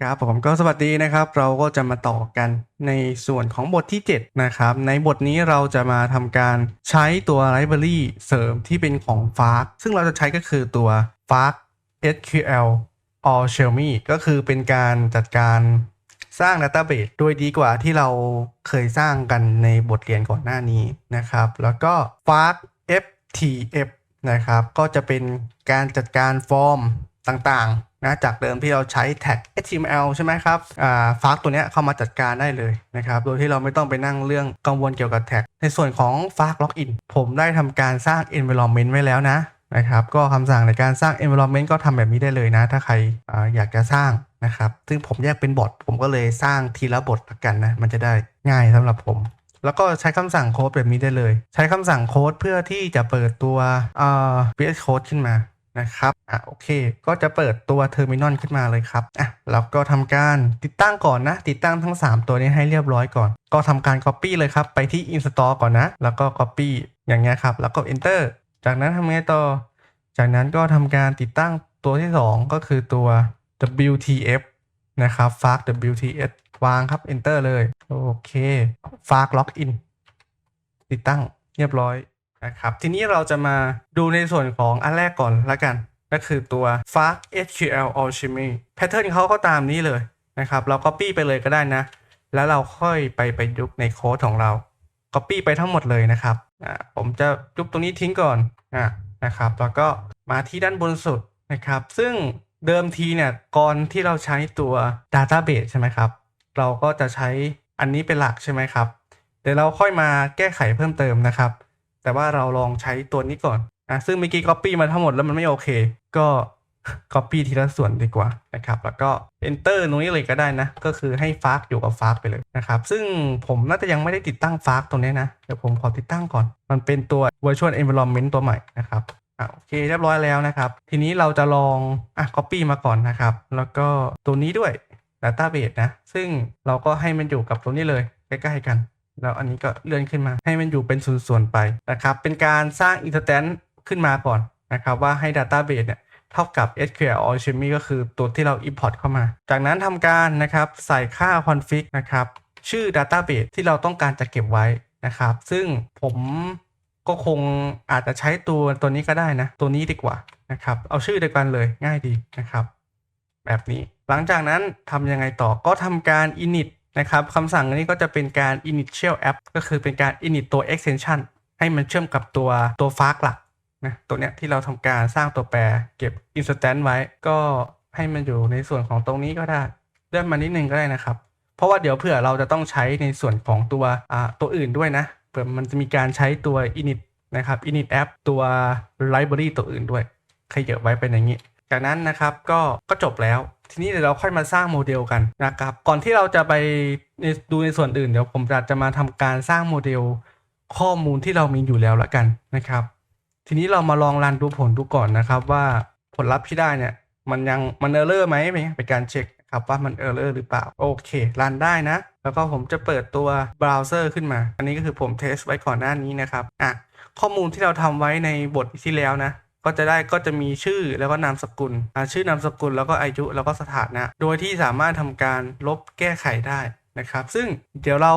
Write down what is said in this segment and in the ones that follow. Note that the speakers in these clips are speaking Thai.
ครับผมก็สวัสดีนะครับเราก็จะมาต่อกันในส่วนของบทที่7นะครับในบทนี้เราจะมาทำการใช้ตัว library เสริมที่เป็นของ Fast ซึ่งเราจะใช้ก็คือตัว Fast SQL Alchemy ก็คือเป็นการจัดการสร้าง Database โดยดีกว่าที่เราเคยสร้างกันในบทเรียนก่อนหน้านี้นะครับแล้วก็ Fast FTF นะครับก็จะเป็นการจัดการฟอร์มต่างๆนะจากเดิมที่เราใช้แท็ก HTML ใช่ไหมครับฟักตัวเนี้ยเข้ามาจัดการได้เลยนะครับโดยที่เราไม่ต้องไปนั่งเรื่องกังวลเกี่ยวกับแท็กในส่วนของฟักล็อกอินผมได้ทำการสร้าง environment ไว้แล้วนะครับก็คำสั่งในการสร้าง environment ก็ทำแบบนี้ได้เลยนะถ้าใครอยากจะสร้างนะครับซึ่งผมแยกเป็นบทผมก็เลยสร้างทีละบทละกันนะมันจะได้ง่ายสำหรับผมแล้วก็ใช้คำสั่งโค้ดแบบนี้ได้เลยใช้คำสั่งโค้ดเพื่อที่จะเปิดตัวVS Code ขึ้นมานะครับโอเคก็จะเปิดตัวเทอร์มินอลขึ้นมาเลยครับแล้วก็ทำการติดตั้งก่อนนะติดตั้งทั้ง3ตัวนี้ให้เรียบร้อยก่อนก็ทำการ Copy เลยครับไปที่ Install ก่อนนะแล้วก็ Copy อย่างเงี้ยครับแล้วก็ Enter จากนั้นทำไงต่อจากนั้นก็ทำการติดตั้งตัวที่2ก็คือตัว WTF นะครับ Fast WTF วางครับ Enter เลยโอเค Fast Login ติดตั้งเรียบร้อยนะครับทีนี้เราจะมาดูในส่วนของอันแรกก่อนละกันก็คือตัว Fast SQL Alchemy Pattern เขาก็ตามนี้เลยนะครับเรา Copy ไปเลยก็ได้นะแล้วเราค่อยไปประยุกต์ในโค้ดของเรา Copy ไปทั้งหมดเลยนะครับผมจะยุบตรงนี้ทิ้งก่อนนะครับแล้วก็มาที่ด้านบนสุดนะครับซึ่งเดิมทีเนี่ยก่อนที่เราใช้ตัว Database ใช่ไหมครับเราก็จะใช้อันนี้เป็นหลักใช่ไหมครับเดี๋ยวเราค่อยมาแก้ไขเพิ่มเติมนะครับแต่ว่าเราลองใช้ตัวนี้ก่อนซึ่งเมื่อกี้ Copy มาทั้งหมดแล้วมันไม่โอเคก็ Copy ทีละส่วนดีกว่านะครับแล้วก็ Enter ตรงนี้เลยก็ได้นะก็คือให้ฟาร์กอยู่กับฟาร์กไปเลยนะครับซึ่งผมน่าจะยังไม่ได้ติดตั้งฟาร์กตรงนี้นะเดี๋ยวผมขอติดตั้งก่อนมันเป็นตัว Virtual Environment ตัวใหม่นะครับโอเคเรียบร้อยแล้วนะครับทีนี้เราจะลองCopy มาก่อนนะครับแล้วก็ตัวนี้ด้วย Database นะซึ่งเราก็ให้มันอยู่กับตรงนี้เลยใกล้ๆกันแล้วอันนี้ก็เลื่อนขึ้นมาให้มันอยู่เป็นส่วนๆไปนะครับเป็นการสร้าง instance ขึ้นมาก่อนนะครับว่าให้ Database เนี่ยเท่ากับ SQL Alchemy ก็คือตัวที่เรา import เข้ามาจากนั้นทำการนะครับใส่ค่า config นะครับชื่อ Database ที่เราต้องการจะเก็บไว้นะครับซึ่งผมก็คงอาจจะใช้ตัวนี้ก็ได้นะตัวนี้ดีกว่านะครับเอาชื่อเดียวกันเลยง่ายดีนะครับแบบนี้หลังจากนั้นทำยังไงต่อก็ทำการ init นะครับคำสั่งนี้ก็จะเป็นการ initial app ก็คือเป็นการ init ตัว extension ให้มันเชื่อมกับตัวฟาร์กหลักนะตัวเนี้ยที่เราทำการสร้างตัวแปรเก็บ instance ไว้ก็ให้มันอยู่ในส่วนของตรงนี้ก็ได้เลื่อนมานิดนึงก็ได้นะครับเพราะว่าเดี๋ยวเผื่อเราจะต้องใช้ในส่วนของตัวอื่นด้วยนะเผื่อมันจะมีการใช้ตัว init นะครับ init app ตัว library ตัวอื่นด้วยขยับไว้เป็นอย่างนี้จากนั้นนะครับก็จบแล้วทีนี้เดี๋ยวเราค่อยมาสร้างโมเดลกันนะครับก่อนที่เราจะไปดูในส่วนอื่นเดี๋ยวผมจะมาทำการสร้างโมเดลข้อมูลที่เรามีอยู่แล้วละกันนะครับทีนี้เรามาลองรันดูผลดูก่อนนะครับว่าผลลัพธ์ที่ได้เนี่ยมันเออร์เรอร์ไหมเป็นการเช็คครับว่ามันเออร์เรอร์หรือเปล่าโอเครันได้นะแล้วก็ผมจะเปิดตัวเบราว์เซอร์ขึ้นมาอันนี้ก็คือผมเทสไว้ก่อนหน้านี้นะครับข้อมูลที่เราทำไว้ในบทที่แล้วนะก็จะมีชื่อแล้วก็นามสกุลชื่อนามสกุลแล้วก็อายุแล้วก็สถานะโดยที่สามารถทำการลบแก้ไขได้นะครับซึ่งเดี๋ยวเรา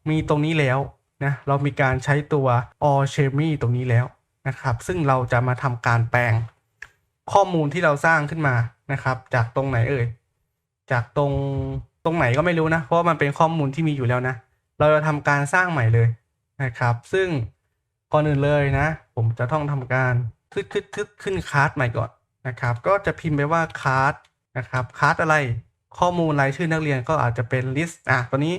มีตรงนี้แล้วนะเรามีการใช้ตัว Alchemy ตรงนี้แล้วนะครับซึ่งเราจะมาทำการแปลงข้อมูลที่เราสร้างขึ้นมานะครับจากตรงไหนจากตรงไหนก็ไม่รู้นะเพราะว่ามันเป็นข้อมูลที่มีอยู่แล้วนะเราจะทำการสร้างใหม่เลยนะครับซึ่งก่อนอื่นเลยนะผมจะต้องทำการขึ้นคลาสใหม่ก่อนนะครับก็จะพิมพ์ไปว่าคลาสนะครับคลาสอะไรข้อมูลรายชื่อนักเรียนก็อาจจะเป็น list ตัวนี้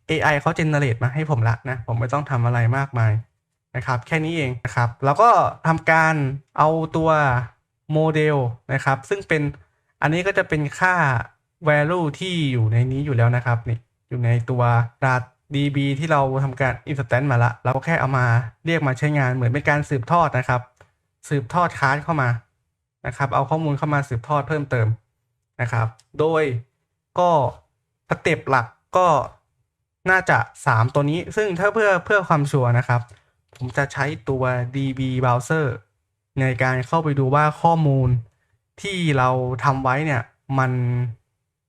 AI เขา generate มาให้ผมละนะผมไม่ต้องทำอะไรมากมายนะครับแค่นี้เองนะครับแล้วก็ทำการเอาตัวโมเดลนะครับซึ่งเป็นอันนี้ก็จะเป็นค่า value ที่อยู่ในนี้อยู่แล้วนะครับนี่อยู่ในตัว db ที่เราทำการ instance มาละเราก็แค่เอามาเรียกมาใช้งานเหมือนเป็นการสืบทอดนะครับสืบทอดคลาสเข้ามานะครับเอาข้อมูลเข้ามาสืบทอดเพิ่มเติมนะครับโดยก็สเต็ปหลักก็น่าจะ3ตัวนี้ซึ่งถ้าเพื่อความชัวร์นะครับผมจะใช้ตัว db browser ในการเข้าไปดูว่าข้อมูลที่เราทำไว้เนี่ย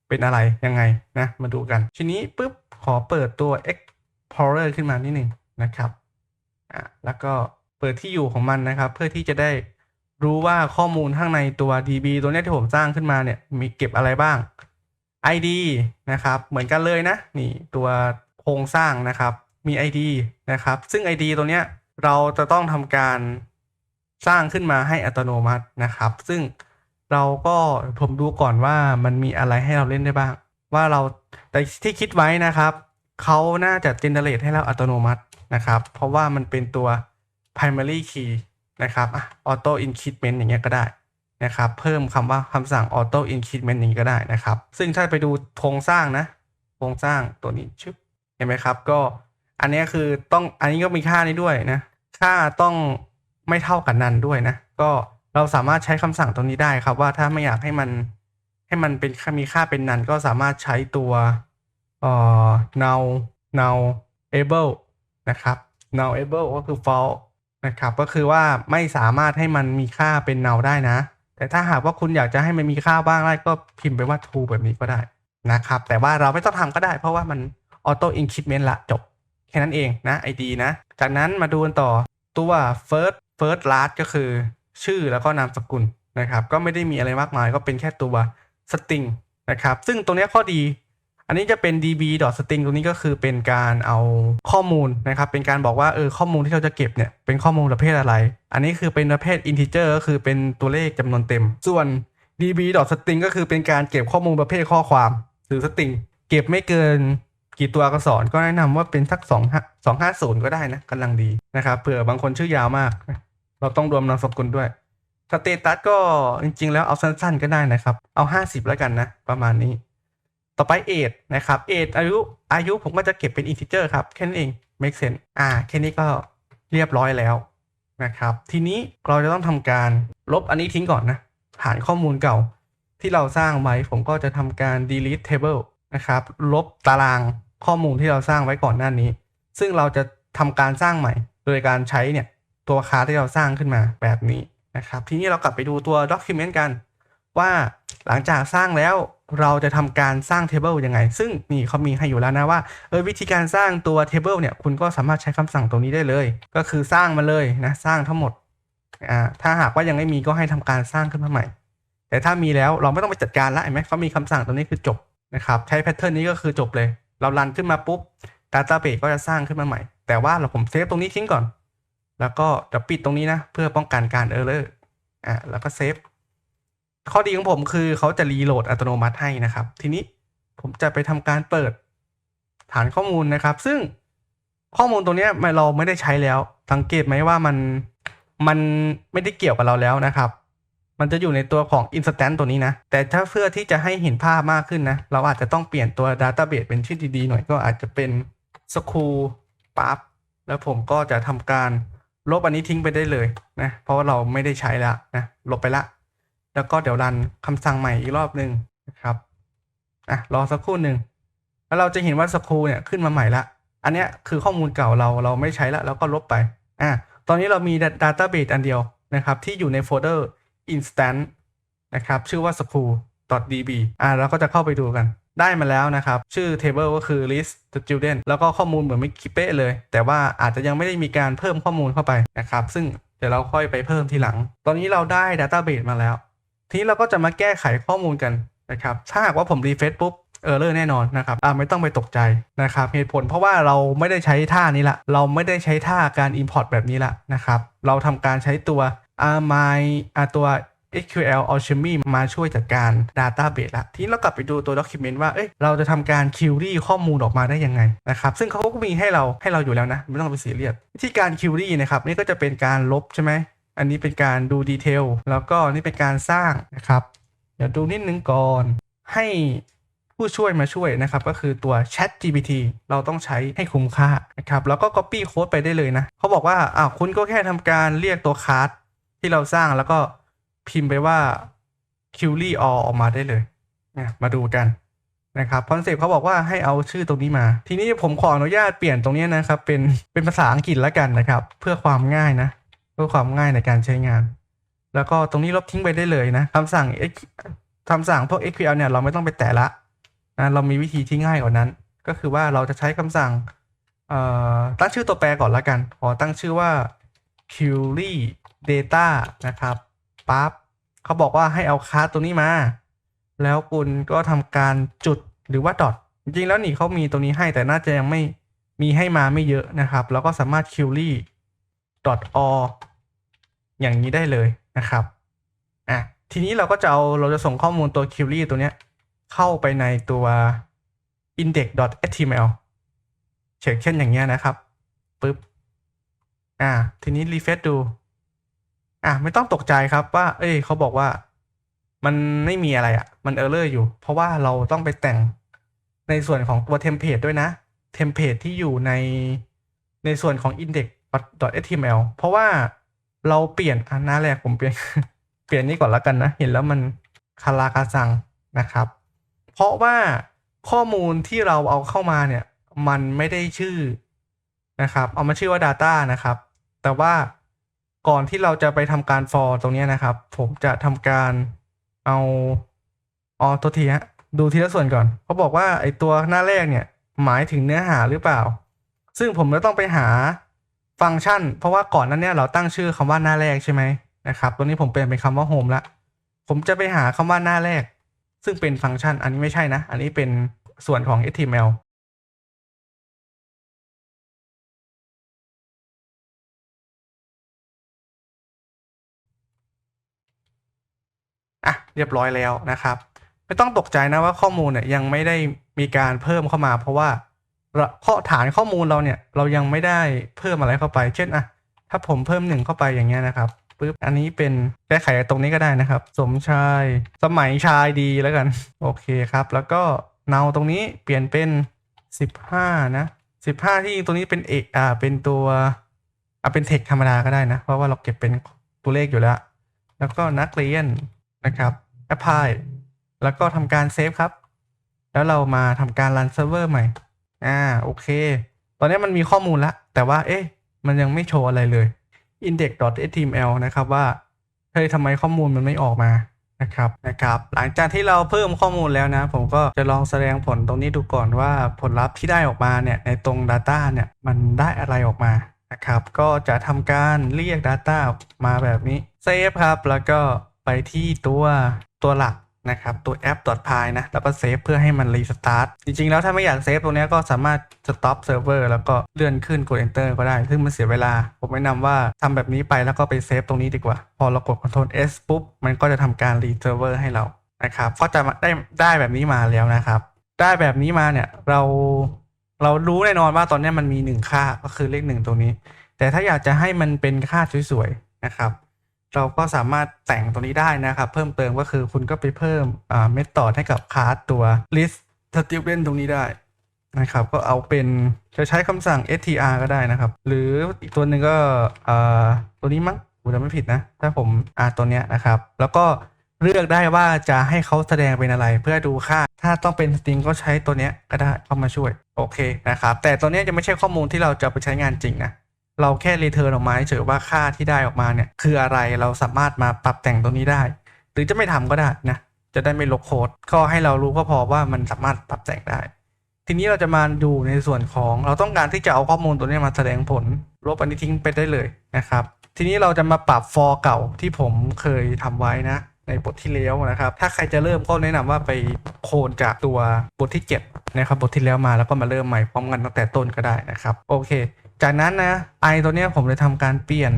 เป็นอะไรยังไงนะมาดูกันทีนี้ปุ๊บขอเปิดตัว Explorer ขึ้นมานิดนึงนะครับแล้วก็เปิดที่อยู่ของมันนะครับเพื่อที่จะได้รู้ว่าข้อมูลข้างในตัว DB ตัวนี้ที่ผมสร้างขึ้นมาเนี่ยมีเก็บอะไรบ้าง ID นะครับเหมือนกันเลยนะนี่ตัวโครงสร้างนะครับมี ID นะครับซึ่ง ID ตัวเนี้ยเราจะต้องทำการสร้างขึ้นมาให้อัตโนมัตินะครับซึ่งเราก็ผมดูก่อนว่ามันมีอะไรให้เราเล่นได้บ้างว่าเราแต่ที่คิดไว้นะครับเขาน่าจะ generate ให้เราอัตโนมัตินะครับเพราะว่ามันเป็นตัว primary key นะครับauto increment อย่างเงี้ยก็ได้นะครับเพิ่มคำสั่ง auto increment อย่างนี้ก็ได้นะครับซึ่งถ้าไปดูโครงสร้างนะโครงสร้างตัวนี้ชึบเห็นไหมครับก็อันนี้คือต้องอันนี้ก็มีค่านี้ด้วยนะค่าต้องไม่เท่ากับนันด้วยนะก็เราสามารถใช้คำสั่งตรงนี้ได้ครับว่าถ้าไม่อยากให้มันเป็นมีค่าเป็นนันก็สามารถใช้ตัวnull able นะครับ null able ก็คือ false นะครับก็คือว่าไม่สามารถให้มันมีค่าเป็น null ได้นะแต่ถ้าหากว่าคุณอยากจะให้มันมีค่าบ้างได้ก็พิมพ์ไปว่า true แบบนี้ก็ได้นะครับแต่ว่าเราไม่ต้องทำก็ได้เพราะว่ามัน auto increment ละจบแค่นั้นเองนะ ID นะจากนั้นมาดูกันต่อตัว first last ก็คือชื่อแล้วก็นามสกุลนะครับก็ไม่ได้มีอะไรมากมายก็เป็นแค่ตัว string นะครับซึ่งตรงนี้ข้อดีอันนี้จะเป็น db.string ตรงนี้ก็คือเป็นการเอาข้อมูลนะครับเป็นการบอกว่าข้อมูลที่เราจะเก็บเนี่ยเป็นข้อมูลประเภทอะไรอันนี้คือเป็นประเภท integer ก็คือเป็นตัวเลขจำนวนเต็มส่วน db.string ก็คือเป็นการเก็บข้อมูลประเภทข้อความหรือ string เก็บไม่เกินกี่ตัวอักษรก็แนะนำว่าเป็นสัก250ก็ได้นะกำลังดีนะครับเผื่อบางคนชื่อยาวมากเราต้องรวมนามสกุลด้วยสเตตัสก็จริงๆแล้วเอาสั้นๆก็ได้นะครับเอา50แล้วกันนะประมาณนี้ต่อไป age นะครับ age อายุผมก็จะเก็บเป็น integer ครับแค่นั้นเอง make sense แค่นี้ก็เรียบร้อยแล้วนะครับทีนี้เราจะต้องทำการลบอันนี้ทิ้งก่อนนะฐานข้อมูลเก่าที่เราสร้างไว้ผมก็จะทำการ delete table นะครับลบตารางข้อมูลที่เราสร้างไว้ก่อนหน้านี้ซึ่งเราจะทำการสร้างใหม่โดยการใช้เนี่ยตัวคลาสที่เราสร้างขึ้นมาแบบนี้นะครับทีนี้เรากลับไปดูตัว document กันว่าหลังจากสร้างแล้วเราจะทำการสร้าง table ยังไงซึ่งนี่เขามีให้อยู่แล้วนะว่าวิธีการสร้างตัว table เนี่ยคุณก็สามารถใช้คำสั่งตรงนี้ได้เลยก็คือสร้างมาเลยนะสร้างทั้งหมดถ้าหากว่ายังไม่มีก็ให้ทำการสร้างขึ้นมาใหม่แต่ถ้ามีแล้วเราไม่ต้องไปจัดการละเห็นไหมเขามีคำสั่งตรงนี้คือจบนะครับใช้แพทเทิร์นนี้ก็คือจบเลยเรารันขึ้นมาปุ๊บ database ก็จะสร้างขึ้นมาใหม่แต่ว่าผมเซฟตรงนี้ทิ้งก่อนแล้วก็จะปิดตรงนี้นะเพื่อป้องกันการ error แล้วก็เซฟข้อดีของผมคือเขาจะรีโหลดอัตโนมัติให้นะครับทีนี้ผมจะไปทำการเปิดฐานข้อมูลนะครับซึ่งข้อมูลตรงนี้เราไม่ได้ใช้แล้วสังเกตไหมว่ามันไม่ได้เกี่ยวกับเราแล้วนะครับมันจะอยู่ในตัวของ instance ตัวนี้นะแต่ถ้าเพื่อที่จะให้เห็นภาพมากขึ้นนะเราอาจจะต้องเปลี่ยนตัว database เป็นชื่อดีๆหน่อยก็อาจจะเป็น school path แล้วผมก็จะทำการลบอันนี้ทิ้งไปได้เลยนะเพราะว่าเราไม่ได้ใช้แล้วนะลบไปละแล้วก็เดี๋ยวรันคำสั่งใหม่อีกรอบหนึ่งนะครับรอสักครู่หนึ่งแล้วเราจะเห็นว่าสกูเนี่ยขึ้นมาใหม่ละอันนี้คือข้อมูลเก่าเราไม่ใช้ละแล้วก็ลบไปตอนนี้เรามี database อันเดียวนะครับที่อยู่ในโฟลเดอร์ instance นะครับชื่อว่า school.db แล้วก็จะเข้าไปดูกันได้มาแล้วนะครับชื่อ table ก็คือ list student แล้วก็ข้อมูลเหมือนไม่คิดเป๊ะเลยแต่ว่าอาจจะยังไม่ได้มีการเพิ่มข้อมูลเข้าไปนะครับซึ่งเดี๋ยวเราค่อยไปเพิ่มทีหลังตอนนี้เราได้ database มาแล้วทีนี้เราก็จะมาแก้ไขข้อมูลกันนะครับถ้าหากว่าผมรีเฟรชปุ๊บerror แน่นอนนะครับไม่ต้องไปตกใจนะครับเหตุผลเพราะว่าเราไม่ได้ใช้ท่านี้ละเราไม่ได้ใช้ท่าการ import แบบนี้ละนะครับเราทำการใช้ตัวตัว SQL Alchemy มาช่วยจัดการ Database ละทีนี้เรากลับไปดูตัว Document ว่าเราจะทำการ Query ข้อมูลออกมาได้ยังไงนะครับซึ่งเขาก็มีให้เราอยู่แล้วนะไม่ต้องไปซีเรียสวิธีการ Query นะครับนี่ก็จะเป็นการลบใช่ไหมอันนี้เป็นการดูดีเทลแล้วก็นี่เป็นการสร้างนะครับเดี๋ยวดูนิดนึงก่อนให้ผู้ช่วยมาช่วยนะครับก็คือตัว ChatGPT เราต้องใช้ให้คุ้มค่านะครับแล้วก็ Copy Code ไปได้เลยนะเขาบอกว่าคุณก็แค่ทำการเรียกตัวคลาสที่เราสร้างแล้วก็พิมพ์ไปว่า query all ออกมาได้เลยมาดูกันนะครับคอนเซปต์เขาบอกว่าให้เอาชื่อตรงนี้มาทีนี้ผมขออนุญาตเปลี่ยนตรงนี้นะครับเป็นภาษาอังกฤษแล้วกันนะครับเพื่อความง่ายนะเพื่อความง่ายในการใช้งานแล้วก็ตรงนี้ลบทิ้งไปได้เลยนะคำสั่งพวก SQL เนี่ยเราไม่ต้องไปแตะละ นะเรามีวิธีที่ง่ายกว่านั้นก็คือว่าเราจะใช้คำสั่งตั้งชื่อตัวแปรก่อนละกันขอตั้งชื่อว่า query data นะครับปั๊บเขาบอกว่าให้เอาคลาสตัวนี้มาแล้วคุณก็ทำการจุดหรือว่าดอทจริงๆแล้วนี่เขามีตัวนี้ให้แต่น่าจะยังไม่มีให้มาไม่เยอะนะครับแล้วก็สามารถ query .or อย่างนี้ได้เลยนะครับทีนี้เราจะส่งข้อมูลตัว query ตัวเนี้ยเข้าไปในตัว index.html เช่นอย่างเงี้ยนะครับปึ๊บทีนี้ refresh ดูไม่ต้องตกใจครับว่าเขาบอกว่ามันไม่มีอะไรมัน error อยู่เพราะว่าเราต้องไปแต่งในส่วนของตัว template ด้วยนะtemplate ที่อยู่ในส่วนของ index.html เพราะว่าเราเปลี่ยนหน้าแรกผมเปลี่ยนนี้ก่อนแล้วกันนะเห็นแล้วมันคาราคาซังนะครับเพราะว่าข้อมูลที่เราเอาเข้ามาเนี่ยมันไม่ได้ชื่อนะครับเอามาชื่อว่า data นะครับแต่ว่าก่อนที่เราจะไปทำการ for ตรงนี้นะครับผมจะทำการเอาตัวทีดูทีละส่วนก่อนเขาบอกว่าไอตัวหน้าแรกเนี่ยหมายถึงเนื้อหาหรือเปล่าซึ่งผมจะต้องไปหาฟังก์ชันเพราะว่าก่อนนั้นเนี่ยเราตั้งชื่อคำว่าหน้าแรกใช่ไหมนะครับตัวนี้ผมเปลี่ยนเป็นคำว่า home ละผมจะไปหาคำว่าหน้าแรกซึ่งเป็นฟังก์ชันอันนี้ไม่ใช่นะอันนี้เป็นส่วนของ HTMLเรียบร้อยแล้วนะครับไม่ต้องตกใจนะว่าข้อมูลเนี่ยยังไม่ได้มีการเพิ่มเข้ามาเพราะว่าฐานข้อมูลเราเนี่ยเรายังไม่ได้เพิ่มอะไรเข้าไปเช่นถ้าผมเพิ่ม1เข้าไปอย่างเงี้ยนะครับปึ๊บอันนี้เป็นแก้ไขตรงนี้ก็ได้นะครับสมชายสมัยชายดีแล้วกันโอเคครับแล้วก็เนาตรงนี้เปลี่ยนเป็น15นะ15ที่ตรงนี้เป็นเป็นตัวเป็นเทคธรรมดาก็ได้นะเพราะว่าเราเก็บเป็นตัวเลขอยู่แล้วก็นักเรียนนะครับ apply แล้วก็ทำการเซฟครับแล้วเรามาทำการรันเซิร์ฟเวอร์ใหม่โอเคตอนนี้มันมีข้อมูลแล้วแต่ว่ามันยังไม่โชว์อะไรเลย index.html นะครับว่าทำไมข้อมูลมันไม่ออกมานะครับหลังจากที่เราเพิ่มข้อมูลแล้วนะผมก็จะลองแสดงผลตรงนี้ดูก่อนว่าผลลัพธ์ที่ได้ออกมาเนี่ยในตรง Data เนี่ยมันได้อะไรออกมานะครับก็จะทำการเรียก Data มาแบบนี้เซฟครับแล้วก็ไปที่ตัวหลักนะครับตัว app.py นะแล้วก็เซฟเพื่อให้มันรีสตาร์ทจริงๆแล้วถ้าไม่อยากเซฟตรงนี้ก็สามารถ stop server แล้วก็เลื่อนขึ้นกด enter ก็ได้ซึ่งมันเสียเวลาผมแนะนำว่าทำแบบนี้ไปแล้วก็ไปเซฟตรงนี้ดีกว่าพอเรากด Ctrl S ปุ๊บมันก็จะทำการรีเซิร์ฟเวอร์ให้เรานะครับก็จะได้แบบนี้มาแล้วนะครับได้แบบนี้มาเนี่ยเรารู้แน่นอนว่าตอนนี้มันมี1ค่าก็คือเลข1ตรงนี้แต่ถ้าอยากจะให้มันเป็นค่าสวยๆนะครับเราก็สามารถแต่งตรงนี้ได้นะครับเพิ่มเติมก็คือคุณก็ไปเพิ่มเมธอดให้กับคลาสตัว list student ตรงนี้ได้นะครับก็เอาเป็นจะใช้คำสั่ง str ก็ได้นะครับหรืออีกตัวหนึ่งก็ตัวนี้มั้งผมจะไม่ผิดนะถ้าผมตัวเนี้ยนะครับแล้วก็เลือกได้ว่าจะให้เขาแสดงเป็นอะไรเพื่อดูค่าถ้าต้องเป็นสตริงก็ใช้ตัวเนี้ยก็ได้เข้ามาช่วยโอเคนะครับแต่ตัวเนี้ยจะไม่ใช่ข้อมูลที่เราจะไปใช้งานจริงนะเราแค่รีเทิร์นออกมาเฉยว่าค่าที่ได้ออกมาเนี่ยคืออะไรเราสามารถมาปรับแต่งตรงนี้ได้หรือจะไม่ทำก็ได้นะจะได้ไม่ลบโค้ดก็ให้เรารู้ก็พอว่ามันสามารถปรับแต่งได้ทีนี้เราจะมาดูในส่วนของเราต้องการที่จะเอาข้อมูลตัวนี้มาแสดงผลลบอันนี้ทิ้งไปได้เลยนะครับทีนี้เราจะมาปรับ for เก่าที่ผมเคยทำไว้นะในบทที่แล้วนะครับถ้าใครจะเริ่มก็แนะนำว่าไปโคลนจากตัวบทที่7นะครับบทที่แล้วมาแล้วก็มาเริ่มใหม่พร้อมกันตั้งแต่ต้นก็ได้นะครับโอเคจากนั้นนะตัวเนี้ยผมเลยทำการเปลี่ยน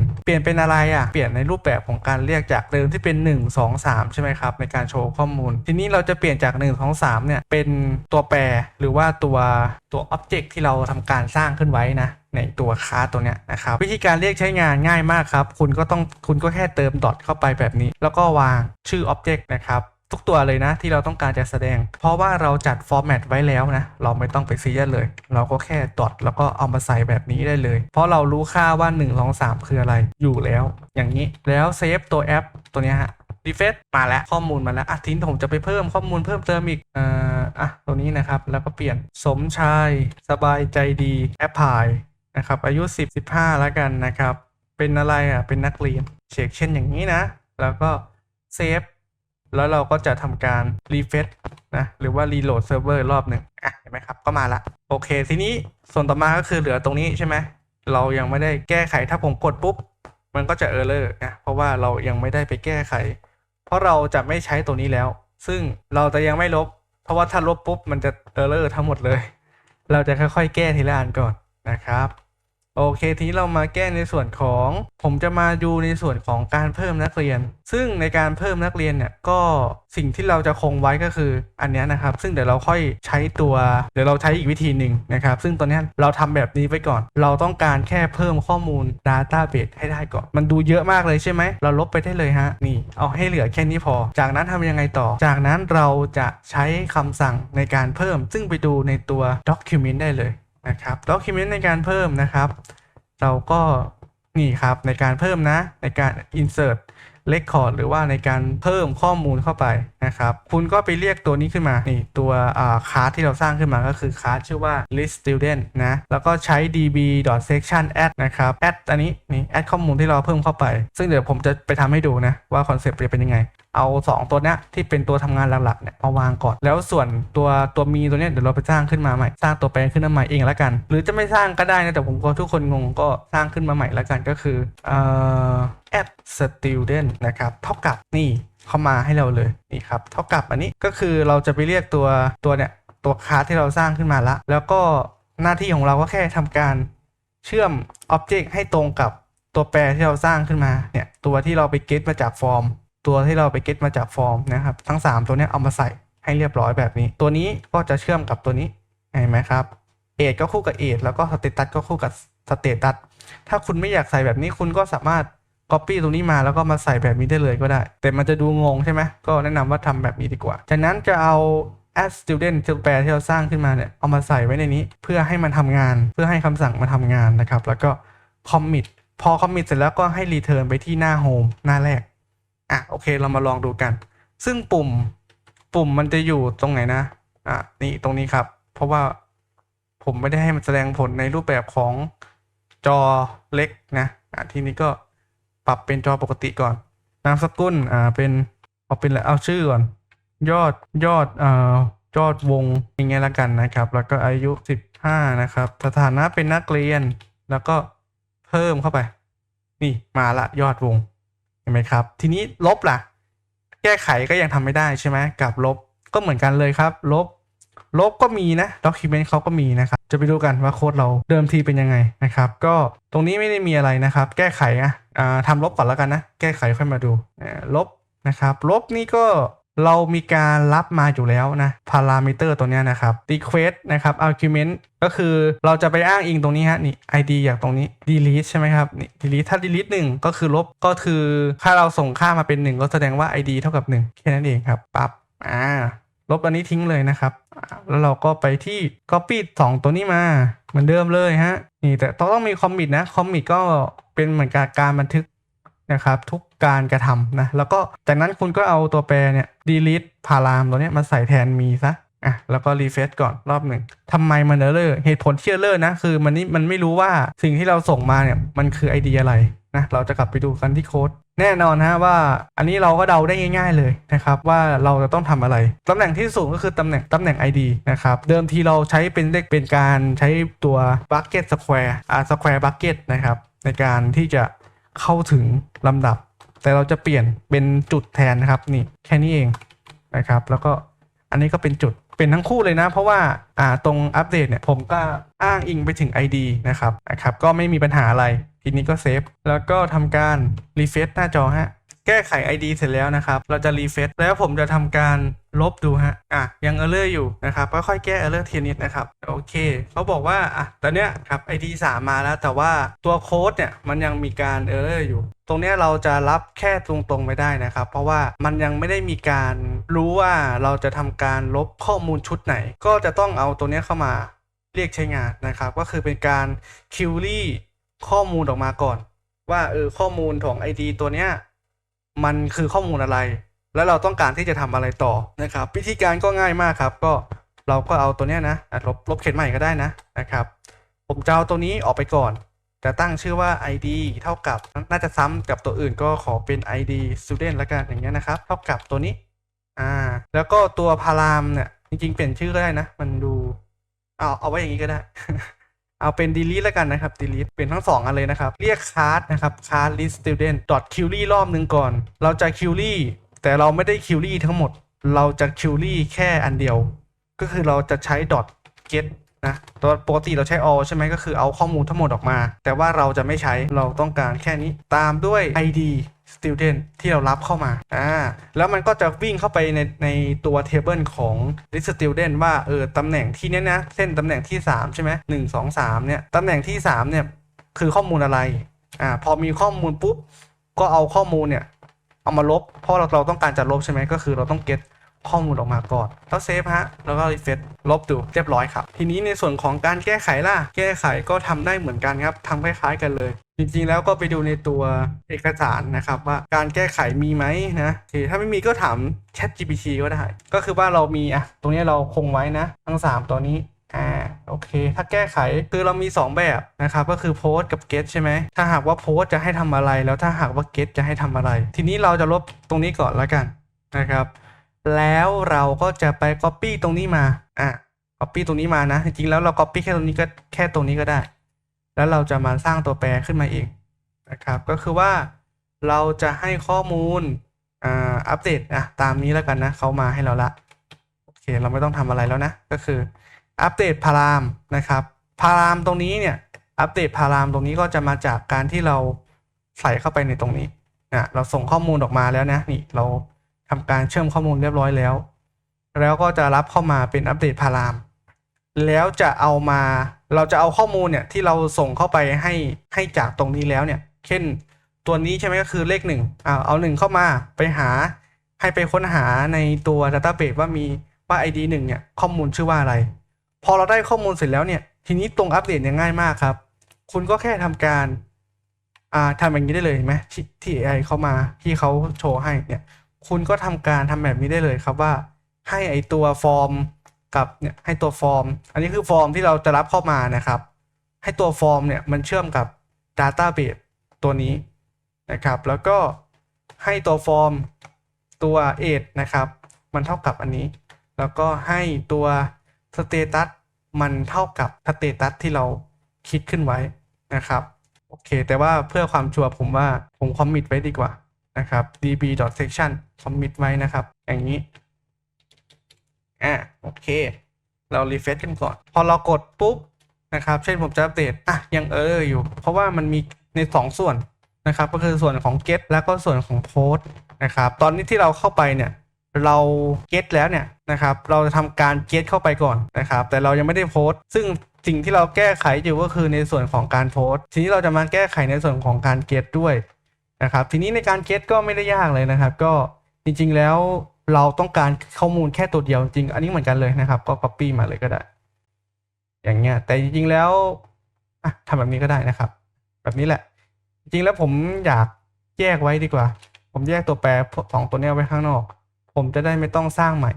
เป็นอะไรเปลี่ยนในรูปแบบของการเรียกจากเดิมที่เป็น1 2 3ใช่ไหมครับในการโชว์ข้อมูลทีนี้เราจะเปลี่ยนจาก1 2 3เนี่ยเป็นตัวแปรหรือว่าตัวอ็อบเจกต์ที่เราทำการสร้างขึ้นไว้นะในตัวคลาสตัวเนี้ยนะครับวิธีการเรียกใช้งานง่ายมากครับคุณก็แค่เติมดอทเข้าไปแบบนี้แล้วก็วางชื่ออ็อบเจกต์นะครับทุกตัวเลยนะที่เราต้องการจะแสดงเพราะว่าเราจัดฟอร์แมตไว้แล้วนะเราไม่ต้องไปซีเรียสเลยเราก็แค่ดอทแล้วก็เอามาใส่แบบนี้ได้เลยเพราะเรารู้ค่าว่า1 2 3คืออะไรอยู่แล้วอย่างนี้แล้วเซฟตัวแอปตัวนี้รีเฟรชมาแล้วข้อมูลมาแล้วทีนี้ผมจะไปเพิ่มข้อมูลเพิ่มเติมอีกตัวนี้นะครับแล้วก็เปลี่ยนสมชายสบายใจดีแอปพลายนะครับอายุ10 15แล้วกันนะครับเป็นอะไรเป็นนักเรียนเช็คเช่นอย่างนี้นะแล้วก็เซฟ แล้วเราก็จะทำการรีเฟรชนะหรือว่ารีโหลดเซิร์ฟเวอร์รอบหนึ่งเห็นไหมครับก็มาละโอเคทีนี้ส่วนต่อมาก็คือเหลือตรงนี้ใช่ไหมเรายังไม่ได้แก้ไขถ้าผมกดปุ๊บมันก็จะเออร์เลอร์นะเพราะว่าเรายังไม่ได้ไปแก้ไขเพราะเราจะไม่ใช้ตัวนี้แล้วซึ่งเราจะยังไม่ลบเพราะว่าถ้าลบปุ๊บมันจะเออร์เลอร์ทั้งหมดเลยเราจะค่อยๆแก้ทีละอันก่อนนะครับโอเคทีนี้เรามาแก้ในส่วนของผมจะมาดูในส่วนของการเพิ่มนักเรียนซึ่งในการเพิ่มนักเรียนเนี่ยก็สิ่งที่เราจะคงไว้ก็คืออันนี้นะครับซึ่งเดี๋ยวเราค่อยใช้เดี๋ยวเราใช้อีกวิธีหนึ่งนะครับซึ่งตอนนี้เราทำแบบนี้ไว้ก่อนเราต้องการแค่เพิ่มข้อมูล Database ให้ได้ก่อนมันดูเยอะมากเลยใช่ไหมเราลบไปได้เลยฮะนี่เอาให้เหลือแค่นี้พอจากนั้นทำยังไงต่อจากนั้นเราจะใช้คำสั่งในการเพิ่มซึ่งไปดูในตัว Document ได้เลยนะครับ Document ในการเพิ่มนะครับเราก็นี่ครับในการเพิ่มนะในการ insert record หรือว่าในการเพิ่มข้อมูลเข้าไปนะครับคุณก็ไปเรียกตัวนี้ขึ้นมานี่ตัวคลาสที่เราสร้างขึ้นมาก็คือคลาสชื่อว่า list student นะแล้วก็ใช้ db.section add นะครับ add อันนี้นี่ add ข้อมูลที่เราเพิ่มเข้าไปซึ่งเดี๋ยวผมจะไปทำให้ดูนะว่าคอนเซปต์จะเป็นยังไงเอา2ตัวเนี้ยที่เป็นตัวทำงานหลักๆเนี่ยมาวางก่อนแล้วส่วนตัวมีตัวเนี้ยเดี๋ยวเราไปสร้างขึ้นมาใหม่สร้างตัวแปรขึ้นมาใหม่เองแล้วกันหรือจะไม่สร้างก็ได้นะแต่ผมก็ทุกคนงงก็สร้างขึ้นมาใหม่แล้วกันก็คือadd student นะครับเท่ากับนี่เข้ามาให้เราเลยนี่ครับเท่ากับอันนี้ก็คือเราจะไปเรียกตัวเนี่ยตัวคลาสที่เราสร้างขึ้นมาแล้วก็หน้าที่ของเราก็แค่ทำการเชื่อม Object ให้ตรงกับตัวแปรที่เราสร้างขึ้นมาเนี่ยตัวที่เราไปเก็ตมาจากฟอร์มนะครับทั้ง3ตัวนี้เอามาใส่ให้เรียบร้อยแบบนี้ตัวนี้ก็จะเชื่อมกับตัวนี้เห็นไหมครับเอทก็คู่กับเอทแล้วก็สเตตัสก็คู่กับสเตตัสถ้าคุณไม่อยากใส่แบบนี้คุณก็สามารถ copy ตรงนี้มาแล้วก็มาใส่แบบนี้ได้เลยก็ได้แต่มันจะดูงงใช่ไหมก็แนะนำว่าทำแบบนี้ดีกว่าจากนั้นจะเอา add student ตัวแปรที่เราสร้างขึ้นมาเนี่ยเอามาใส่ไว้ในนี้เพื่อให้มันทำงานเพื่อให้คำสั่งมาทำงานนะครับแล้วก็ commit พอ commit เสร็จแล้วก็ให้ return ไปที่หน้า home หน้าแรกโอเคเรามาลองดูกันซึ่งปุ่มมันจะอยู่ตรงไหนนะนี่ตรงนี้ครับเพราะว่าผมไม่ได้ให้มันแสดงผลในรูปแบบของจอเล็กนะทีนี้ก็ปรับเป็นจอปกติก่อนนามสกุลเป็นเอาชื่อก่อนยอดวงอย่างเงี้ยละกันนะครับแล้วก็อายุ15นะครับสถานะเป็นนักเรียนแล้วก็เพิ่มเข้าไปนี่มาละยอดวงเห็นไหมครับทีนี้ลบล่ะแก้ไขก็ยังทำไม่ได้ใช่ไหมกับลบก็เหมือนกันเลยครับลบก็มีนะ document เขาก็มีนะครับจะไปดูกันว่าโค้ดเราเดิมทีเป็นยังไงนะครับก็ตรงนี้ไม่ได้มีอะไรนะครับแก้ไขทำลบก่อนแล้วกันนะแก้ไขค่อยมาดูลบนะครับลบนี่ก็เรามีการรับมาอยู่แล้วนะ parameter ตัวนี้นะครับ request นะครับ argument ก็คือเราจะไปอ้างอิงตรงนี้ฮะนี่ id อย่างตรงนี้ delete ใช่ไหมครับนี่ delete ถ้า delete 1ก็คือลบก็คือถ้าเราส่งค่ามาเป็น1ก็แสดงว่า id เท่ากับ1แค่นั้นเองครับปั๊บลบอันนี้ทิ้งเลยนะครับแล้วเราก็ไปที่ copy 2ตัวนี้มาเหมือนเดิมเลยฮะนี่แต่ต้องมี commit นะ commit ก็เป็นเหมือนการบันทึกนะครับทุกการกระทำนะแล้วก็จากนั้นคุณก็เอาตัวแปรเนี่ย delete พารามตัวนี้มาใส่แทนมีซะแล้วก็ refresh ก่อนรอบหนึ่งทำไมมันเออร์เลอร์เหตุผลที่เออร์เลอร์นะคือมันไม่รู้ว่าสิ่งที่เราส่งมาเนี่ยมันคือ ID อะไรนะเราจะกลับไปดูกันที่โค้ดแน่นอนฮะว่าอันนี้เราก็เดาได้ง่ายๆเลยนะครับว่าเราจะต้องทำอะไรตำแหน่งที่สูงก็คือตำแหน่ง ID นะครับเดิมทีเราใช้เป็นการใช้ตัว bucket square square bucket นะครับในการที่จะเข้าถึงลำดับแต่เราจะเปลี่ยนเป็นจุดแทนนะครับนี่แค่นี้เองนะครับแล้วก็อันนี้ก็เป็นจุดเป็นทั้งคู่เลยนะเพราะว่าตรงอัปเดตเนี่ยผมก็อ้างอิงไปถึง ID นะครับก็ไม่มีปัญหาอะไรทีนี้ก็เซฟแล้วก็ทำการรีเฟรชหน้าจอฮะแก้ไข ID เสร็จแล้วนะครับเราจะรีเฟรชแล้วผมจะทำการลบดูฮะยังเออร์เลอร์อยู่นะครับก็ค่อยแก้เออร์เลอร์ทีนิดนะครับโอเคเขาบอกว่าตอนเนี้ยครับ ID 3มาแล้วแต่ว่าตัวโค้ดเนี่ยมันยังมีการเออร์เลอร์อยู่ตรงนี้เราจะรับแค่ตรงๆไม่ได้นะครับเพราะว่ามันยังไม่ได้มีการรู้ว่าเราจะทำการลบข้อมูลชุดไหนก็จะต้องเอาตัวนี้เข้ามาเรียกใช้งานนะครับก็คือเป็นการคิวรี่ข้อมูลออกมาก่อนว่าข้อมูลของ ID ตัวเนี้ยมันคือข้อมูลอะไรแล้วเราต้องการที่จะทำอะไรต่อนะครับวิธีการก็ง่ายมากครับก็เราก็เอาตัวเนี้ยนะลบเขียนใหม่ก็ได้นะครับผมจะเอาตัวนี้ออกไปก่อนจะตั้งชื่อว่า ID เท่ากับน่าจะซ้ำกับตัวอื่นก็ขอเป็น ID student แล้วกันอย่างเงี้ยนะครับเท่ากับตัวนี้ แล้วก็ตัวพารามเนี่ยจริงๆเปลี่ยนชื่อก็ได้นะมันดูเอาไว้อย่างนี้ก็ได้ เอาเป็น delete แล้วกันนะครับ delete เป็นทั้ง2อันเลยนะครับเรียก class นะครับ class list student dot query รอบนึงก่อนเราจะ query แต่เราไม่ได้ query ทั้งหมดเราจะ query แค่อันเดียวก็คือเราจะใช้ dot get นะตัวปกติเราใช้ all ใช่ไหมก็คือเอาข้อมูลทั้งหมดออกมาแต่ว่าเราจะไม่ใช้เราต้องการแค่นี้ตามด้วย id student ที่เรารับเข้ามาแล้วมันก็จะวิ่งเข้าไปในตัว table ของ list student ว่าตำแหน่งที่เนี้ยนะเช่นตำแหน่งที่3ใช่ไหม1 2 3เนี่ยตำแหน่งที่3เนี่ยคือข้อมูลอะไรพอมีข้อมูลปุ๊บก็เอาข้อมูลเนี่ยเอามาลบเพราะเราต้องการจะลบใช่ไหมก็คือเราต้อง get ข้อมูลออกมาก่อนแล้วเซฟฮะแล้วก็รีเฟรชลบดูเรียบร้อยครับทีนี้ในส่วนของการแก้ไขล่ะแก้ไขก็ทำได้เหมือนกันครับทำคล้ายๆกันเลยจริงๆแล้วก็ไปดูในตัวเอกสารนะครับว่าการแก้ไขมีไหมนะถ้าไม่มีก็ถาม ChatGPT ก็ได้ก็คือว่าเรามีตรงนี้เราคงไว้นะทั้ง3ตัวนี้โอเคถ้าแก้ไขคือเรามี2แบบนะครับก็คือโพสกับ get ใช่ไหมถ้าหากว่าโพสจะให้ทำอะไรแล้วถ้าหากว่า get จะให้ทำอะไรทีนี้เราจะลบตรงนี้ก่อนแล้วกันนะครับแล้วเราก็จะไป copy ตรงนี้มาcopy ตรงนี้มานะจริงๆแล้วเรา copy แค่ตรงนี้ก็ได้แล้วเราจะมาสร้างตัวแปรขึ้นมาเองนะครับก็คือว่าเราจะให้ข้อมูลอัปเดตตามนี้แล้วกันนะเขามาให้เราละโอเคเราไม่ต้องทำอะไรแล้วนะก็คืออัปเดตพารามนะครับพารามตรงนี้เนี่ยอัปเดตพารามตรงนี้ก็จะมาจากการที่เราใส่เข้าไปในตรงนี้เราส่งข้อมูลออกมาแล้วนะนี่เราทำการเชื่อมข้อมูลเรียบร้อยแล้วก็จะรับเข้ามาเป็นอัปเดตพารามแล้วจะเอามาเราจะเอาข้อมูลเนี่ยที่เราส่งเข้าไปให้จากตรงนี้แล้วเนี่ยเช่นตัวนี้ใช่ไหมก็คือเลข1เอา1เข้ามาไปหาให้ไปค้นหาในตัว database ว่า ID 1เนี่ยข้อมูลชื่อว่าอะไรพอเราได้ข้อมูลเสร็จแล้วเนี่ยทีนี้ตรงอัปเดตเนี่ยง่ายมากครับคุณก็แค่ทำการทำอย่างนี้ได้เลยไหมที่ AI เข้ามาที่เขาโชว์ให้เนี่ยคุณก็ทำการทำแบบนี้ได้เลยครับว่าให้ไอตัวฟอร์มกับเนี่ยให้ตัวฟอร์มอันนี้คือฟอร์มที่เราจะรับเข้ามานะครับให้ตัวฟอร์มเนี่ยมันเชื่อมกับ Database ตัวนี้นะครับแล้วก็ให้ตัวฟอร์มตัว age นะครับมันเท่ากับอันนี้แล้วก็ให้ตัว status มันเท่ากับ status ที่เราคิดขึ้นไว้นะครับโอเคแต่ว่าเพื่อความชัวร์ผมว่าผมคอมมิตไว้ดีกว่านะครับ db.section คอมมิตไว้นะครับอย่างนี้โอเคเรารีเฟรชกันก่อนพอเรากดปุ๊บนะครับเช่นผมจะอัปเดตยังอยู่เพราะว่ามันมีใน2ส่วนนะครับก็คือส่วนของ get แล้วก็ส่วนของ post นะครับตอนนี้ที่เราเข้าไปเนี่ยเรา get แล้วเนี่ยนะครับเราจะทำการ get เข้าไปก่อนนะครับแต่เรายังไม่ได้โพสต์ซึ่งสิ่งที่เราแก้ไขอยู่ก็คือในส่วนของการโพสต์ทีนี้เราจะมาแก้ไขในส่วนของการ get ด้วยนะครับทีนี้ในการ get ก็ไม่ได้ยากเลยนะครับก็จริงๆแล้วเราต้องการข้อมูลแค่ตัวเดียวจริงอันนี้เหมือนกันเลยนะครับก็ copy มาเลยก็ได้อย่างเงี้ยแต่จริงๆแล้วทำแบบนี้ก็ได้นะครับแบบนี้แหละจริงๆแล้วผมอยากแยกไว้ดีกว่าผมแยกตัวแปร2ตัวนี้ไว้ข้างนอกผมจะได้ไม่ต้องสร้างใหม่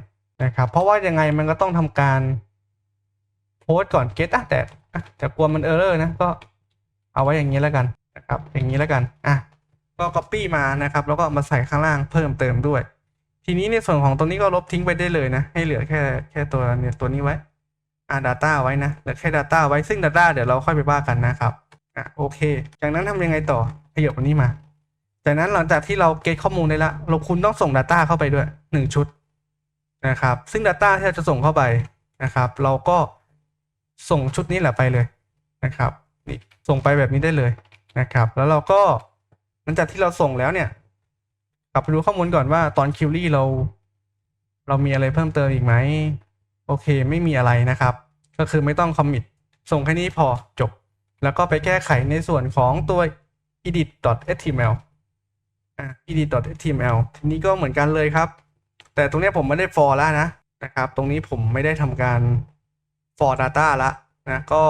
นะครับเพราะว่ายังไงมันก็ต้องทำการโพสต์ก่อน get แต่กลัวมันerrorนะก็เอาไว้อย่างนี้แล้วกันนะครับอย่างนี้แล้วกันก็ copy มานะครับแล้วก็มาใส่ข้างล่างเพิ่มเติมด้วยทีนี้ในส่วนของตรงนี้ก็ลบทิ้งไปได้เลยนะให้เหลือแค่ตัวเนี่ยตัวนี้ไว้data ไว้นะเหลือแค่ data ไว้ซึ่ง data เดี๋ยวเราค่อยไปว่ากันนะครับโอเคจากนั้นทำยังไงต่อขยับอันนี้มาจากนั้นหลังจากที่เราเก็ตข้อมูลได้ละคุณต้องส่ง data เข้าไปด้วย1ชุดนะครับซึ่ง data ที่เราจะส่งเข้าไปนะครับเราก็ส่งชุดนี้แหละไปเลยนะครับนี่ส่งไปแบบนี้ได้เลยนะครับแล้วเราก็หลังจากที่เราส่งแล้วเนี่ยกลับไปดูข้อมูลก่อนว่าตอน query เรามีอะไรเพิ่มเติมอีกไหมโอเคไม่มีอะไรนะครับก็คือไม่ต้อง commit ส่งแค่นี้พอจบแล้วก็ไปแก้ไขในส่วนของตัว edit.html edit.html ทีนี้ก็เหมือนกันเลยครับแต่ตรงนี้ผมไม่ได้ for แล้วนะครับตรงนี้ผมไม่ได้ทำการ for data ละนะก็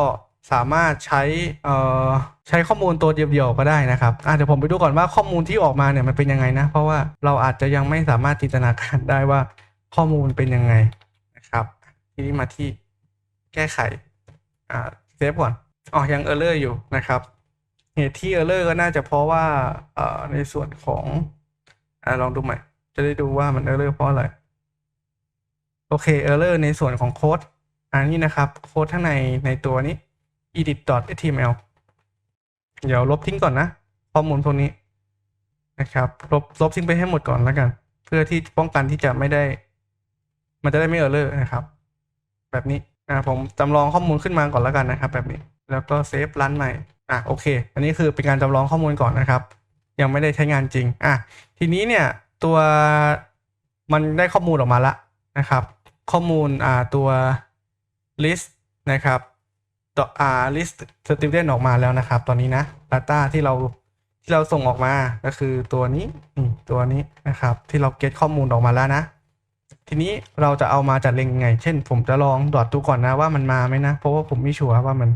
สามารถใช้ข้อมูลตัวเดียวๆก็ได้นะครับเดี๋ยวผมไปดูก่อนว่าข้อมูลที่ออกมาเนี่ยมันเป็นยังไงนะเพราะว่าเราอาจจะยังไม่สามารถจินตนาการได้ว่าข้อมูลเป็นยังไงนะครับทีนี้มาที่แก้ไขเซฟก่อนยัง error อยู่นะครับเหตุที่ error ก็น่าจะเพราะว่าในส่วนของลองดูใหม่จะได้ดูว่ามัน error เพราะอะไร โอเค error ในส่วนของโค้ดอันนี้นะครับโค้ดข้างในตัวนี้ edit.html เดี๋ยวลบทิ้งก่อนนะข้อมูลพวกนี้นะครับลบทิ้งไปให้หมดก่อนแล้วกันเพื่อที่ป้องกันที่จะไม่ได้มันจะได้ไม่ error นะครับแบบนี้ผมจำลองข้อมูลขึ้นมาก่อนแล้วกันนะครับแบบนี้แล้วก็เซฟรันใหม่โอเคอันนี้คือเป็นการจำลองข้อมูลก่อนนะครับยังไม่ได้ใช้งานจริงทีนี้เนี่ยตัวมันได้ข้อมูลออกมาแล้วนะครับข้อมูลตัว list นะครับlist student ออกมาแล้วนะครับตอนนี้นะ data ที่เราส่งออกมาก็คือตัวนี้ตัวนี้นะครับที่เราเก็ตข้อมูลออกมาแล้วนะทีนี้เราจะเอามาจัดเรียงยังไงเช่นผมจะลองดอทดูก่อนนะว่ามันมาไหมนะเพราะว่าผมไม่ชัวร์ว่ามัน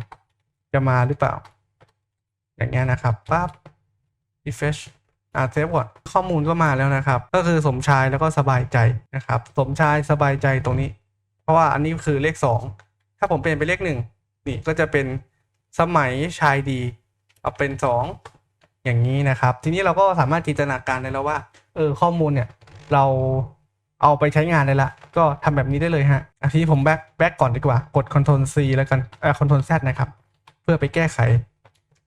จะมาหรือเปล่าอย่างเงี้ยนะครับปั๊บ refreshเซฟก่อนข้อมูลก็มาแล้วนะครับก็คือสมชายแล้วก็สบายใจนะครับสมชายสบายใจตรงนี้เพราะว่าอันนี้คือเลข2ถ้าผมเปลี่ยนเป็นเลข1นี่ก็จะเป็นสมัยชายดีเอาเป็น2อย่างนี้นะครับทีนี้เราก็สามารถจินตนาการได้แล้วว่าข้อมูลเนี่ยเราเอาไปใช้งานได้ละก็ทำแบบนี้ได้เลยฮะทีนี้ผมแบ็กก่อนดีกว่ากด Ctrl C แล้วกันCtrl Z นะครับเพื่อไปแก้ไข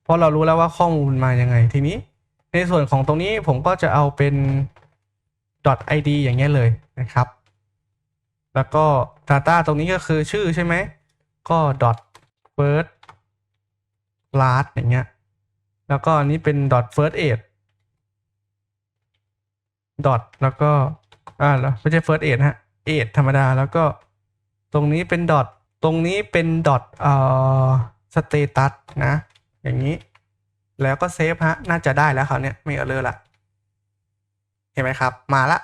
เพราะเรารู้แล้วว่าข้อมูลมายังไงทีนี้ในส่วนของตรงนี้ผมก็จะเอาเป็น .id อย่างเงี้ยเลยนะครับแล้วก็ data ตรงนี้ก็คือชื่อใช่ไหมก็ .first last อย่างเงี้ยแล้วก็อันนี้เป็น .first age แล้วก็ไม่ใช่ first age ฮะ age ธรรมดาแล้วก็ตรงนี้เป็นตรงนี้เป็นstatus นะอย่างนี้แล้วก็เซฟฮะน่าจะได้แล้วคราวนี้ไม่เอาเลยละเห็นไหมครับมาละ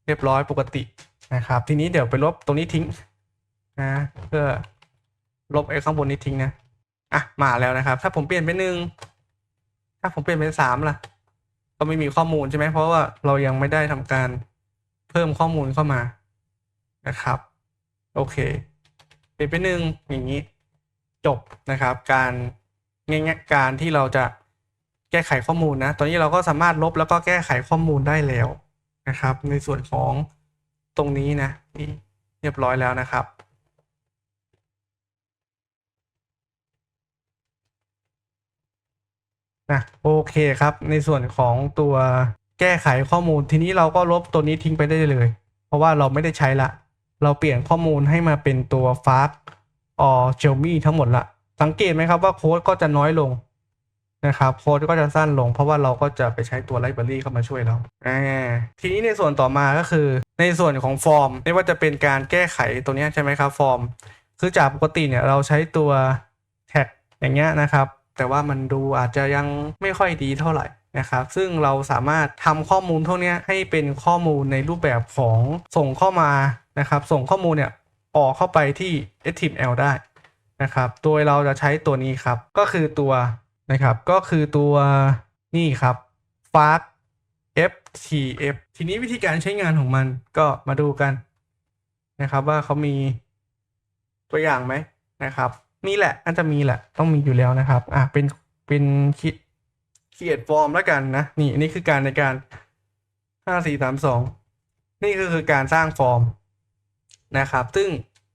เรียบร้อยปกตินะครับทีนี้เดี๋ยวไปลบตรงนี้ทิ้งนะเพื่อลบไอ้ข้างบนนี้ทิ้งนะมาแล้วนะครับถ้าผมเปลี่ยนเป็น1ถ้าผมเปลี่ยนเป็น3ล่ะก็ไม่มีข้อมูลใช่ไหมเพราะว่าเรายังไม่ได้ทำการเพิ่มข้อมูลเข้ามานะครับโอเคเปลี่ยนเป็น1อย่างนี้จบนะครับการที่เราจะแก้ไขข้อมูลนะตอนนี้เราก็สามารถลบแล้วก็แก้ไขข้อมูลได้แล้วนะครับในส่วนของตรงนี้นะนี่เรียบร้อยแล้วนะครับโอเคครับในส่วนของตัวแก้ไขข้อมูลทีนี้เราก็ลบตัวนี้ทิ้งไปได้เลยเพราะว่าเราไม่ได้ใช้ละเราเปลี่ยนข้อมูลให้มาเป็นตัว Fast or Xiaomi ทั้งหมดละสังเกตไหมครับว่าโค้ดก็จะน้อยลงนะครับโค้ดก็จะสั้นลงเพราะว่าเราก็จะไปใช้ตัวไลบรารีเข้ามาช่วยเราทีนี้ในส่วนต่อมาก็คือในส่วนของฟอร์มไม่ว่าจะเป็นการแก้ไขตัวนี้ใช่ไหมครับฟอร์มคือจากปกติเนี่ยเราใช้ตัวแท็กอย่างเงี้ยนะครับแต่ว่ามันดูอาจจะยังไม่ค่อยดีเท่าไหร่นะครับซึ่งเราสามารถทำข้อมูลพวกนี้ให้เป็นข้อมูลในรูปแบบของส่งเข้ามานะครับส่งข้อมูลเนี่ยออกเข้าไปที่ HTML ได้นะครับโดยเราจะใช้ตัวนี้ครับก็คือตัวนะครับก็คือตัวนี่ครับ Fast FTF ทีนี้วิธีการใช้งานของมันก็มาดูกันนะครับว่าเขามีตัวอย่างไหมนะครับนี่แหละน่าจะมีแหละต้องมีอยู่แล้วนะครับเป็นcreate form แล้วกันนะนี่คือการในการ5 4 3 2นี่คือการสร้างฟอร์มนะครับซึ่ง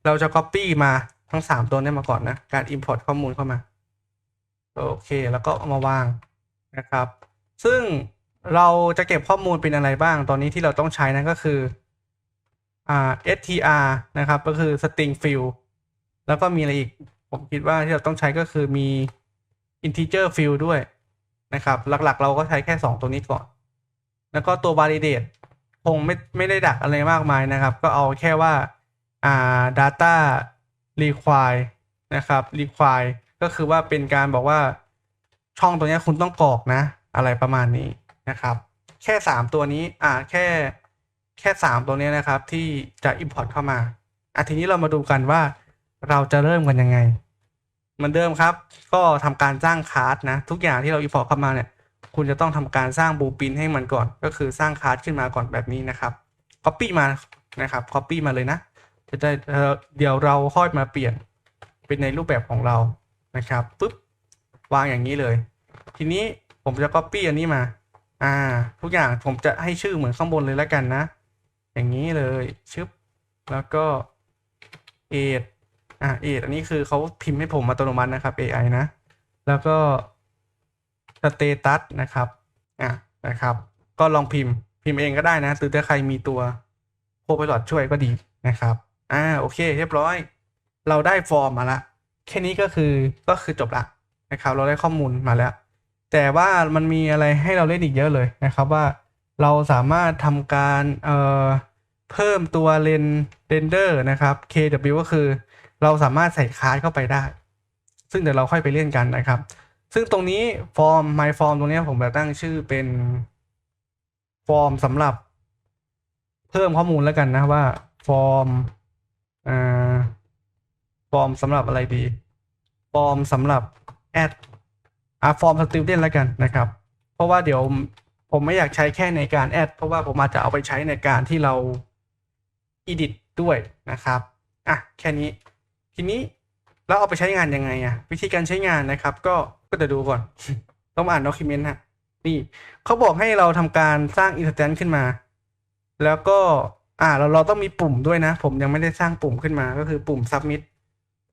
เราจะ copy มาทั้ง3ตัวนี้มาก่อนนะการ import ข้อมูลเข้ามาโอเคแล้วก็เอามาวางนะครับซึ่งเราจะเก็บข้อมูลเป็นอะไรบ้างตอนนี้ที่เราต้องใช้นั่นก็คือstr นะครับก็คือ string field แล้วก็มีอะไรอีกผมคิดว่าที่เราต้องใช้ก็คือมี integer field ด้วยนะครับหลักๆเราก็ใช้แค่2ตัวนี้ก่อนแล้วก็ตัว validate คงไม่ได้ดักอะไรมากมายนะครับก็เอาแค่ว่าdata require นะครับ require ก็คือว่าเป็นการบอกว่าช่องตัวนี้คุณต้องกรอกนะอะไรประมาณนี้นะครับแค่3ตัวนี้แค่3ตัวนี้นะครับที่จะ import เข้ามาทีนี้เรามาดูกันว่าเราจะเริ่มกันยังไงเหมือนเดิมครับก็ทำการสร้างคลาสนะทุกอย่างที่เรา import เข้ามาเนี่ยคุณจะต้องทำการสร้างบลูพรินท์ให้มันก่อนก็คือสร้างคลาสขึ้นมาก่อนแบบนี้นะครับ copy มานะครับ copy มาเลยนะจะได้เดี๋ยวเราค่อยมาเปลี่ยนเป็นในรูปแบบของเรานะครับปุ๊บวางอย่างนี้เลยทีนี้ผมจะ copy อันนี้มาทุกอย่างผมจะให้ชื่อเหมือนข้างบนเลยแล้วกันนะอย่างนี้เลยชึบ แล้วก็ age age อันนี้คือเขาพิมพ์ให้ผมอัตโนมัตินะครับ AI นะแล้วก็ status นะครับนะครับก็ลองพิมพ์เองก็ได้นะหรือถ้าใครมีตัว Copilot ช่วยก็ดีนะครับโอเคเรียบร้อยเราได้ฟอร์มมาละแค่นี้ก็คือจบละนะครับเราได้ข้อมูลมาแล้วแต่ว่ามันมีอะไรให้เราเล่นอีกเยอะเลยนะครับว่าเราสามารถทำการเพิ่มตัวเรนเดอร์นะครับ KW ก็คือเราสามารถใส่คลาสเข้าไปได้ซึ่งเดี๋ยวเราค่อยไปเล่นกันนะครับซึ่งตรงนี้ฟอร์ม my form ตรงนี้ผมจะตั้งชื่อเป็นฟอร์มสำหรับเพิ่มข้อมูลแล้วกันนะว่าฟอร์มสำหรับอะไรดีฟอร์มสำหรับแอดฟอร์มสติวเดนแล้วกันนะครับเพราะว่าเดี๋ยวผมไม่อยากใช้แค่ในการแอดเพราะว่าผมอาจจะเอาไปใช้ในการที่เรา edit ด้วยนะครับแค่นี้ทีนี้เราเอาไปใช้งานยังไงวิธีการใช้งานนะครับก็จะดูก่อน ต้องอ่าน document ฮะนี่เขาบอกให้เราทำการสร้าง instance ขึ้นมาแล้วก็เราต้องมีปุ่มด้วยนะผมยังไม่ได้สร้างปุ่มขึ้นมาก็คือปุ่ม submit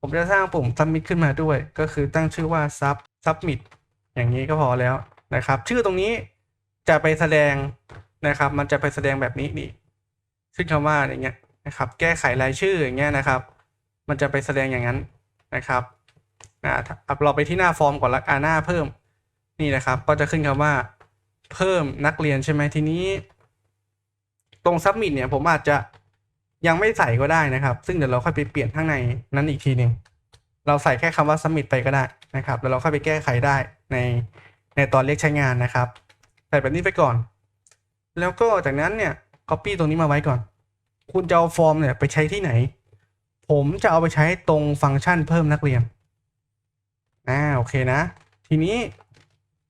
ผมจะสร้างปุ่ม submit ขึ้นมาด้วยก็คือตั้งชื่อว่า submit อย่างนี้ก็พอแล้วนะครับชื่อตรงนี้จะไปแสดงนะครับมันจะไปแสดงแบบนี้นี่ขึ้นคำว่าอย่างเงี้ยนะครับแก้ไขรายชื่ออย่างเงี้ยนะครับมันจะไปแสดงอย่างนั้นนะครับเราไปที่หน้าฟอร์มก่อนละหน้าเพิ่มนี่นะครับก็จะขึ้นคำว่าเพิ่มนักเรียนใช่ไหมทีนี้ตรง submit เนี่ยผมอาจจะยังไม่ใส่ก็ได้นะครับซึ่งเดี๋ยวเราค่อยไปเปลี่ยนข้างในนั้นอีกทีหนึ่งเราใส่แค่คำว่า submit ไปก็ได้นะครับแล้วเราค่อยไปแก้ไขได้ในตอนเรียกใช้งานนะครับใส่แบบนี้ไปก่อนแล้วก็จากนั้นเนี่ย copy ตรงนี้มาไว้ก่อนคุณจะเอาฟอร์มเนี่ยไปใช้ที่ไหนผมจะเอาไปใช้ตรงฟังก์ชันเพิ่มนักเรียนโอเคนะทีนี้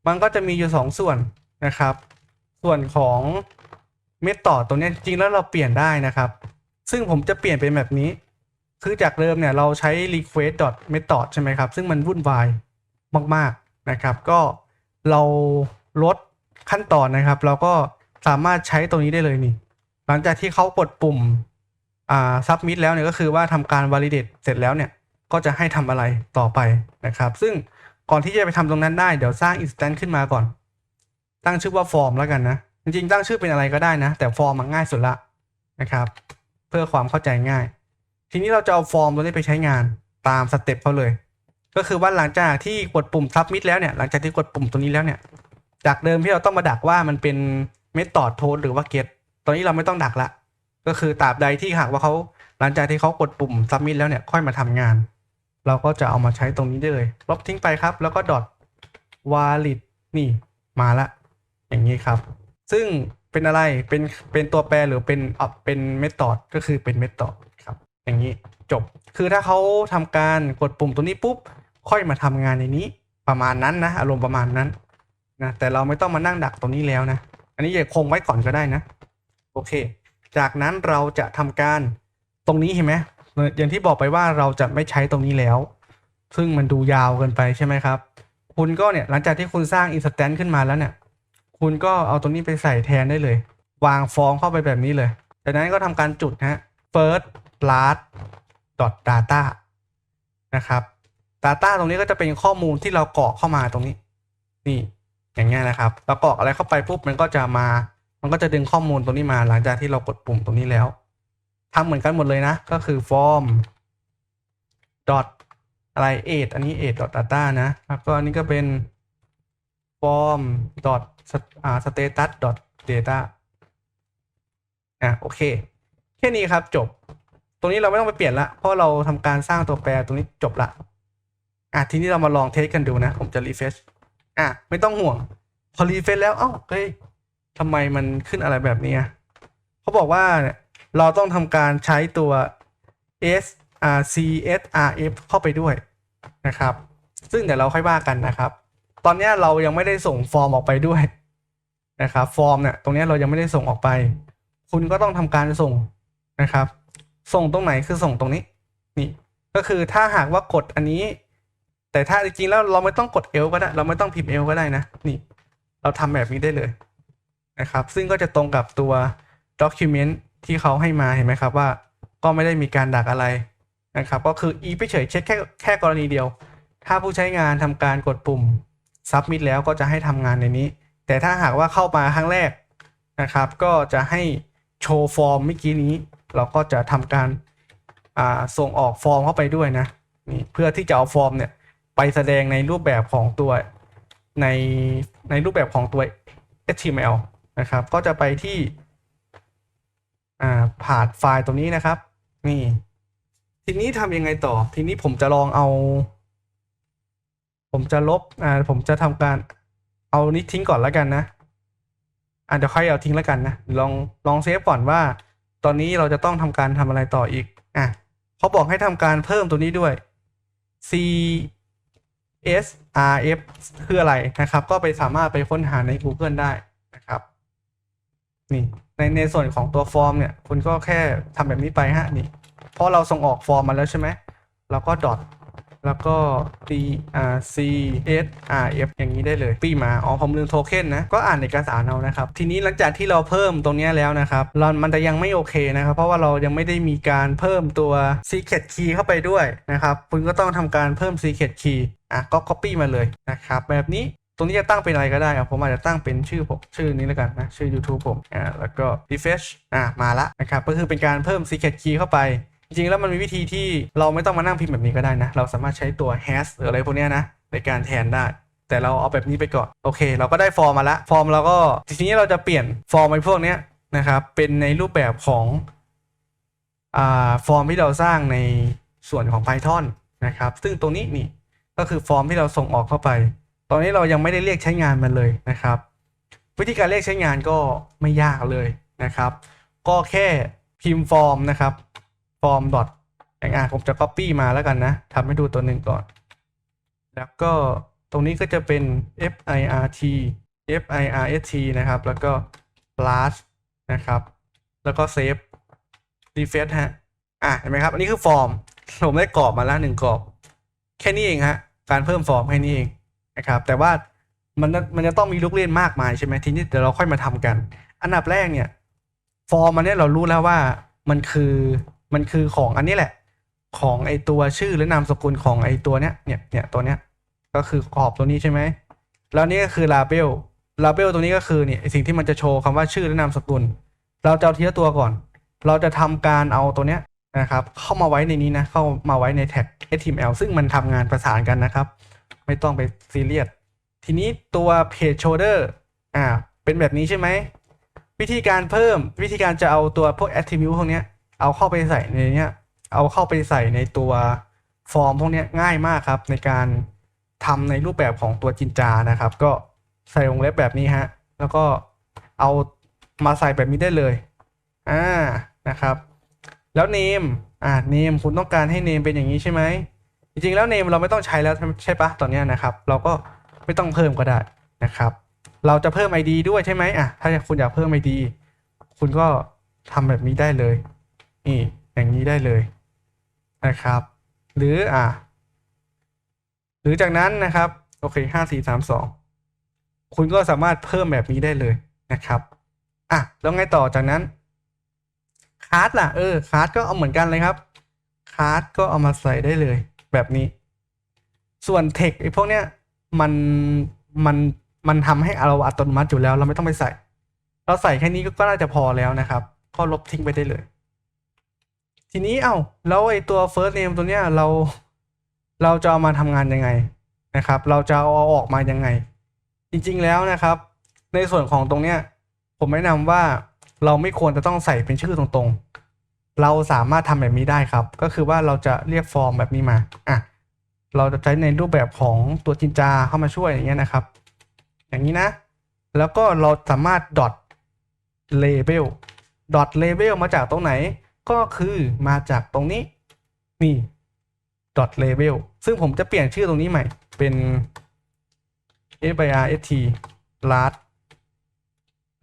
มันก็จะมีอยู่2 ส่วนนะครับส่วนของเมธอดตัวนี้จริงแล้วเราเปลี่ยนได้นะครับซึ่งผมจะเปลี่ยนเป็นแบบนี้คือจากเดิมเนี่ยเราใช้ request.method ใช่ไหมครับซึ่งมันวุ่นวายมากๆนะครับก็เราลดขั้นตอนนะครับเราก็สามารถใช้ตรงนี้ได้เลยนี่หลังจากที่เขากดปุ่มsubmit แล้วเนี่ยก็คือว่าทำการ validate เสร็จแล้วเนี่ยก็จะให้ทำอะไรต่อไปนะครับซึ่งก่อนที่จะไปทำตรงนั้นได้เดี๋ยวสร้าง instance ขึ้นมาก่อนตั้งชื่อว่า form แล้วกันนะจริงๆตั้งชื่อเป็นอะไรก็ได้นะแต่ form มันง่ายสุดละนะครับเพื่อความเข้าใจง่ายทีนี้เราจะเอา form ตัวนี้ไปใช้งานตามสเต็ปเขาเลยก็คือว่าหลังจากที่กดปุ่ม submit แล้วเนี่ยหลังจากที่กดปุ่มตัวนี้แล้วเนี่ยจากเดิมที่เราต้องมาดักว่ามันเป็น method post หรือว่า get ตอนนี้เราไม่ต้องดักละก็คือตราบใดที่หากว่าเขาหลังจากที่เขากดปุ่ม submit แล้วเนี่ยค่อยมาทำงานเราก็จะเอามาใช้ตรงนี้ได้เลยลบทิ้งไปครับแล้วก็ dot valid นี่มาละอย่างนี้ครับซึ่งเป็นอะไรเป็นตัวแปรหรือเป็นเมธอดก็คือเป็นเมธอดครับอย่างนี้จบคือถ้าเขาทำการกดปุ่มตัวนี้ปุ๊บค่อยมาทำงานในนี้ประมาณนั้นนะอารมณ์ประมาณนั้นนะแต่เราไม่ต้องมานั่งดักตรงนี้แล้วนะอันนี้อย่าคงไว้ก่อนก็ได้นะโอเคจากนั้นเราจะทำการตรงนี้เห็นไหมอย่างที่บอกไปว่าเราจะไม่ใช้ตรงนี้แล้วซึ่งมันดูยาวเกินไปใช่ไหมครับคุณก็เนี่ยหลังจากที่คุณสร้าง instance ขึ้นมาแล้วเนี่ยคุณก็เอาตรงนี้ไปใส่แทนได้เลยวางฟอร์มเข้าไปแบบนี้เลยจากนั้นก็ทำการจุดfirst last data นะครับ data ตรงนี้ก็จะเป็นข้อมูลที่เรากรอกเข้ามาตรงนี้นี่อย่างเงี้ยนะครับเรากรอกอะไรเข้าไปปุ๊บมันก็จะดึงข้อมูลตรงนี้มาหลังจากที่เรากดปุ่มตรงนี้แล้วทำเหมือนกันหมดเลยนะก็คือ form dot อะไร age อันนี้ age dot data นะแล้วก็อันนี้ก็เป็น form dot status dot data โอเคแค่นี้ครับจบตรงนี้เราไม่ต้องไปเปลี่ยนละเพราะเราทำการสร้างตัวแปรตรงนี้จบละทีนี้เรามาลองเทสกันดูนะผมจะ refresh ไม่ต้องห่วงพอ refresh แล้วเฮ้ยทำไมมันขึ้นอะไรแบบนี้เขาบอกว่าเราต้องทำการใช้ตัว CSRF เข้าไปด้วยนะครับซึ่งเดี๋ยวเราค่อยว่ากันนะครับตอนนี้เรายังไม่ได้ส่งฟอร์มออกไปด้วยนะครับฟอร์มเนี่ยตรงนี้เรายังไม่ได้ส่งออกไปคุณก็ต้องทำการส่งนะครับส่งตรงไหนคือส่งตรงนี้นี่ก็คือถ้าหากว่ากดอันนี้แต่ถ้าจริงๆแล้วเราไม่ต้องกด L ก็ได้เราไม่ต้องพิมพ์ L ก็ได้นะนี่เราทำแบบนี้ได้เลยนะครับซึ่งก็จะตรงกับตัว document ที่เขาให้มาเห็นไหมครับว่า ก็ไม่ได้มีการดักอะไรนะครับก็คือ อีไปเฉยเช็คแค่กรณีเดียวถ้าผู้ใช้งานทำการกดปุ่ม submit แล้วก็จะให้ทำงานในนี้แต่ถ้าหากว่าเข้ามาครั้งแรกนะครับก็จะให้โชว์ฟอร์มเมื่อกี้นี้เราก็จะทำการส่งออกฟอร์มเข้าไปด้วยนะนี่เพื่อที่จะเอาฟอร์มเนี่ยไปแสดงในรูปแบบของตัวในรูปแบบของตัว HTML นะครับก็จะไปที่ผ่านไฟล์ตรงนี้นะครับนี่ทีนี้ทำยังไงต่อทีนี้ผมจะลองเอาผมจะลบผมจะทำการเอานี้ทิ้งก่อนแล้วกันนะเดี๋ยวค่อยเอาทิ้งแล้วกันนะลองเซฟก่อนว่าตอนนี้เราจะต้องทำการทำอะไรต่ออีกเขาบอกให้ทำการเพิ่มตัวนี้ด้วย CSRF คืออะไรนะครับก็ไปสามารถไปค้นหาใน Google ได้นะครับนี่ในส่วนของตัวฟอร์มเนี่ยคุณก็แค่ทำแบบนี้ไปฮะนี่เพราะเราส่งออกฟอร์มมาแล้วใช่ไหมเราก็ดอทแล้วก็ CSRF อย่างนี้ได้เลยปีมาผมลืมโทเค็นนะก็อ่านเอกสารเอานะครับทีนี้หลังจากที่เราเพิ่มตรงนี้แล้วนะครับมันจะยังไม่โอเคนะครับเพราะว่าเรายังไม่ได้มีการเพิ่มตัว secret key เข้าไปด้วยนะครับคุณก็ต้องทำการเพิ่ม secret key ก็ copy มาเลยนะครับแบบนี้ตรงนี้จะตั้งเป็นอะไรก็ได้ผมอาจจะตั้งเป็นชื่อนี้แล้วกันนะชื่อ YouTube ผมแล้วก็ refresh มาละนะครับก็คือเป็นการเพิ่ม secret key เข้าไปจริงๆแล้วมันมีวิธีที่เราไม่ต้องมานั่งพิมพ์แบบนี้ก็ได้นะเราสามารถใช้ตัว hash หรืออะไรพวกนี้นะในการแทนได้แต่เราเอาแบบนี้ไปก่อนโอเคเราก็ได้ฟอร์มมาละฟอร์มเราก็ทีนี้เราจะเปลี่ยนฟอร์มไอ้พวกนี้นะครับเป็นในรูปแบบของฟอร์มที่เราสร้างในส่วนของ Python นะครับซึ่งตรงนี้นี่ก็คือฟอร์มที่เราส่งออกเข้าไปตอนนี้เรายังไม่ได้เรียกใช้งานมันเลยนะครับวิธีการเรียกใช้งานก็ไม่ยากเลยนะครับก็แค่พิมพ์ฟอร์มนะครับฟอร์มดอทผมจะ copy มาแล้วกันนะทำให้ดูตัวหนึ่งก่อนแล้วก็ตรงนี้ก็จะเป็น FIRT นะครับแล้วก็ plus นะครับแล้วก็ save refresh ฮะเห็นไหมครับอันนี้คือฟอร์มผมได้กรอบมาแล้ว1กรอบแค่นี้เองฮะการเพิ่มฟอร์มแค่นี้เองนะครับแต่ว่ามันจะต้องมีลูกเล่นมากมายใช่ไหมทีนี้เดี๋ยวเราค่อยมาทำกันอันดับแรกเนี่ยฟอร์มอันนี้เรารู้แล้วว่ามันคือของอันนี้แหละของไอตัวชื่อหรือนามสกุลของไอตัวเนี้ยเนี่ยตัวเนี้ยก็คือขอบตัวนี้ใช่ไหมแล้วนี่ก็คือ label ตัวนี้ก็คือเนี่ยสิ่งที่มันจะโชว์คำว่าชื่อและนามสกุลเราจะเอาทีละตัวก่อนเราจะทำการเอาตัวเนี้ยนะครับเข้ามาไว้ในนี้นะเข้ามาไว้ในแท็ก HTML ซึ่งมันทำงานประสานกันนะครับไม่ต้องไปซีเรียสทีนี้ตัว page shoulder เป็นแบบนี้ใช่ไหมวิธีการจะเอาตัวพวก attribute พวกนี้เอาเข้าไปใส่ในเนี้ยเอาเข้าไปใส่ในตัวฟอร์มพวกนี้ง่ายมากครับในการทำในรูปแบบของตัวจินจานะครับก็ใส่วงเล็บแบบนี้ฮะแล้วก็เอามาใส่แบบนี้ได้เลยนะครับแล้ว name name คุณต้องการให้ name เป็นอย่างนี้ใช่ไหมจริงๆแล้ว name เราไม่ต้องใช้แล้วใช่ปะตอนนี้นะครับเราก็ไม่ต้องเพิ่มก็ได้นะครับเราจะเพิ่ม ID ด้วยใช่ไหมถ้าคุณอยากเพิ่ม ID คุณก็ทำแบบนี้ได้เลยนี่อย่างนี้ได้เลยนะครับหรือจากนั้นนะครับโอเค5432คุณก็สามารถเพิ่มแบบนี้ได้เลยนะครับแล้วไงต่อจากนั้นคาร์ดล่ะคาร์ดก็เอาเหมือนกันเลยครับคาร์ดก็เอามาใส่ได้เลยแบบนี้ส่วนเทคไอ้พวกเนี้ยมันทำให้เราอัตโนมัติอยู่แล้วเราไม่ต้องไปใส่เราใส่แค่นี้ก็น่าจะพอแล้วนะครับก็ลบทิ้งไปได้เลยทีนี้แล้วไอ้ตัว first name ตัวเนี้ยเราจะเอามาทำงานยังไงนะครับเราจะเอาออกมายังไงจริงๆแล้วนะครับในส่วนของตรงเนี้ยผมแนะนำว่าเราไม่ควรจะต้องใส่เป็นชื่อตรงๆเราสามารถทำแบบนี้ได้ครับก็คือว่าเราจะเรียกฟอร์มแบบนี้มาเราจะใช้ในรูปแบบของตัวจินจาเข้ามาช่วยอย่างเงี้ยนะครับอย่างนี้นะแล้วก็เราสามารถ label มาจากตรงไหนก็คือมาจากตรงนี้นี่ label ซึ่งผมจะเปลี่ยนชื่อตรงนี้ใหม่เป็น FIRST last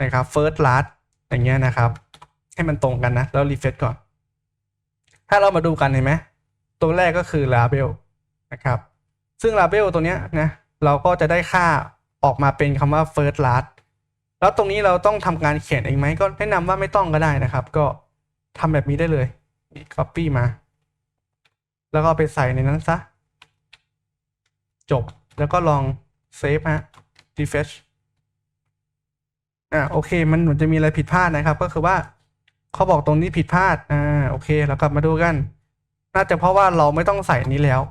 นะครับ first last อย่างเงี้ยนะครับให้มันตรงกันนะแล้ว refresh ก่อนถ้าเรามาดูกันเห็นไหมตัวแรกก็คือ label นะครับซึ่ง label ตัวเนี้ยนะเราก็จะได้ค่าออกมาเป็นคำว่า first last แล้วตรงนี้เราต้องทำการเขียนเองไหมก็แนะนำว่าไม่ต้องก็ได้นะครับก็ทำแบบนี้ได้เลย copy มาแล้วก็ไปใส่ในนั้นซะจบแล้วก็ลองเซฟฮะ refresh โอเคมันเหมือนจะมีอะไรผิดพลาดนะครับก็คือว่าเขาบอกตรงนี้ผิดพลาดโอเคเรากลับมาดูกันน่าจะเพราะว่าเราไม่ต้องใส่นี้แล้ว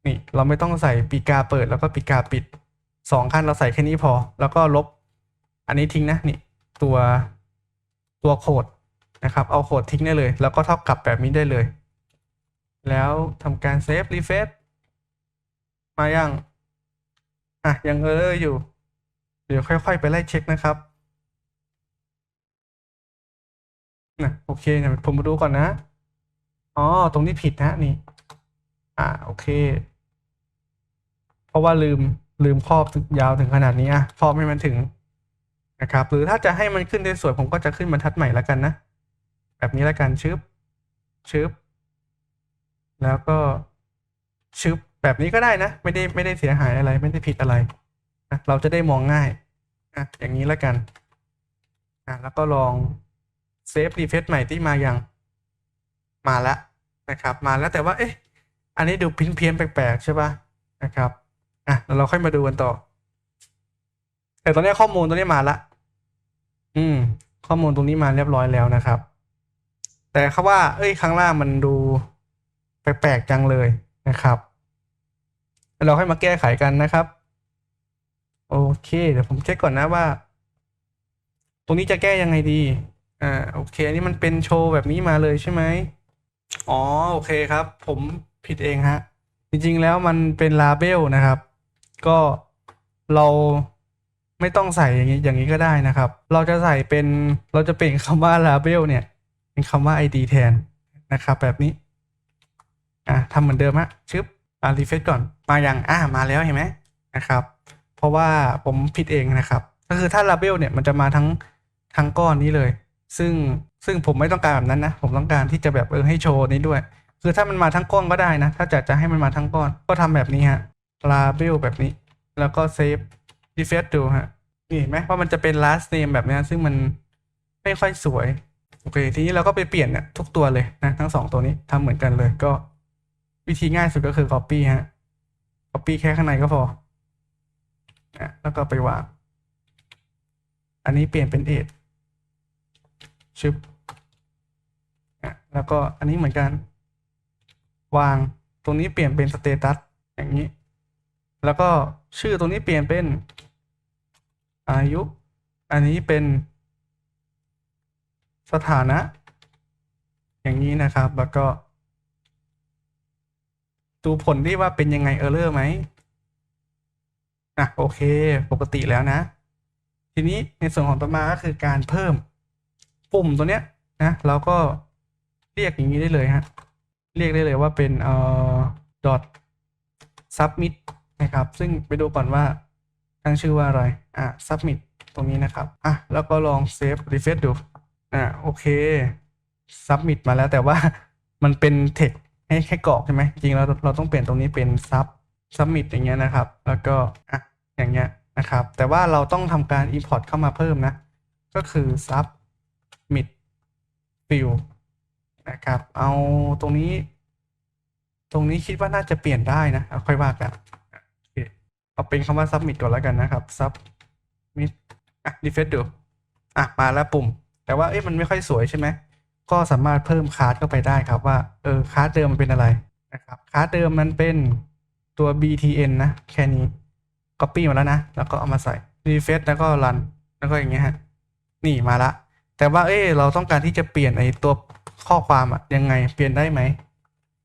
นี่เราไม่ต้องใส่ปีกาเปิดแล้วก็ปีกาปิด2ขั้นเราใส่แค่นี้พอแล้วก็ลบอันนี้ทิ้งนะนี่ตัวโค้ดนะครับเอาโค้ดทิ้งได้เลยแล้วก็เท่ากับแบบนี้ได้เลยแล้วทำการเซฟรีเฟซมายังยังอยู่เดี๋ยวค่อยๆไปไล่เช็คนะครับโอเคเนี่ยผมมาดูก่อนนะอ๋อตรงนี้ผิดนะนี่โอเคเพราะว่าลืมครอบยาวถึงขนาดนี้ครอบให้มันถึงนะครับหรือถ้าจะให้มันขึ้นได้สวยผมก็จะขึ้นบรรทัดใหม่แล้วกันนะแบบนี้แล้วกันชึบแล้วก็ชึบแบบนี้ก็ได้นะไม่ได้เสียหายอะไรไม่ได้ผิดอะไรนะเราจะได้มองง่ายอย่างนี้แล้วกันแล้วก็ลองเซฟรีเฟซใหม่ที่มาอย่างมาแล้วนะครับมาแล้วแต่ว่าอันนี้ดูเพี้ยนแปลกๆใช่ป่ะนะครับแล้วเราค่อยมาดูกันต่อแต่ตอนนี้ข้อมูลตรงนี้มาละข้อมูลตรงนี้มาเรียบร้อยแล้วนะครับแต่เขาว่าข้างล่างมันดูแปลกๆจังเลยนะครับเราค่อยมาแก้ไขกันนะครับโอเคเดี๋ยวผมเช็คก่อนนะว่าตรงนี้จะแก้ยังไงดีโอเคอันนี้มันเป็นโชว์แบบนี้มาเลยใช่ไหมอ๋อโอเคครับผมผิดเองฮะจริงๆแล้วมันเป็นลาเบลนะครับก็เราไม่ต้องใส่อย่างนี้ก็ได้นะครับเราจะใส่เป็นเราจะเปลี่ยนคำว่า label เนี่ยเป็นคำว่า id แทนนะครับแบบนี้ทำเหมือนเดิมฮะชึบรีเฟรชก่อนมาอย่างมาแล้วเห็นไหมนะครับเพราะว่าผมผิดเองนะครับก็คือถ้า label เนี่ยมันจะมาทั้งก้อนนี้เลยซึ่งผมไม่ต้องการแบบนั้นนะผมต้องการที่จะแบบให้โชว์นี้ด้วยคือถ้ามันมาทั้งก้อนก็ได้นะถ้าจะให้มันมาทั้งก้อนก็ทำแบบนี้ฮะ label แบบนี้แล้วก็เซฟrefresh ดูฮะนี่เห็นไหมว่ามันจะเป็น last name แบบนี้ซึ่งมันไม่ค่อยสวยโอเคทีนี้เราก็ไปเปลี่ยนเนี่ยทุกตัวเลยนะทั้ง2ตัวนี้ทำเหมือนกันเลยก็วิธีง่ายสุดก็คือ copy ฮะ copy แค่ข้างในก็พอแล้วก็ไปวางอันนี้เปลี่ยนเป็น age ชึบแล้วก็อันนี้เหมือนกันวางตรงนี้เปลี่ยนเป็น status อย่างนี้แล้วก็ชื่อตรงนี้เปลี่ยนเป็นอายุอันนี้เป็นสถานะอย่างนี้นะครับแล้วก็ดูผลที่ว่าเป็นยังไงเออร์เลอร์ไหมโอเคปกติแล้วนะทีนี้ในส่วนของต่อมาก็คือการเพิ่มปุ่มตัวเนี้ยนะเราก็เรียกอย่างนี้ได้เลยฮะเรียกได้เลยว่าเป็นdot submit นะครับซึ่งไปดูก่อนว่าตั้งชื่อว่าอะไรsubmit ตรงนี้นะครับแล้วก็ลองเซฟ refresh ดูโอเค submit มาแล้วแต่ว่ามันเป็น text ให้กรอกใช่ไหมจริงๆเราต้องเปลี่ยนตรงนี้เป็น submit อย่างเงี้ยนะครับแล้วก็อย่างเงี้ยนะครับแต่ว่าเราต้องทำการ import เข้ามาเพิ่มนะก็คือ submit field นะครับเอาตรงนี้คิดว่าน่าจะเปลี่ยนได้นะค่อยว่ากันโอเคเอาเป็นคำว่า submit ก่อนแล้วกันนะครับ submit refresh ดูมาแล้วปุ่มแต่ว่ามันไม่ค่อยสวยใช่ไหมก็สามารถเพิ่มคาร์ดเข้าไปได้ครับว่าคาร์ดเดิมมันเป็นอะไรนะครับคาร์ดเดิมมันเป็นตัว btn นะแค่นี้ copy มาแล้วนะแล้วก็เอามาใส่ refresh แล้วก็ run แล้วก็อย่างเงี้ยฮะนี่มาละแต่ว่าเราต้องการที่จะเปลี่ยนตัวข้อความยังไงเปลี่ยนได้ไหม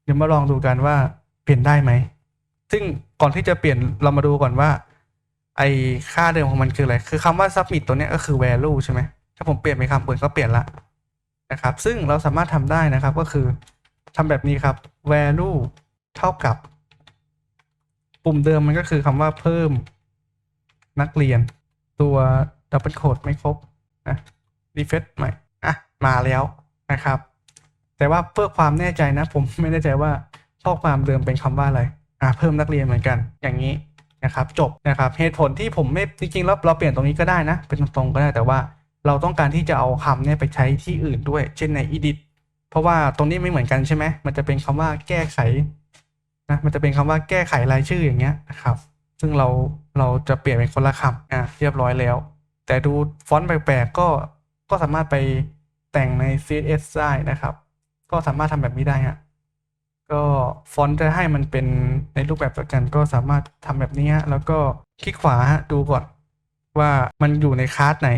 เดี๋ยวมาลองดูกันว่าเปลี่ยนได้ไหมซึ่งก่อนที่จะเปลี่ยนเรามาดูก่อนว่าค่าเดิมของมันคืออะไรคือคำว่า submit ตัวเนี้ยก็คือ value ใช่ไหมถ้าผมเปลี่ยนเป็นคำอื่นก็เปลี่ยนละนะครับซึ่งเราสามารถทำได้นะครับก็คือทำแบบนี้ครับ value เท่ากับปุ่มเดิมมันก็คือคำว่าเพิ่มนักเรียนตัว double quote ไม่ครบrefresh ใหม่มาแล้วนะครับแต่ว่าเพื่อความแน่ใจนะผมไม่แน่ใจว่าข้อความเดิมเป็นคำว่าอะไรเพิ่มนักเรียนเหมือนกันอย่างนี้นะครับจบนะครับเหตุผลที่ผมไม่จริงๆแล้วเราเปลี่ยนตรงนี้ก็ได้นะเป็นตรงๆก็ได้แต่ว่าเราต้องการที่จะเอาคำเนี่ยไปใช้ที่อื่นด้วยเช่นใน edit เพราะว่าตรงนี้ไม่เหมือนกันใช่ไหมมันจะเป็นคำว่าแก้ไขนะมันจะเป็นคำว่าแก้ไขรายชื่ออย่างเงี้ยนะครับซึ่งเราจะเปลี่ยนเป็นคนละคำเรียบร้อยแล้วแต่ดูฟอนต์แปลกๆก็สามารถไปแต่งใน CSS ได้นะครับก็สามารถทำแบบนี้ได้ฮะก็ฟอนต์จะให้มันเป็นในรูปแบบเดียวกันก็สามารถทำแบบนี้ฮะแล้วก็คลิกขวาฮะดูก่อนว่ามันอยู่ในคลาสไหน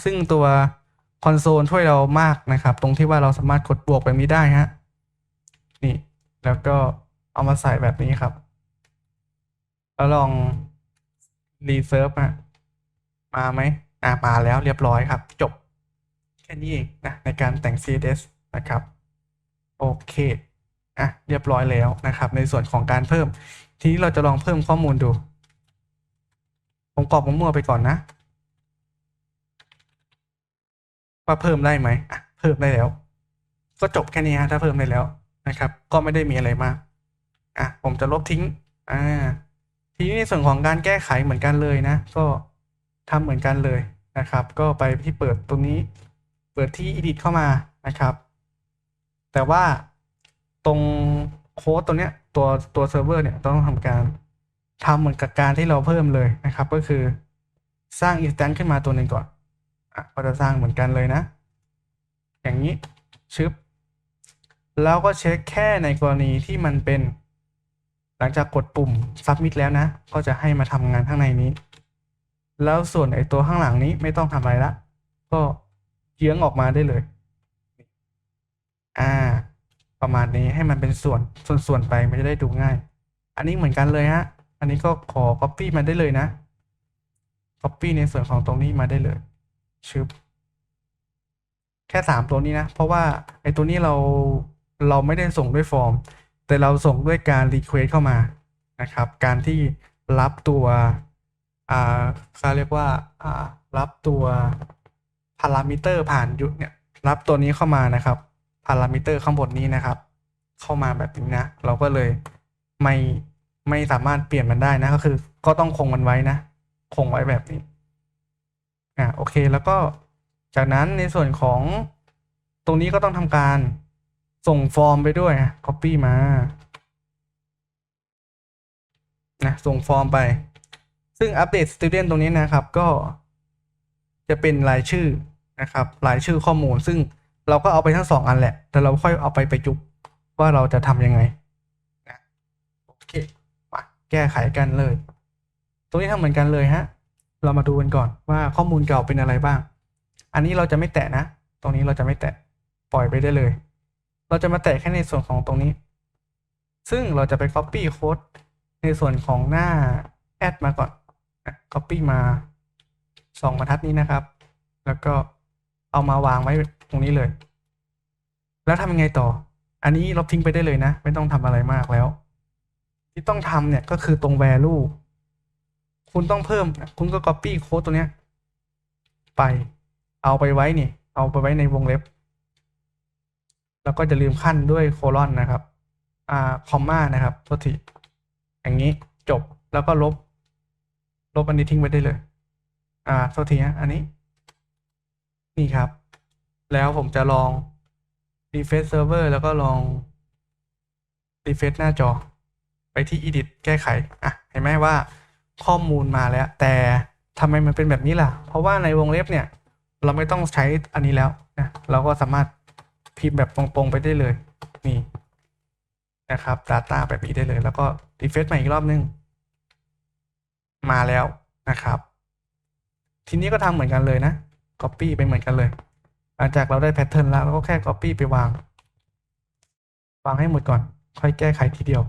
ซึ่งตัวคอนโซลช่วยเรามากนะครับตรงที่ว่าเราสามารถกดบวกแบบนี้ได้ฮะนี่แล้วก็เอามาใส่แบบนี้ครับแล้วลองรีเซิร์ฟมาไหมมาแล้วเรียบร้อยครับจบแค่นี้เองนะในการแต่ง CSS นะครับโอเคเรียบร้อยแล้วนะครับในส่วนของการเพิ่มทีนี้เราจะลองเพิ่มข้อมูลดูผมกรอกมั่วๆไปก่อนนะว่าเพิ่มได้ไหมเพิ่มได้แล้วก็จบแค่นี้ฮะถ้าเพิ่มได้แล้วนะครับก็ไม่ได้มีอะไรมากผมจะลบทิ้งทีนี้ในส่วนของการแก้ไขเหมือนกันเลยนะก็ทำเหมือนกันเลยนะครับก็ไปที่เปิดตรงนี้เปิดที่ edit เข้ามานะครับแต่ว่าตรงโค้ดตัวเนี้ยตัวเซิร์ฟเวอร์เนี่ยต้องทำการทำเหมือนกับการที่เราเพิ่มเลยนะครับก็คือสร้าง instance ขึ้นมาตัวหนึ่งก่อนก็จะสร้างเหมือนกันเลยนะอย่างนี้ชึบแล้วก็เช็คแค่ในกรณีที่มันเป็นหลังจากกดปุ่ม submit แล้วนะก็จะให้มาทำงานข้างในนี้แล้วส่วนไอตัวข้างหลังนี้ไม่ต้องทำอะไรละก็เยื้องออกมาได้เลยประมาณนี้ให้มันเป็นส่วนไปมันจะได้ดูง่ายอันนี้เหมือนกันเลยฮะอันนี้ก็ขอ copy มาได้เลยนะ copy ในส่วนของตรงนี้มาได้เลยชึบแค่3ตัวนี้นะเพราะว่าไอตัวนี้เราไม่ได้ส่งด้วยฟอร์มแต่เราส่งด้วยการ request เข้ามานะครับการที่รับตัวเขาเรียกว่ารับตัวพารามิเตอร์ผ่านยุเนี่ยรับตัวนี้เข้ามานะครับพารามิเตอร์ข้างบนนี้นะครับเข้ามาแบบนี้นะเราก็เลยไม่สามารถเปลี่ยนมันได้นะก็คือก็ต้องคงมันไว้นะคงไว้แบบนี้โอเคแล้วก็จากนั้นในส่วนของตรงนี้ก็ต้องทำการส่งฟอร์มไปด้วยcopy มาส่งฟอร์มไปซึ่งอัปเดต student ตรงนี้นะครับก็จะเป็นรายชื่อนะครับรายชื่อข้อมูลซึ่งเราก็เอาไปทั้ง2อันแหละแต่เราค่อยเอาไปประยุกต์ว่าเราจะทำยังไงนะโอเคมาแก้ไขกันเลยตรงนี้ทำเหมือนกันเลยฮะเรามาดูกันก่อนว่าข้อมูลเก่าเป็นอะไรบ้างอันนี้เราจะไม่แตะนะตรงนี้เราจะไม่แตะปล่อยไปได้เลยเราจะมาแตะแค่ในส่วนของตรงนี้ซึ่งเราจะไป copy code ในส่วนของหน้า add มาก่อนcopy มา2 บรรทัดนี้นะครับแล้วก็เอามาวางไว้ตรงนี้เลยแล้วทำยังไงต่ออันนี้ลบทิ้งไปได้เลยนะไม่ต้องทำอะไรมากแล้วที่ต้องทำเนี่ยก็คือตรง value คุณต้องเพิ่มคุณก็ copy โค้ดตัวเนี้ยไปเอาไปไว้นี่เอาไปไว้ในวงเล็บแล้วก็จะลืมขั้นด้วยโคลอนนะครับคอมมานะครับโทษทีอย่างนี้จบแล้วก็ลบอันนี้ทิ้งไปได้เลยโทษทีฮะอันนี้นี่ครับแล้วผมจะลอง refresh server แล้วก็ลอง refresh หน้าจอไปที่ edit แก้ไขเห็นไหมว่าข้อมูลมาแล้วแต่ทำไมมันเป็นแบบนี้ล่ะเพราะว่าในวงเล็บเนี่ยเราไม่ต้องใช้อันนี้แล้วนะเราก็สามารถพิมพ์แบบตรงๆไปได้เลยนี่นะครับ data แบบนี้ได้เลยแล้วก็ refresh ใหม่อีกรอบนึงมาแล้วนะครับทีนี้ก็ทำเหมือนกันเลยนะ copy ไปเหมือนกันเลยหลังจากเราได้แพทเทิร์นแล้วเราก็แค่ copy ไปวางให้หมดก่อนค่อยแก้ไขทีเดียว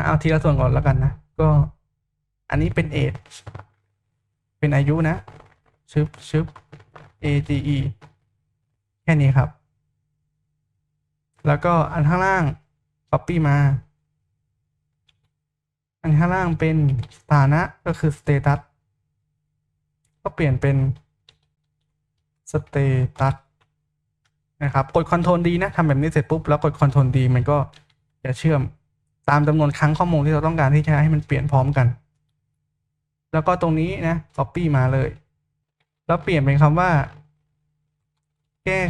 เอาทีละส่วนก่อนแล้วกันนะก็อันนี้เป็น age เป็นอายุนะชึบ age แค่นี้ครับแล้วก็อันข้างล่าง copy มาอันข้างล่างเป็นสถานะก็คือ status ก็เปลี่ยนเป็น status นะครับกด Ctrl D นะทำแบบนี้เสร็จปุ๊บแล้วกด Ctrl D มันก็จะเชื่อมตามจำนวนครั้งข้อมูลที่เราต้องการที่จะให้มันเปลี่ยนพร้อมกันแล้วก็ตรงนี้นะ copy มาเลยแล้วเปลี่ยนเป็นคำว่า ก้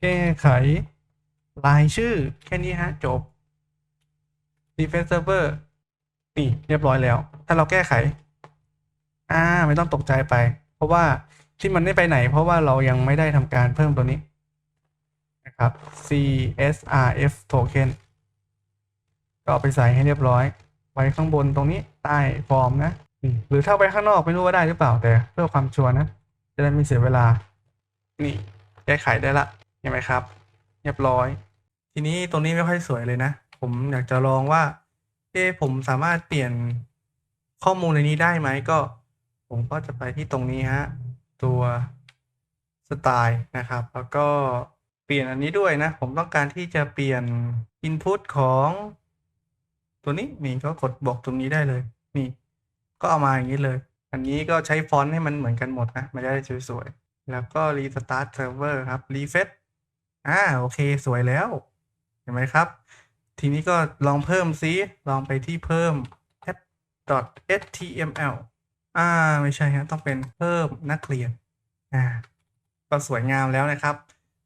แก้ไขรายชื่อแค่นี้ฮะจบ defense server นี่เรียบร้อยแล้ว ถ้าเราแก้ไขไม่ต้องตกใจไป เพราะว่าที่มันไม่ไปไหน เพราะว่าเรายังไม่ได้ทำการเพิ่มตัวนี้นะครับ CSRF token ก็เอาไปใส่ให้เรียบร้อย ไว้ข้างบนตรงนี้ใต้ฟอร์มนะหรือถ้าไปข้างนอกไม่รู้ว่าได้หรือเปล่าแต่เพื่อความชัวร์นะจะได้ไม่เสียเวลานี่แก้ไขได้ละเห็นไหมครับเรียบร้อยทีนี้ตรงนี้ไม่ค่อยสวยเลยนะผมอยากจะลองว่าผมสามารถเปลี่ยนข้อมูลในนี้ได้ไหมก็ผมก็จะไปที่ตรงนี้ฮะตัวสไตล์นะครับแล้วก็เปลี่ยนอันนี้ด้วยนะผมต้องการที่จะเปลี่ยน input ของตัวนี้นี่ก็กดบอกตรงนี้ได้เลยนี่ก็เอามาอย่างนี้เลยอันนี้ก็ใช้ฟอนต์ให้มันเหมือนกันหมดนะมันจะได้สวยๆแล้วก็ restart server ครับ refresh โอเคสวยแล้วเห็นไหมครับทีนี้ก็ลองเพิ่มซิลองไปที่เพิ่ม app.html ไม่ใช่ฮะต้องเป็นเพิ่มนักเรียนก็สวยงามแล้วนะครับ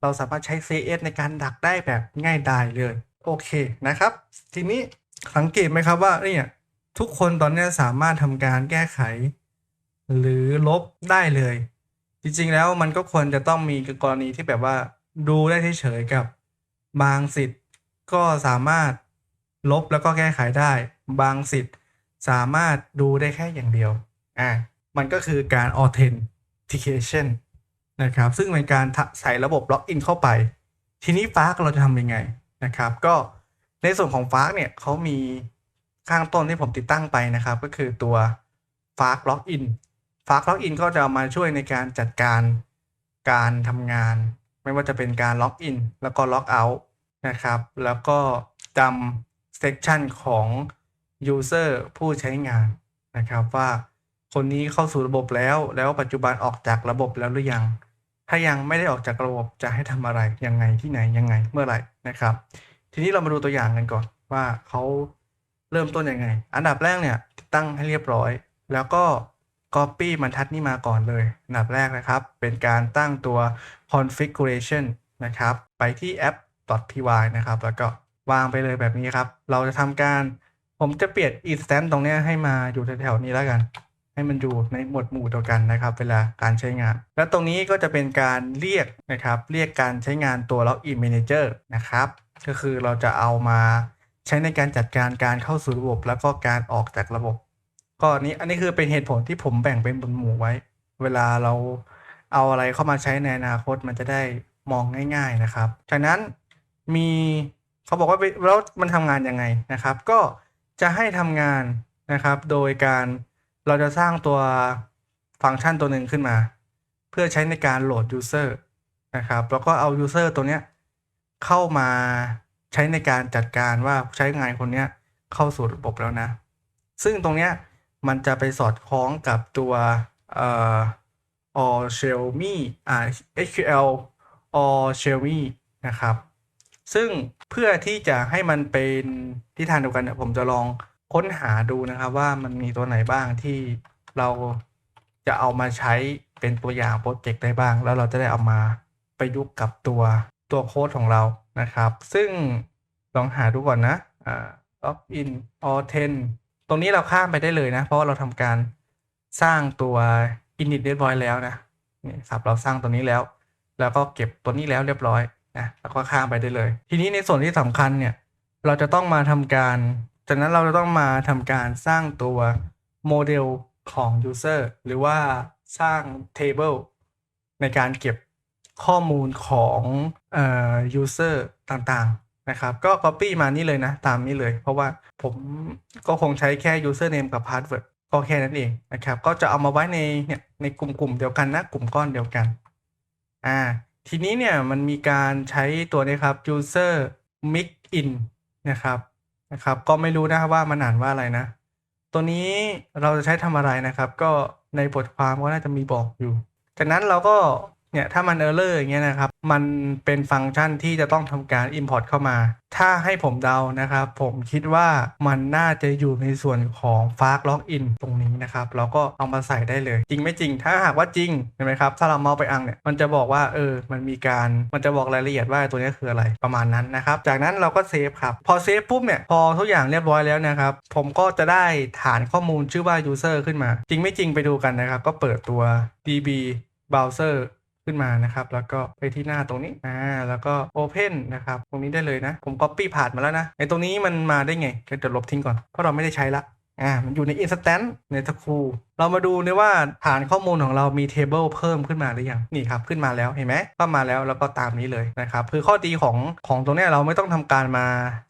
เราสามารถใช้ CS ในการดักได้แบบง่ายดายเลยโอเคนะครับทีนี้สังเกตไหมครับว่าเนี่ยทุกคนตอนนี้สามารถทำการแก้ไขหรือลบได้เลยจริงๆแล้วมันก็ควรจะต้องมีกรณีที่แบบว่าดูได้เฉยๆกับบางสิทธิ์ก็สามารถลบแล้วก็แก้ไขได้บางสิทธิ์สามารถดูได้แค่อย่างเดียวมันก็คือการ authentication นะครับซึ่งเป็นการใส่ระบบล็อกอินเข้าไปทีนี้ Fast เราจะทำยังไงนะครับก็ในส่วนของ Fast เนี่ยเขามีข้างต้นที่ผมติดตั้งไปนะครับก็คือตัว Fast Login Fast Login ก็จะมาช่วยในการจัดการทำงานไม่ว่าจะเป็นการล็อกอินแล้วก็ล็อกเอาท์นะครับแล้วก็จำ section ของ user ผู้ใช้งานนะครับว่าคนนี้เข้าสู่ระบบแล้วปัจจุบันออกจากระบบแล้วหรือยังถ้ายังไม่ได้ออกจากระบบจะให้ทำอะไรยังไงที่ไหนยังไงเมื่อไหร่นะครับทีนี้เรามาดูตัวอย่างกันก่อนว่าเขาเริ่มต้นยังไงอันดับแรกเนี่ยติดตั้งให้เรียบร้อยแล้วก็ copy บรรทัดนี้มาก่อนเลยอันดับแรกนะครับเป็นการตั้งตัว configuration นะครับไปที่ app.py นะครับแล้วก็วางไปเลยแบบนี้ครับเราจะทำการผมจะเปลี่ยน instance ตรงนี้ให้มาอยู่แถวๆนี้แล้วกันให้มันอยู่ในหมวดหมู่เดียวกันนะครับเวลาการใช้งานแล้วตรงนี้ก็จะเป็นการเรียกนะครับเรียกการใช้งานตัว login manager นะครับก็คือเราจะเอามาใช้ในการจัดการการเข้าสู่ระบบแล้วก็การออกจากระบบก็อันนี้คือเป็นเหตุผลที่ผมแบ่งเป็นหมวดหมู่ไว้เวลาเราเอาอะไรเข้ามาใช้ในอนาคตมันจะได้มองง่ายๆนะครับจากนั้นเขาบอกว่าแล้วมันทำงานยังไงนะครับก็จะให้ทำงานนะครับโดยการเราจะสร้างตัวฟังก์ชันตัวหนึ่งขึ้นมาเพื่อใช้ในการโหลด user นะครับแล้วก็เอา user ตัวเนี้ยเข้ามาใช้ในการจัดการว่าใช้งานคนเนี้ยเข้าสู่ระบบแล้วนะซึ่งตรงเนี้ยมันจะไปสอดคล้องกับตัวor shell me SQL or shell me นะครับซึ่งเพื่อที่จะให้มันเป็นที่ทางเดียวกันเนี่ยผมจะลองค้นหาดูนะครับว่ามันมีตัวไหนบ้างที่เราจะเอามาใช้เป็นตัวอย่างโปรเจกต์ได้บ้างแล้วเราจะได้เอามาประยุกต์กับตัวโค้ดของเรานะครับซึ่งลองหาดูก่อนนะlogin authent ตรงนี้เราข้ามไปได้เลยนะเพราะว่าเราทำการสร้างตัว init เรียบร้อยแล้วนะนี่ครับเราสร้างตัวนี้แล้วก็เก็บตัวนี้แล้วเรียบร้อยนะแล้วก็ข้ามไปได้เลยทีนี้ในส่วนที่สำคัญเนี่ยเราจะต้องมาทำการจากนั้นเราจะต้องมาทำการสร้างตัวโมเดลของ user หรือว่าสร้าง table ในการเก็บข้อมูลของuser ต่างๆนะครับก็ copy มานี่เลยนะตามนี้เลยเพราะว่าผมก็คงใช้แค่ username กับ password ก็แค่นั้นเองนะครับก็จะเอามาไว้ในกลุ่มเดียวกันนะกลุ่มก้อนเดียวกันทีนี้เนี่ยมันมีการใช้ตัวนี้ครับ user mix in นะครับก็ไม่รู้นะครับว่ามันอ่านว่าอะไรนะตัวนี้เราจะใช้ทำอะไรนะครับก็ในบทความก็น่าจะมีบอกอยู่จากนั้นเราก็ เนี่ยถ้ามัน error อย่างเงี้ยนะครับมันเป็นฟังก์ชันที่จะต้องทำการ import เข้ามาถ้าให้ผมเดานะครับผมคิดว่ามันน่าจะอยู่ในส่วนของ Fast Login ตรงนี้นะครับเราก็เอามาใส่ได้เลยจริงไม่จริงถ้าหากว่าจริงเห็นไหมครับถ้าเราเมาส์ไปอังเนี่ยมันจะบอกว่ามันจะบอกรายละเอียดว่าตัวนี้คืออะไรประมาณนั้นนะครับจากนั้นเราก็เซฟครับพอเซฟปุ๊บเนี่ยพอทุกอย่างเรียบร้อยแล้วนะครับผมก็จะได้ฐานข้อมูลชื่อว่า user ขึ้นมาจริงไม่จริงไปดูกันนะครับก็เปิดตัว db browser ขึ้นมานะครับแล้วก็ไปที่หน้าตรงนี้แล้วก็ Open นะครับตรงนี้ได้เลยนะผม Copy ผ่านมาแล้วนะไอ้ตรงนี้มันมาได้ไงก็จะลบทิ้งก่อนเพราะเราไม่ได้ใช้ละมันอยู่ใน Instant ในตะคูเรามาดูนะว่าฐานข้อมูลของเรามี Table เพิ่มขึ้นมาหรือยังนี่ครับขึ้นมาแล้วเห็นไหมก็มาแล้วก็ตามนี้เลยนะครับคือข้อดีของตรงนี้เราไม่ต้องทำการมา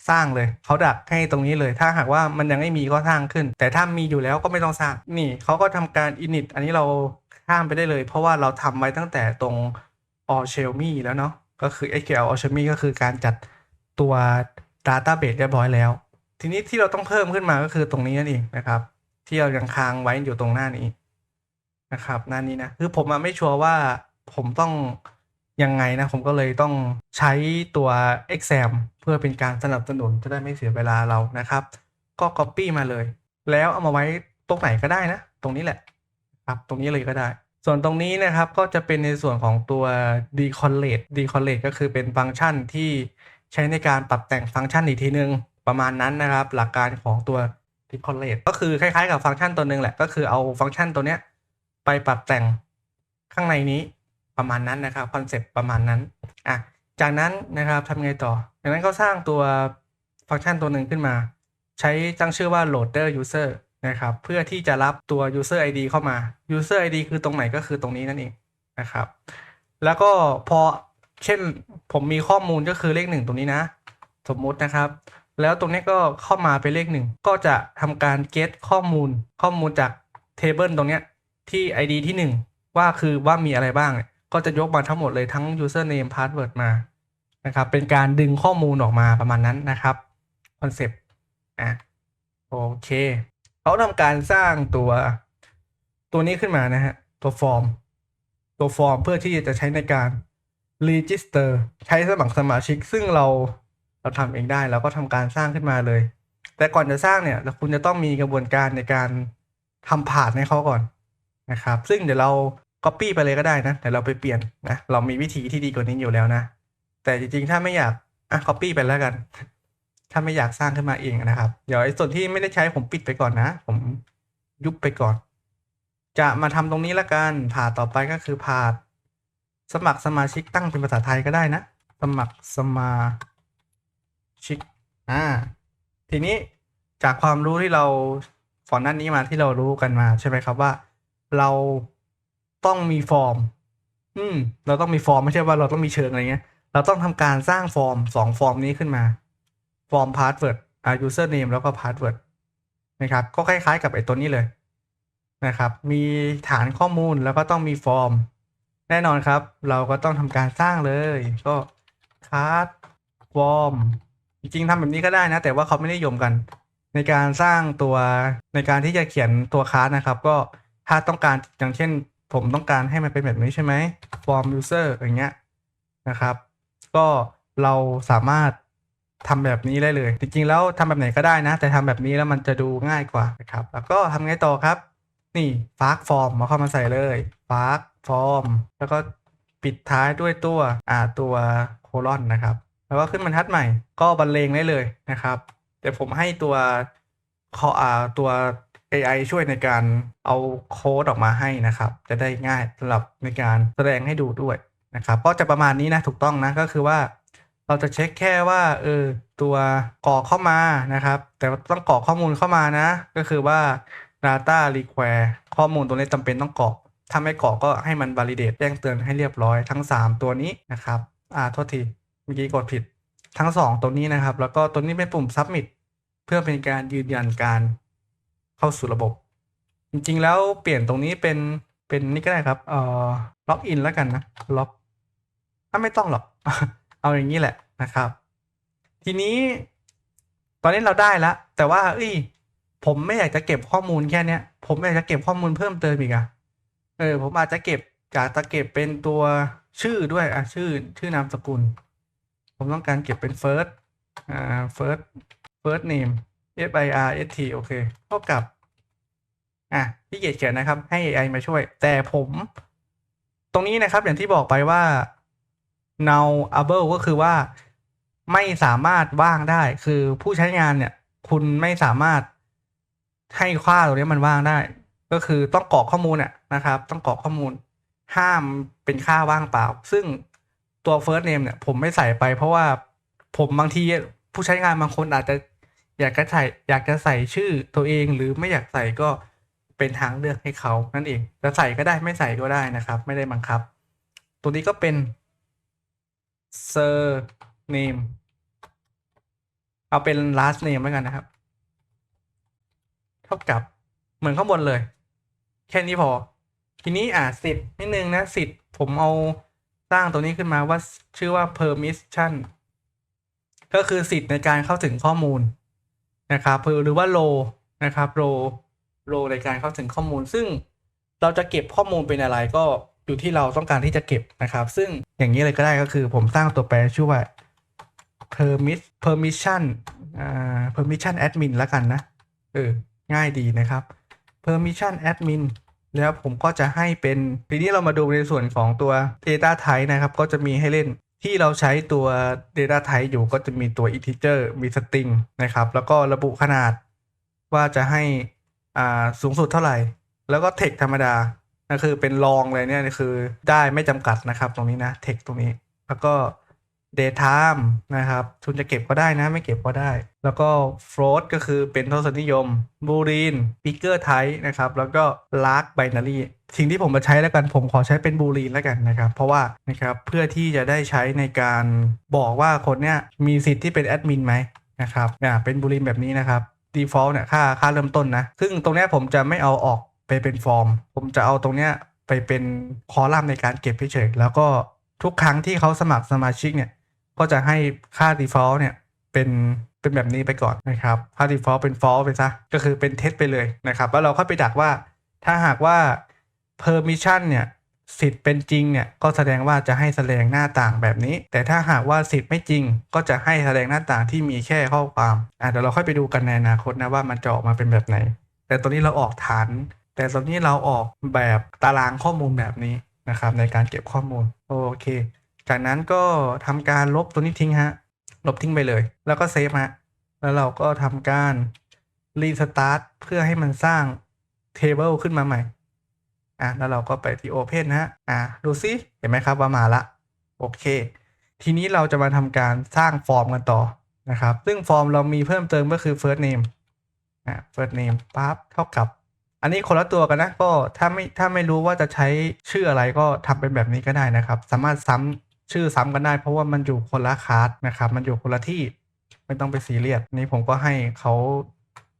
สร้างเลยเขาดักให้ตรงนี้เลยถ้าหากว่ามันยังไม่มีก็สร้างขึ้นแต่ถ้ามีอยู่แล้วก็ไม่ต้องสร้างนี่เขาก็ทำการ init อันนี้เราข้ามไปได้เลยเพราะว่าเราทำไว้ตั้งแต่ตรง Alchemy แล้วเนาะก็คือ SQL Alchemy ก็คือการจัดตัว Database เรียบร้อยแล้วทีนี้ที่เราต้องเพิ่มขึ้นมาก็คือตรงนี้นั่นเองนะครับที่เรายังค้างไว้อยู่ตรงหน้านี้นะครับหน้านี้นะคือผมไม่ชัวร์ว่าผมต้องยังไงนะผมก็เลยต้องใช้ตัว exam เพื่อเป็นการสนับสนุนจะได้ไม่เสียเวลาเรานะครับก็ copy มาเลยแล้วเอามาไว้ตรงไหนก็ได้นะตรงนี้แหละครับตรงนี้เลยก็ได้ส่วนตรงนี้นะครับก็จะเป็นในส่วนของตัว decorrelate ก็คือเป็นฟังก์ชันที่ใช้ในการปรับแต่งฟังก์ชันอีกทีนึงประมาณนั้นนะครับหลักการของตัว decorrelate ก็คือคล้ายๆกับฟังก์ชันตัวนึงแหละก็คือเอาฟังก์ชันตัวเนี้ยไปปรับแต่งข้างในนี้ประมาณนั้นนะครับคอนเซ็ปต์ประมาณนั้นจากนั้นนะครับทำไงต่อจากนั้นก็สร้างตัวฟังก์ชันตัวหนึ่งขึ้นมาใช้ตั้งชื่อว่า loader user นะครับเพื่อที่จะรับตัว user id เข้ามา user id คือตรงไหนก็คือตรงนี้นั่นเองนะครับแล้วก็พอเช่นผมมีข้อมูลก็คือเลข1ตรงนี้นะสมมุตินะครับแล้วตรงนี้ก็เข้ามาเป็นเลข1ก็จะทำการ get ข้อมูลจาก table ตรงเนี้ยที่ id ที่1ว่ามีอะไรบ้างก็จะยกมาทั้งหมดเลยทั้ง username password มานะครับเป็นการดึงข้อมูลออกมาประมาณนั้นนะครับคอนเซปต์โอเคเขาทำการสร้างตัวนี้ขึ้นมานะฮะตัวฟอร์มเพื่อที่จะใช้ในการ register ใช้สมัครสมาชิกซึ่งเราทำเองได้แล้วก็ทำการสร้างขึ้นมาเลยแต่ก่อนจะสร้างเนี่ยคุณจะต้องมีกระบวนการในการทำผ่านให้เขาก่อนนะครับซึ่งเดี๋ยวเรา copy ไปเลยก็ได้นะแต่เราไปเปลี่ยนนะเรามีวิธีที่ดีกว่านี้อยู่แล้วนะแต่จริงๆถ้าไม่อยากcopy ไปแล้วกันถ้าไม่อยากสร้างขึ้นมาเองนะครับเดี๋ยวไอ้ส่วนที่ไม่ได้ใช้ผมปิดไปก่อนนะผมยุบไปก่อนจะมาทำตรงนี้ละกันพาต่อไปก็คือพาสมัครสมาชิกตั้งเป็นภาษาไทยก็ได้นะสมัครสมาชิกทีนี้จากความรู้ที่เราก่อนหน้านี้มาที่เรารู้กันมาใช่ไหมครับว่าเราต้องมีฟอร์มเราต้องมีฟอร์มไม่ใช่ว่าเราต้องมีเชิงอะไรเงี้ยเราต้องทำการสร้างฟอร์ม2ฟอร์มนี้ขึ้นมาฟอร์ม password username แล้วก็ password นะครับก็คล้ายๆกับไอ้ตัวนี้เลยนะครับมีฐานข้อมูลแล้วก็ต้องมีฟอร์มแน่นอนครับเราก็ต้องทำการสร้างเลยก็ card form จริงๆทำแบบนี้ก็ได้นะแต่ว่าเขาไม่นิยมกันในการสร้างตัวในการที่จะเขียนตัวคลาสนะครับก็ถ้าต้องการอย่างเช่นผมต้องการให้มันเป็นแบบนี้ใช่ไหม form user อย่างเงี้ยนะครับก็เราสามารถทำแบบนี้ได้เลยจริงๆแล้วทำแบบไหนก็ได้นะแต่ทำแบบนี้แล้วมันจะดูง่ายกว่านะครับแล้วก็ทำไงต่อครับนี่ฟาร์กฟอร์มมาเข้ามาใส่เลยฟาร์กฟอร์มแล้วก็ปิดท้ายด้วยตัวโคลอนนะครับแล้วก็ขึ้นบรรทัดใหม่ก็บรรเลงได้เลยนะครับเดี๋ยวผมให้ตัวAI ช่วยในการเอาโค้ดออกมาให้นะครับจะได้ง่ายสำหรับในการแสดงให้ดูด้วยนะครับก็จะประมาณนี้นะถูกต้องนะก็คือว่าเราจะเช็คแค่ว่าตัวกรอกเข้ามานะครับแต่ต้องกรอกข้อมูลเข้ามานะก็คือว่า data require ข้อมูลตัวนี้จำเป็นต้องกรอกถ้าไม่กรอกก็ให้มัน validate แจ้งเตือนให้เรียบร้อยทั้ง3ตัวนี้นะครับโทษทีเมื่อกี้กดผิดทั้ง2ตัวนี้นะครับแล้วก็ตัวนี้เป็นปุ่ม submit เพื่อเป็นการยืนยันการเข้าสู่ระบบจริงๆแล้วเปลี่ยนตรงนี้เป็นนี่ก็ได้ครับล็อกอินแล้วกันนะล็อกไม่ต้องหรอก เอาอย่างนี้แหละนะครับทีนี้ตอนนี้เราได้แล้วแต่ว่าผมไม่อยากจะเก็บข้อมูลแค่เนี้ยผมอยากจะเก็บข้อมูลเพิ่มเติมอีกผมอาจจะเก็บ อยากจะเก็บเป็นตัวชื่อด้วยชื่อนามสกุลผมต้องการเก็บเป็น first first name first โอเคเท่ากับพี่เกียรติเขียนนะครับให้ AI มาช่วยแต่ผมตรงนี้นะครับอย่างที่บอกไปว่า nullable ก็คือว่าไม่สามารถว่างได้คือผู้ใช้งานเนี่ยคุณไม่สามารถให้ค่าตรงนี้มันว่างได้ก็คือต้องกรอกข้อมูลนะครับต้องกรอกข้อมูลห้ามเป็นค่าว่างเปล่าซึ่งตัว first name เนี่ยผมไม่ใส่ไปเพราะว่าผมบางทีผู้ใช้งานบางคนอาจจะอยากจะใส่ชื่อตัวเองหรือไม่อยากใส่ก็เป็นทางเลือกให้เขานั่นเองจะใส่ก็ได้ไม่ใส่ก็ได้นะครับไม่ได้บังคับตัวนี้ก็เป็น surname เอาเป็น last name แล้วกันนะครับเท่ากับเหมือนข้างบนเลยแค่นี้พอทีนี้สิทธิ์นิดนึงนะสิทธิ์ผมเอาสร้างตัวนี้ขึ้นมาว่าชื่อว่า permission ก็คือสิทธิ์ในการเข้าถึงข้อมูลนะครับหรือว่า row นะครับ row ในการเข้าถึงข้อมูลซึ่งเราจะเก็บข้อมูลเป็นอะไรก็อยู่ที่เราต้องการที่จะเก็บนะครับซึ่งอย่างนี้เลยก็ได้ก็คือผมสร้างตัวแปรชื่อว่า permission admin แล้วกันนะง่ายดีนะครับ permission admin แล้วผมก็จะให้เป็นทีนี้เรามาดูในส่วนของตัว data type นะครับก็จะมีให้เล่นที่เราใช้ตัว data type อยู่ก็จะมีตัว integer มี string นะครับแล้วก็ระบุขนาดว่าจะให้สูงสุดเท่าไหร่แล้วก็ text ธรรมดานั่นคือเป็น long เลยเนี่ยคือได้ไม่จำกัดนะครับตรงนี้นะ text ตรงนี้แล้วก็ daytime นะครับคุณจะเก็บก็ได้นะไม่เก็บก็ได้แล้วก็ float ก็คือเป็นทศนิยม boolean figure type นะครับแล้วก็ large binary สิ่งที่ผมมาใช้แล้วกันผมขอใช้เป็น boolean แล้วกันนะครับเพราะว่านะครับเพื่อที่จะได้ใช้ในการบอกว่าคนเนี้ยมีสิทธิ์ที่เป็นแอดมินไหมนะครับเป็น boolean แบบนี้นะครับ default เนี่ยค่าเริ่มต้นนะซึ่งตรงเนี้ยผมจะไม่เอาออกไปเป็นฟอร์มผมจะเอาตรงเนี้ยไปเป็นคอลัมน์ในการเก็บเฉยๆแล้วก็ทุกครั้งที่เขาสมัครสมาชิกเนี่ยก็จะให้ค่า default เนี่ยเป็นแบบนี้ไปก่อนนะครับค่า default เป็น false ไปซะก็คือเป็นเท็จไปเลยนะครับแล้วเราค่อยไปดักว่าถ้าหากว่า permission เนี่ยสิทธิ์เป็นจริงเนี่ยก็แสดงว่าจะให้แสดงหน้าต่างแบบนี้แต่ถ้าหากว่าสิทธิ์ไม่จริงก็จะให้แสดงหน้าต่างที่มีแค่ข้อความเดี๋ยวเราค่อยไปดูกันในอนาคตนะว่ามันจะออกมาเป็นแบบไหนแต่ตอนนี้เราออกฐานแต่ตอนนี้เราออกแบบตารางข้อมูลแบบนี้นะครับในการเก็บข้อมูลโอเคจากนั้นก็ทำการลบตัวนี้ทิ้งลบทิ้งไปเลยแล้วก็เซฟแล้วเราก็ทำการรีสตาร์ทเพื่อให้มันสร้างเทเบิลขึ้นมาใหม่แล้วเราก็ไปที่ Open ดูซิเห็นไหมครับว่ามาละโอเคทีนี้เราจะมาทำการสร้างฟอร์มกันต่อนะครับซึ่งฟอร์มเรามีเพิ่มเติมก็คือ first name first name ปั๊บเท่ากับอันนี้คนละตัวกันนะก็ถ้าไม่รู้ว่าจะใช้ชื่ออะไรก็ทำเป็นแบบนี้ก็ได้นะครับสามารถซ้ำชื่อซ้ำกันได้เพราะว่ามันอยู่คนละคลาสนะครับมันอยู่คนละที่ไม่ต้องไปซีเรียสนี่ผมก็ให้เขา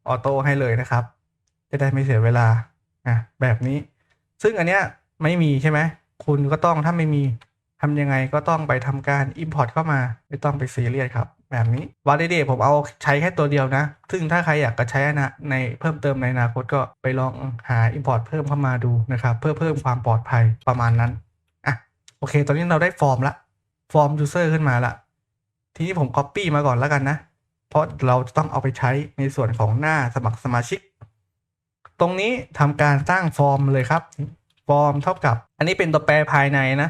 ออโต้ให้เลยนะครับจะได้ไม่เสียเวลาแบบนี้ซึ่งอันเนี้ยไม่มีใช่ไหมคุณก็ต้องถ้าไม่มีทำยังไงก็ต้องไปทำการ import เข้ามาไม่ต้องไปซีเรียสครับแบบนี้ validate ผมเอาใช้แค่ตัวเดียวนะซึ่งถ้าใครอยากจะใช้ในเพิ่มเติมในอนาคตก็ไปลองหา import เพิ่มเข้ามาดูนะครับเพื่อเพิ่มความปลอดภัยประมาณนั้นโอเคตอนนี้เราได้ฟอร์มละฟอร์ม user ขึ้นมาละทีนี้ผม copy มาก่อนแล้วกันนะเพราะเราจะต้องเอาไปใช้ในส่วนของหน้าสมัครสมาชิกตรงนี้ทำการสร้างฟอร์มเลยครับฟอร์มเท่ากับอันนี้เป็นตัวแปรภายในนะ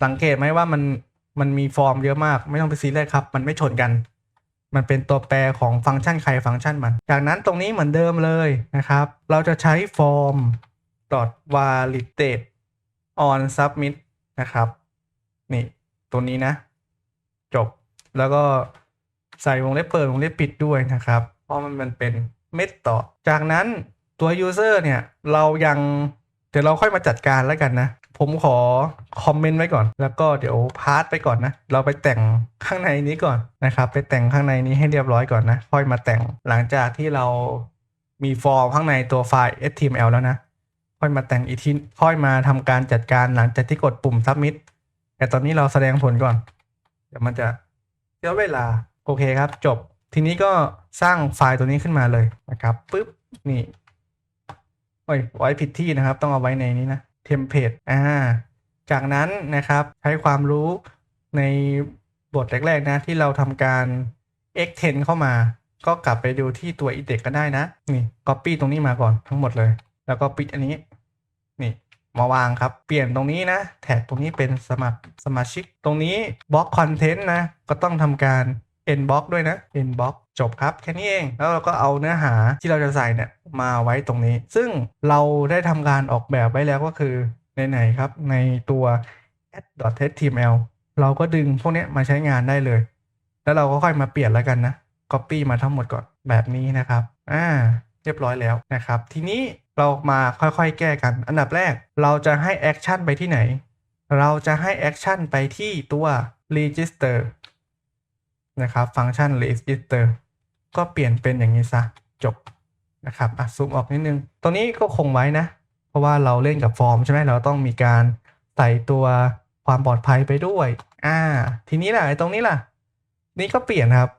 สังเกตไหมว่ามันมีฟอร์มเยอะมากไม่ต้องไปซีเรียสครับมันไม่ชนกันมันเป็นตัวแปรของฟังก์ชันใครฟังก์ชันมันจากนั้นตรงนี้เหมือนเดิมเลยนะครับเราจะใช้ฟอร์ม .validate on submit นะครับนี่ตัวนี้นะจบแล้วก็ใส่วงเล็บเปิดวงเล็บปิดด้วยนะครับเพราะมันเป็นเมธอดจากนั้นตัว user เนี่ยเดี๋ยวเราค่อยมาจัดการแล้วกันนะผมขอคอมเมนต์ไว้ก่อนแล้วก็เดี๋ยวพาสไปก่อนนะเราไปแต่งข้างในนี้ก่อนนะครับไปแต่งข้างในนี้ให้เรียบร้อยก่อนนะค่อยมาแต่งหลังจากที่เรามีฟอร์มข้างในตัวไฟล์ HTML แล้วนะค่อยมาแต่งอีกทีค่อยมาทำการจัดการหลังจากที่กดปุ่ม submit แต่ตอนนี้เราแสดงผลก่อนเดี๋ยวมันจะเสียเวลาโอเคครับจบทีนี้ก็สร้างไฟล์ตัวนี้ขึ้นมาเลยนะครับปึ๊บนี่ไว้ผิดที่นะครับต้องเอาไว้ในนี้นะเทมเพลต จากนั้นนะครับใช้ความรู้ในบทแรกๆนะที่เราทำการ extend เข้ามาก็กลับไปดูที่ตัว index ก็ได้นะนี่ copy ตรงนี้มาก่อนทั้งหมดเลยแล้วก็ปิดอันนี้นี่มาวางครับเปลี่ยนตรงนี้นะแท็กตรงนี้เป็นสมาชิกตรงนี้ block content นะก็ต้องทำการ end block ด้วยนะ end block จบครับแค่นี้เองแล้วเราก็เอาเนื้อหาที่เราจะใส่เนี่ยมาไว้ตรงนี้ซึ่งเราได้ทำการออกแบบไว้แล้วก็คือไหนๆครับในตัว add.html เราก็ดึงพวกนี้มาใช้งานได้เลยแล้วเราก็ค่อยมาเปลี่ยนแล้วกันนะ copy มาทั้งหมดก่อนแบบนี้นะครับเรียบร้อยแล้วนะครับทีนี้เรามาค่อยๆแก้กันอันดับแรกเราจะให้ action ไปที่ไหนเราจะให้ action ไปที่ตัว register นะครับฟังก์ชัน register ก็เปลี่ยนเป็นอย่างนี้ซะจบนะครับซูมออกนิดนึงตรงนี้ก็คงไว้นะเพราะว่าเราเล่นกับฟอร์มใช่ไหมเราต้องมีการใส่ตัวความปลอดภัยไปด้วยทีนี้ล่ะไอ้ตรงนี้ล่ะนี่ก็เปลี่ยนครับ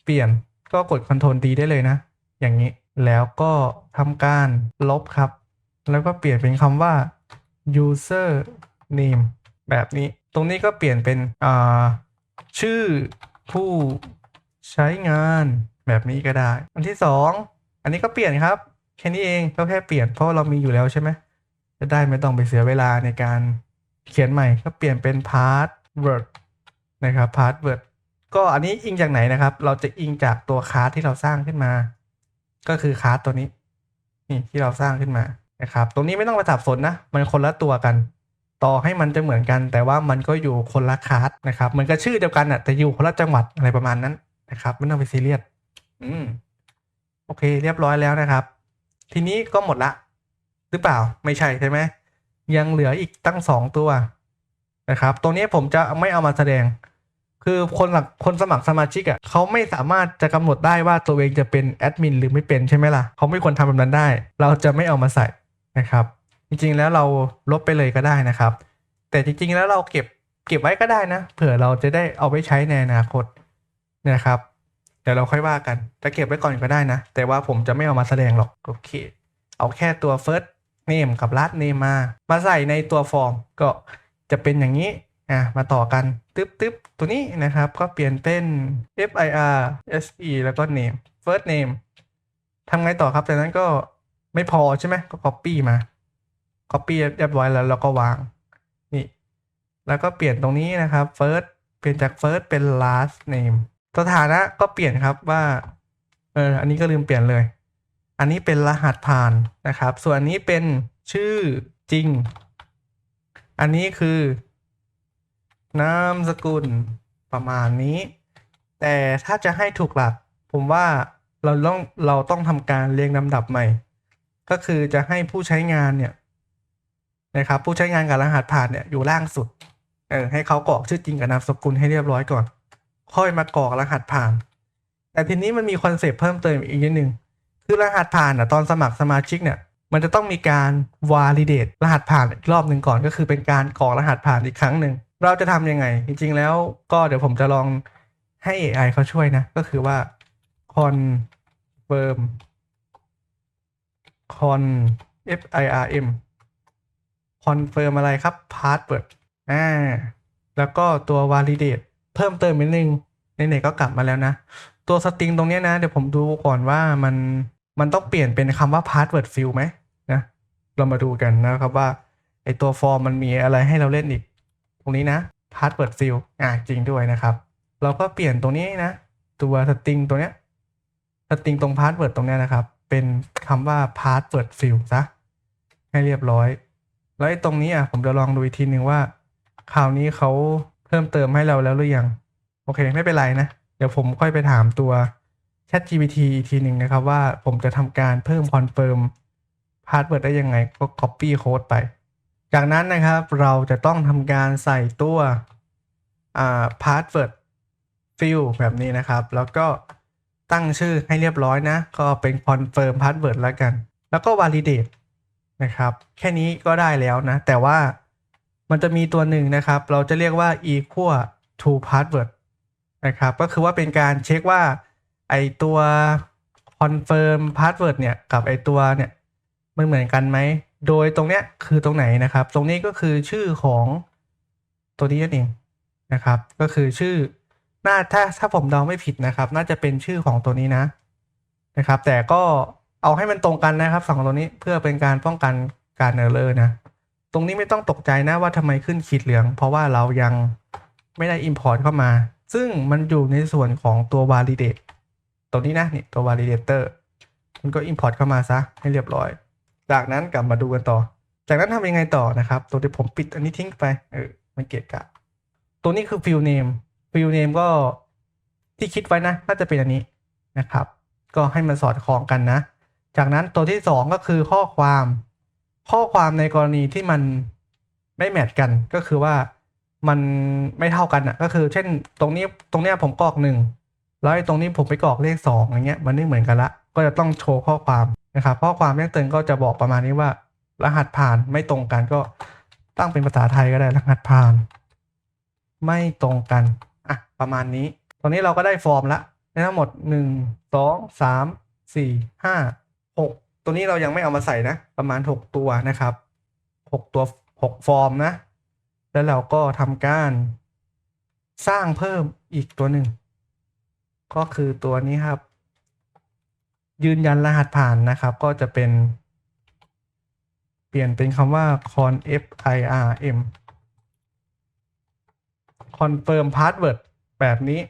เปลี่ยนก็กด Ctrl D ได้เลยนะอย่างนี้แล้วก็ทำการลบครับแล้วก็เปลี่ยนเป็นคำว่า user name แบบนี้ตรงนี้ก็เปลี่ยนเป็นชื่อผู้ใช้งานแบบนี้ก็ได้อันที่2อันนี้ก็เปลี่ยนครับแค่นี้เองก็แค่เปลี่ยนเพราะเรามีอยู่แล้วใช่ไหมจะได้ไม่ต้องไปเสียเวลาในการเขียนใหม่ก็เปลี่ยนเป็น password นะครับ password ก็อันนี้อิงจากไหนนะครับเราจะอิงจากตัวคลาสที่เราสร้างขึ้นมาก็คือคลาสตัวนี้นี่ที่เราสร้างขึ้นมานะครับตรงนี้ไม่ต้องไปสับสนนะมันคนละตัวกันต่อให้มันจะเหมือนกันแต่ว่ามันก็อยู่คนละคลาสนะครับมันก็ชื่อเดียวกันแต่อยู่คนละจังหวัดอะไรประมาณนั้นนะครับไม่ต้องไปซีเรียสโอเคเรียบร้อยแล้วนะครับทีนี้ก็หมดละหรือเปล่าไม่ใช่ใช่ไหมยังเหลืออีกตั้ง2ตัวนะครับตรงนี้ผมจะไม่เอามาแสดงคือคนสมัครสมาชิกเขาไม่สามารถจะกำหนดได้ว่าตัวเองจะเป็นแอดมินหรือไม่เป็นใช่ไหมล่ะเขาไม่ควรทำแบบนั้นได้เราจะไม่เอามาใส่นะครับจริงๆแล้วเราลบไปเลยก็ได้นะครับแต่จริงๆแล้วเราเก็บไว้ก็ได้นะเผื่อเราจะได้เอาไปใช้ในอนาคตนะครับเดี๋ยวเราค่อยว่ากันจะเก็บไว้ก่อนก็ได้นะแต่ว่าผมจะไม่เอามาแสดงหรอกโอเคเอาแค่ตัว first name กับ last name มาใส่ในตัวฟอร์มก็จะเป็นอย่างนี้มาต่อกันตึ๊บตัวนี้นะครับก็เปลี่ยนเป็น FIRSE แล้วก็ name first name ทำไงต่อครับจากนั้นก็ไม่พอใช่ไหมก็ copy มา copy เรียบร้อยแล้วเราก็วางนี่แล้วก็เปลี่ยนตรงนี้นะครับ first เปลี่ยนจาก first เป็น last name สถานะก็เปลี่ยนครับว่าอันนี้ก็ลืมเปลี่ยนเลยอันนี้เป็นรหัสผ่านนะครับส่วนอันนี้เป็นชื่อจริงอันนี้คือนามสกุลประมาณนี้แต่ถ้าจะให้ถูกหลักผมว่าเราต้องทำการเรียงลำดับใหม่ก็คือจะให้ผู้ใช้งานเนี่ยนะครับผู้ใช้งานกับรหัสผ่านเนี่ยอยู่ล่างสุดให้เขากรอกชื่อจริงกับนามสกุลให้เรียบร้อยก่อนค่อยมากรอกรหัสผ่านแต่ทีนี้มันมีคอนเซปต์เพิ่มเติมอีกนิดนึงคือรหัสผ่านตอนสมัครสมาชิกเนี่ยมันจะต้องมีการ validate รหัสผ่านอีกรอบหนึ่งก่อนก็คือเป็นการกรอกรหัสผ่านอีกครั้งหนึ่งเราจะทำยังไงจริงๆแล้วก็เดี๋ยวผมจะลองให้ AI เขาช่วยนะก็คือว่า confirm confirm อะไรครับ password แล้วก็ตัว validate เพิ่มเติมนิดนึงไหนๆก็กลับมาแล้วนะตัวสตริงตรงนี้นะเดี๋ยวผมดูก่อนว่ามันต้องเปลี่ยนเป็นคำว่า password field ไหมนะเรามาดูกันนะครับว่าไอตัวฟอร์มมันมีอะไรให้เราเล่นอีกตรงนี้นะ password field จริงด้วยนะครับเราก็เปลี่ยนตรงนี้นะตัวสตริงตัวเนี้ยสตริงตรง password ตรงเนี้ยนะครับเป็นคำว่า password field ซะให้เรียบร้อยแล้วไอ้ตรงนี้ผมจะลองดูอีกทีนึงว่าคราวนี้เขาเพิ่มเติมให้เราแล้วหรือยังโอเคไม่เป็นไรนะเดี๋ยวผมค่อยไปถามตัว ChatGPT อีกทีหนึ่งนะครับว่าผมจะทำการเพิ่ม confirm password ได้ยังไงก็ copy code ไปจากนั้นนะครับเราจะต้องทำการใส่ตัวpassword field แบบนี้นะครับแล้วก็ตั้งชื่อให้เรียบร้อยนะก็เป็น confirm password แล้วกันแล้วก็ validate นะครับแค่นี้ก็ได้แล้วนะแต่ว่ามันจะมีตัวหนึ่งนะครับเราจะเรียกว่า equal to password นะครับก็คือว่าเป็นการเช็คว่าไอตัว confirm password เนี่ยกับไอตัวเนี่ยมันเหมือนกันไหมโดยตรงเนี้ยคือตรงไหนนะครับตรงนี้ก็คือชื่อของ ตัวนี้นั่นเองนะครับก็คือชื่อถ้าผมเดาไม่ผิดนะครับน่าจะเป็นชื่อของตัวนี้นะครับแต่ก็เอาให้มันตรงกันนะครับ2ตัวนี้เพื่อเป็นการป้องกันการเออร์เลอร์นะตรงนี้ไม่ต้องตกใจนะว่าทำไมขึ้นขีดเหลืองเพราะว่าเรายังไม่ได้ import เข้ามาซึ่งมันอยู่ในส่วนของตัว validate ตัวนี้นะนี่ตัว validator มันก็ import เข้ามาซะให้เรียบร้อยจากนั้นกลับมาดูกันต่อจากนั้นทำยังไงต่อนะครับตัวที่ผมปิดอันนี้ทิ้งไปมันเกะกะตัวนี้คือ field name ก็ที่คิดไว้นะน่าจะเป็นอันนี้นะครับก็ให้มันสอดคล้องกันนะจากนั้นตัวที่2ก็คือข้อความในกรณีที่มันไม่แมทกันก็คือว่ามันไม่เท่ากันอ่ะก็คือเช่นตรงนี้ผมกรอก1แล้วตรงนี้ผมไปกรอกเลข2อย่างเงี้ยมันไม่เหมือนกันละก็จะต้องโชว์ข้อความนะครับข้อความแจ้งเตือนก็จะบอกประมาณนี้ว่ารหัสผ่านไม่ตรงกันก็ตั้งเป็นภาษาไทยก็ได้รหัสผ่านไม่ตรงกันประมาณนี้ตอนนี้เราก็ได้ฟอร์มละทั้งหมด1 2 3 4 5 6ตัวนี้เรายังไม่เอามาใส่นะประมาณ6ตัวนะครับ6ฟอร์มนะแล้วเราก็ทำการสร้างเพิ่มอีกตัวหนึ่งก็คือตัวนี้ครับยืนยันรหัสผ่านนะครับก็จะเป็นเปลี่ยนเป็นคำว่า confirm confirm password แบบนี้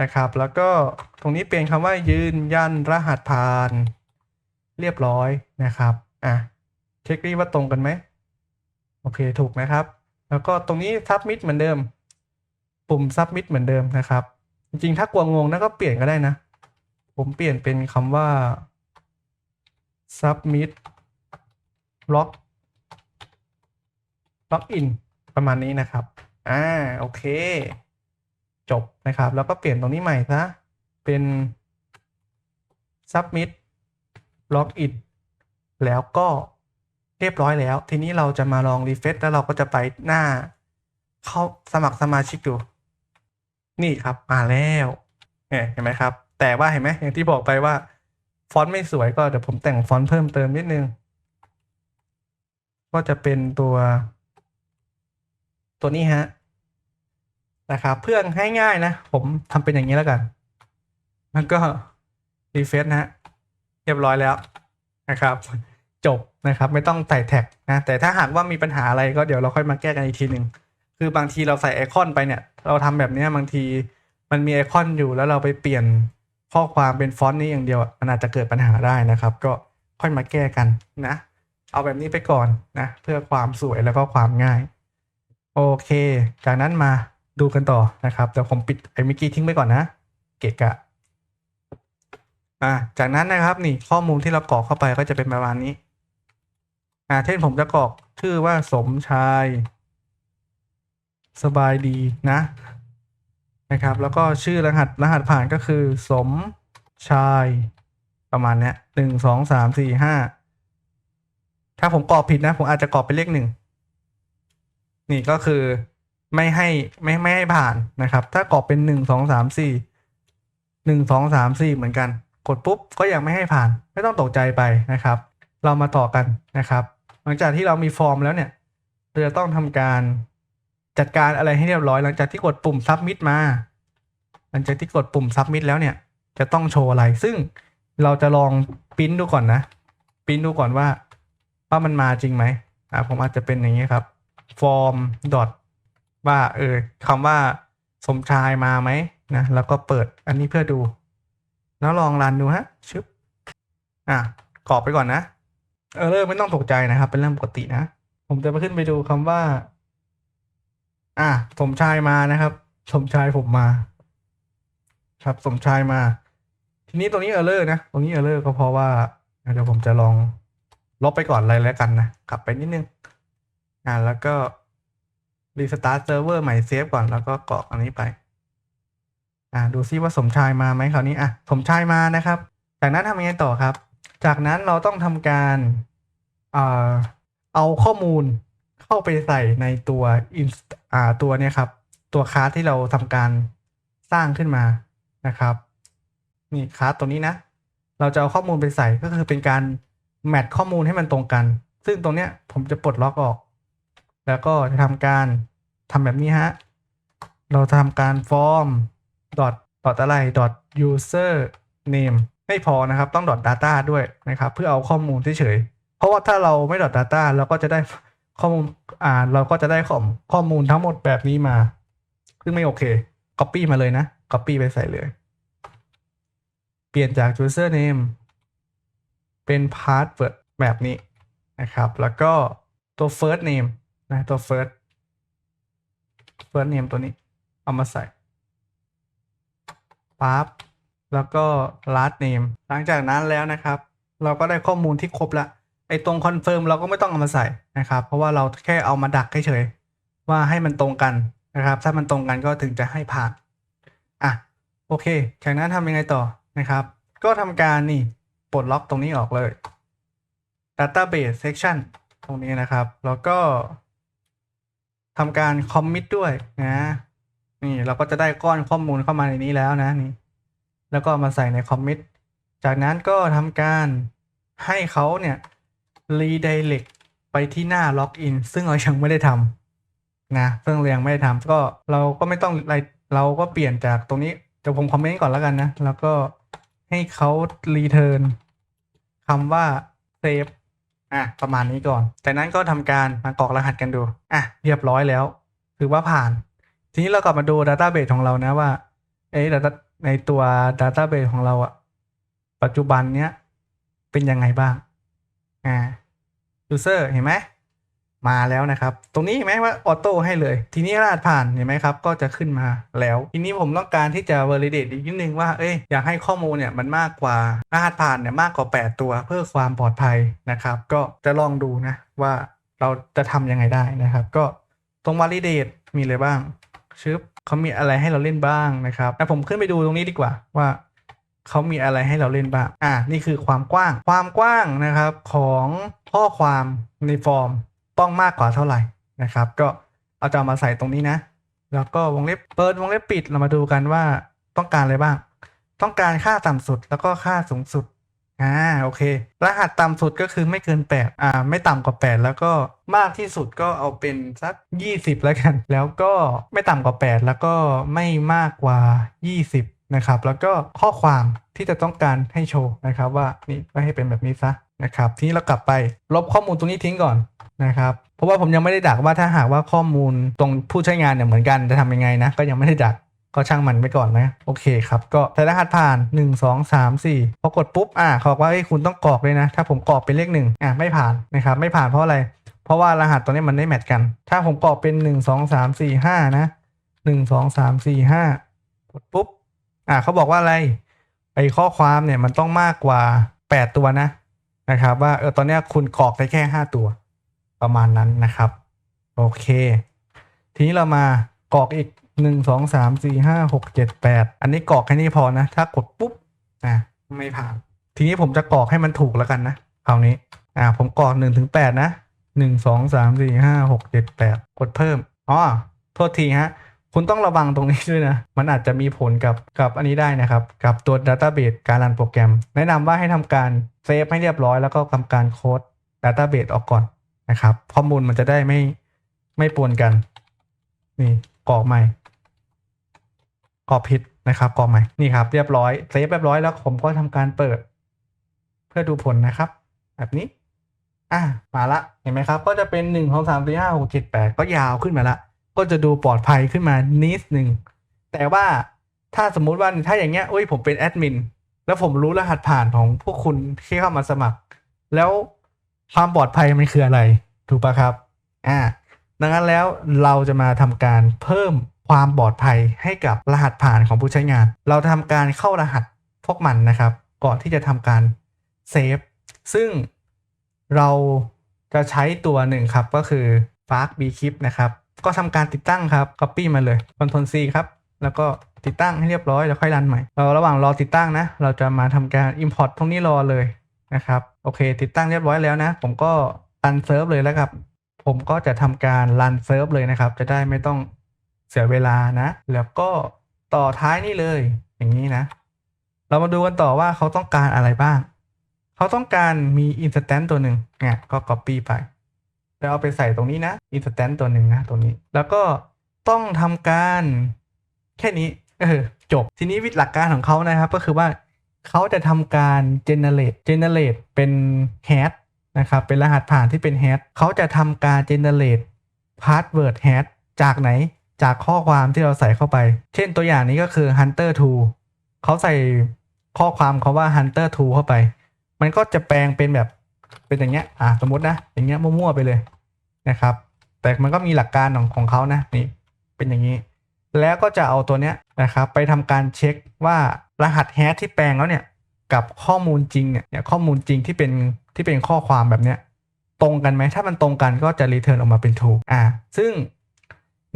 นะครับแล้วก็ตรงนี้เปลี่ยนคำว่ายืนยันรหัสผ่านเรียบร้อยนะครับเช็คดีว่าตรงกันไหมโอเคถูกนะครับแล้วก็ตรงนี้ submit เหมือนเดิมปุ่ม submit เหมือนเดิมนะครับจริงๆถ้ากลัวงงนะก็เปลี่ยนก็ได้นะผมเปลี่ยนเป็นคำว่า submit login ประมาณนี้นะครับโอเคจบนะครับแล้วก็เปลี่ยนตรงนี้ใหม่ซะเป็น submit login แล้วก็เรียบร้อยแล้วทีนี้เราจะมาลองรีเฟรชแล้วเราก็จะไปหน้าเข้าสมัครสมาชิกดูนี่ครับมาแล้วเห็นไหมครับแต่ว่าเห็นไหมอย่างที่บอกไปว่าฟอนต์ไม่สวยก็เดี๋ยวผมแต่งฟอนต์เพิ่มเติมนิดนึงก็จะเป็นตัวนี้ฮะนะครับเพื่อให้ง่ายนะผมทำเป็นอย่างนี้แล้วกันมันก็รีเฟรชนะเรียบร้อยแล้วนะครับจบนะครับไม่ต้องใส่แท็กนะแต่ถ้าหากว่ามีปัญหาอะไรก็เดี๋ยวเราค่อยมาแก้กันอีกทีหนึ่งคือบางทีเราใส่ไอคอนไปเนี่ยเราทำแบบนี้บางทีมันมีไอคอนอยู่แล้วเราไปเปลี่ยนข้อความเป็นฟอนต์นี้อย่างเดียวมันอาจจะเกิดปัญหาได้นะครับก็ค่อยมาแก้กันนะเอาแบบนี้ไปก่อนนะเพื่อความสวยแล้วก็ความง่ายโอเคจากนั้นมาดูกันต่อนะครับเดี๋ยวผมปิดไอ้เมื่อกี้ทิ้งไปก่อนนะเกะกะจากนั้นนะครับนี่ข้อมูลที่เรากรอกเข้าไปก็จะเป็นประมาณนี้เช่นผมจะกรอกชื่อว่าสมชายสบายดีนะครับแล้วก็ชื่อรหัสผ่านก็คือสมชายประมาณเนี้ย1 2 3 4 5ถ้าผมกรอกผิดนะผมอาจจะกรอกเป็นเลข1นี่ก็คือไม่ให้ผ่านนะครับถ้ากรอกเป็น1 2 3 4 1 2 3 4เหมือนกันกดปุ๊บก็ยังไม่ให้ผ่านไม่ต้องตกใจไปนะครับเรามาต่อกันนะครับหลังจากที่เรามีฟอร์มแล้วเนี่ยเราจะต้องทำการจัดการอะไรให้เรียบร้อยหลังจากที่กดปุ่ม submit มาหลังจากที่กดปุ่ม submit แล้วเนี่ยจะต้องโชว์อะไรซึ่งเราจะลองพิมพ์ดูก่อนนะพิมพ์ดูก่อนว่ามันมาจริงไหมผมอาจจะเป็นอย่างนี้ครับ form dot ว่าคำว่าสมชายมาไหมนะแล้วก็เปิดอันนี้เพื่อดูแล้วลองรันดูฮะชึบกรอกไปก่อนนะเริ่มไม่ต้องตกใจนะครับเป็นเรื่องปกตินะผมจะไปขึ้นไปดูคำว่าสมชายมานะครับสมชายผมมาครับสมชายมาทีนี้ตรงนี้นะตรงนี้ก็เพราะว่าเดี๋ยวผมจะลองลบไปก่อนอะไรแล้วกันนะกลับไปนิดนึงแล้วก็รีสตาร์ทเซิร์ฟเวอร์ใหม่เซฟก่อนแล้วก็กรอกอันนี้ไปดูซิว่าสมชายมาไหมคราวนี้สมชายมานะครับจากนั้นทำยังไงต่อครับจากนั้นเราต้องทำการเอาข้อมูลเข้าไปใส่ในตัวตัวนี้ครับตัวคลาสที่เราทำการสร้างขึ้นมานะครับนี่คลาสตัวนี้นะเราจะเอาข้อมูลไปใส่ก็คือเป็นการแมทข้อมูลให้มันตรงกันซึ่งตรงเนี้ยผมจะปลดล็อกออกแล้วก็จะทำการ ทำแบบนี้ฮะเราทำการฟอร์ม dot อะไร dot user name ไม่พอนะครับต้อง dot data ด้วยนะครับเพื่อเอาข้อมูลเฉยๆเพราะว่าถ้าเราไม่ dot data เราก็จะได้ข้อมูลเราก็จะได้ข้อมูลทั้งหมดแบบนี้มาซึ่งไม่โอเค copy มาเลยนะ copy ไปใส่เลยเปลี่ยนจาก user name เป็น password แบบนี้นะครับแล้วก็ตัว first name นะตัว first name ตัวนี้เอามาใส่ปั๊บแล้วก็ last name หลังจากนั้นแล้วนะครับเราก็ได้ข้อมูลที่ครบละไอ้ตรง confirm เราก็ไม่ต้องเอามาใส่นะครับเพราะว่าเราแค่เอามาดักเฉยๆว่าให้มันตรงกันนะครับถ้ามันตรงกันก็ถึงจะให้ผ่านโอเคจากนั้นทำยังไงต่อนะครับก็ทำการนี่ปลดล็อกตรงนี้ออกเลย database section ตรงนี้นะครับแล้วก็ทำการ commit ด้วยนะนี่เราก็จะได้ก้อนข้อมูลเข้ามาในนี้แล้วนะนี่แล้วก็มาใส่ใน commit จากนั้นก็ทำการให้เขาเนี่ย redirect ไปที่หน้า login ซึ่งเรายังไม่ได้ทำนะซึ่งเรายังไม่ได้ทำก็เราก็ไม่ต้องอะไรเราก็เปลี่ยนจากตรงนี้เดี๋ยวผมคอมเมนต์ก่อนแล้วกันนะแล้วก็ให้เขา return คำว่า save ประมาณนี้ก่อนจากนั้นก็ทำการมากรอกรหัสกันดูเรียบร้อยแล้วถือว่าผ่านทีนี้เรากลับมาดู database ของเรานะว่าในตัว database ของเราปัจจุบันเนี้ยเป็นยังไงบ้างuser เห็นไหมมาแล้วนะครับตรงนี้เห็นไหมว่าออโต้ให้เลยทีนี้รหัสผ่านเห็นไหมครับก็จะขึ้นมาแล้วทีนี้ผมต้องการที่จะ validate อีกนิดนึงว่าอยากให้ข้อมูลเนี่ยมันมากกว่ารหัสผ่านเนี่ยมากกว่า8ตัวเพื่อความปลอดภัยนะครับก็จะลองดูนะว่าเราจะทำยังไงได้นะครับก็ตรง validate มีอะไรบ้างเขามีอะไรให้เราเล่นบ้างนะครับผมขึ้นไปดูตรงนี้ดีกว่าว่าเขามีอะไรให้เราเล่นบ้างนี่คือความกว้างนะครับของข้อความในฟอร์มต้องมากกว่าเท่าไหร่นะครับก็เอาจะมาใส่ตรงนี้นะแล้วก็วงเล็บเปิดวงเล็บปิดเรามาดูกันว่าต้องการอะไรบ้างต้องการค่าต่ำสุดแล้วก็ค่าสูงสุดโอเครหัสต่ำสุดก็คือไม่เกิน8ไม่ต่ำกว่า8แล้วก็มากที่สุดก็เอาเป็นสัก20แล้วกันแล้วก็ไม่ต่ำกว่า8แล้วก็ไม่มากกว่า20นะครับแล้วก็ข้อความที่จะต้องการให้โชว์นะครับว่านี่ก็ให้เป็นแบบนี้ซะนะครับทีนี้เรากลับไปลบข้อมูลตรงนี้ทิ้งก่อนนะครับเพราะว่าผมยังไม่ได้ดักว่าถ้าหากว่าข้อมูลตรงผู้ใช้งานเนี่ยเหมือนกันจะทำยังไงนะก็ยังไม่ได้ดักก็ช่างมันไปก่อนนะโอเคครับก็ใส่รหัสผ่าน1 2 3 4พอกดปุ๊บเขาบอกว่าคุณต้องกรอกเลยนะถ้าผมกรอกเป็นเลข1ไม่ผ่านนะครับไม่ผ่านเพราะอะไรเพราะว่ารหัสตัวนี้มันไม่แมทกันถ้าผมกรอกเป็น1 2 3 4 5นะ1 2 3 4 5กดปุ๊บเขาบอกว่าอะไรไอ้ข้อความเนี่ยมันต้องมากกว่า8ตัวนะครับว่าตอนนี้คุณกรอกได้แค่5ตัวประมาณนั้นนะครับโอเคทีนี้เรามากรอกอีก1 2 3 4 5 6 7 8อันนี้กรอกแค่นี้พอนะถ้ากดปุ๊บไม่ผ่านทีนี้ผมจะกรอกให้มันถูกแล้วกันนะคราวนี้ผมกรอก1 ถึง 8นะ1 2 3 4 5 6 7 8กดเพิ่มโทษทีฮะคุณต้องระวังตรงนี้ด้วยนะมันอาจจะมีผลกับอันนี้ได้นะครับกับตัว database การรันโปรแกรมแนะนำว่าให้ทำการเซฟให้เรียบร้อยแล้วก็ทำการโค้ด database ออกก่อนนะครับข้อมูลมันจะได้ไม่ปนกันนี่กรอกใหม่กรอกผิดนะครับกรอกใหม่นี่ครับเรียบร้อยเซฟเรียบร้อยแล้วผมก็ทำการเปิดเพื่อดูผลนะครับแบบนี้มาละเห็นไหมครับก็จะเป็น1 2 3 4 5 6 7 8ก็ยาวขึ้นมาละก็จะดูปลอดภัยขึ้นมานิดนึงแต่ว่าถ้าสมมุติว่าถ้าอย่างเงี้ยผมเป็นแอดมินแล้วผมรู้รหัสผ่านของพวกคุณที่เข้ามาสมัครแล้วความปลอดภัยมันคืออะไรถูกปะครับดังนั้นแล้วเราจะมาทำการเพิ่มความปลอดภัยให้กับรหัสผ่านของผู้ใช้งานเราทำการเข้ารหัสพวกมันนะครับก่อนที่จะทำการเซฟซึ่งเราจะใช้ตัวหนึ่งครับก็คือ Fast Bcrypt นะครับก็ทำการติดตั้งครับ Copy มาเลย Ctrl C ครับแล้วก็ติดตั้งให้เรียบร้อยแล้วค่อยรันใหม่ระหว่างรอติดตั้งนะเราจะมาทำการ Import ตรงนี้รอเลยนะครับโอเคติดตั้งเรียบร้อยแล้วนะผมก็รันเซิร์ฟเลยแล้วครับผมก็จะทำการรันเซิร์ฟเลยนะครับจะได้ไม่ต้องเสียเวลานะแล้วก็ต่อท้ายนี่เลยอย่างนี้นะเรามาดูกันต่อว่าเขาต้องการอะไรบ้างเขาต้องการมี Instant ตัวหนึ่งก็ Copy ไปแล้วเอาไปใส่ตรงนี้นะ Instant ตัวหนึ่งนะตรงนี้แล้วก็ ต้องทำการแค่นี้จบทีนี้วิธีหลักการของเขานะครับก็คือว่าเขาจะทำการ generate เป็น hash นะครับเป็นรหัสผ่านที่เป็น hash เขาจะทำการ generate password hash จากไหนจากข้อความที่เราใส่เข้าไปเช่นตัวอย่างนี้ก็คือ hunter 2เขาใส่ข้อความเขาว่า hunter 2เข้าไปมันก็จะแปลงเป็นแบบเป็นอย่างเงี้ยสมมตินะอย่างเงี้ยมั่วๆไปเลยนะครับแต่มันก็มีหลักการของเขานะนี่เป็นอย่างนี้แล้วก็จะเอาตัวเนี้ยนะครับไปทำการเช็คว่ารหัสแฮชที่แปลงแล้วเนี่ยกับข้อมูลจริงเนี่ยข้อมูลจริงที่เป็นข้อความแบบเนี้ยตรงกันไหมถ้ามันตรงกันก็จะ return ออกมาเป็น true ซึ่ง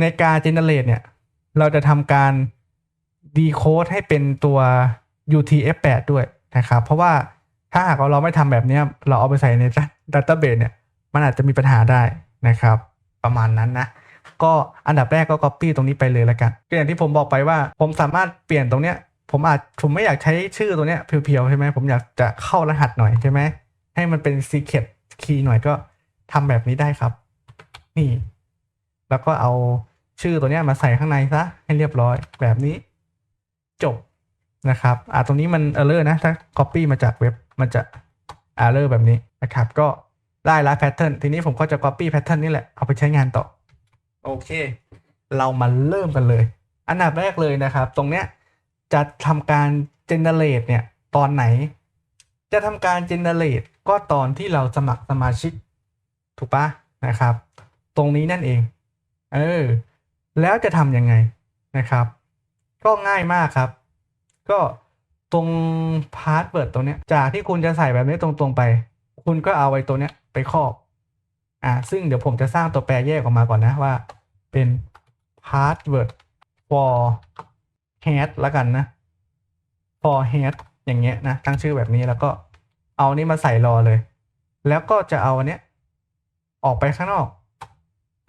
ในการ generate เนี่ยเราจะทำการ decode ให้เป็นตัว UTF-8 ด้วยนะครับเพราะว่าถ้าหากเราไม่ทำแบบนี้เราเอาไปใส่ใน database เนี่ยมันอาจจะมีปัญหาได้นะครับประมาณนั้นนะก็อันดับแรกก็ copy ตรงนี้ไปเลยแล้วกันก็อย่างที่ผมบอกไปว่าผมสามารถเปลี่ยนตรงเนี้ยผมไม่อยากใช้ชื่อตัวเนี้ยเพียวๆใช่ไหมผมอยากจะเข้ารหัสหน่อยใช่ไหมให้มันเป็น secret key หน่อยก็ทำแบบนี้ได้ครับนี่แล้วก็เอาชื่อตัวเนี้ยมาใส่ข้างในซะให้เรียบร้อยแบบนี้จบนะครับตรงนี้มัน error นะถ้า copy มาจากเว็บมันจะ error แบบนี้นะครับก็ได้ละ pattern ทีนี้ผมก็จะ copy pattern นี่แหละเอาไปใช้งานต่อโอเคเรามาเริ่มกันเลยอันดับแรกเลยนะครับตรงเนี้ยจะทำการ generate เนี่ยตอนไหนจะทำการ generate ก็ตอนที่เราสมัครสมาชิกถูกปะนะครับตรงนี้นั่นเองแล้วจะทำยังไงนะครับก็ง่ายมากครับก็ตรงพาสเวิร์ดตรงเนี้ยจากที่คุณจะใส่แบบนี้ตรงๆไปคุณก็เอาไว้ตัวเนี้ยไปครอบซึ่งเดี๋ยวผมจะสร้างตัวแปรแยกออกมาก่อนนะว่าเป็น password for hash แล้วกันนะ for hash อย่างเงี้ยนะตั้งชื่อแบบนี้แล้วก็เอานี้มาใส่รอเลยแล้วก็จะเอาอันเนี้ยออกไปข้างนอก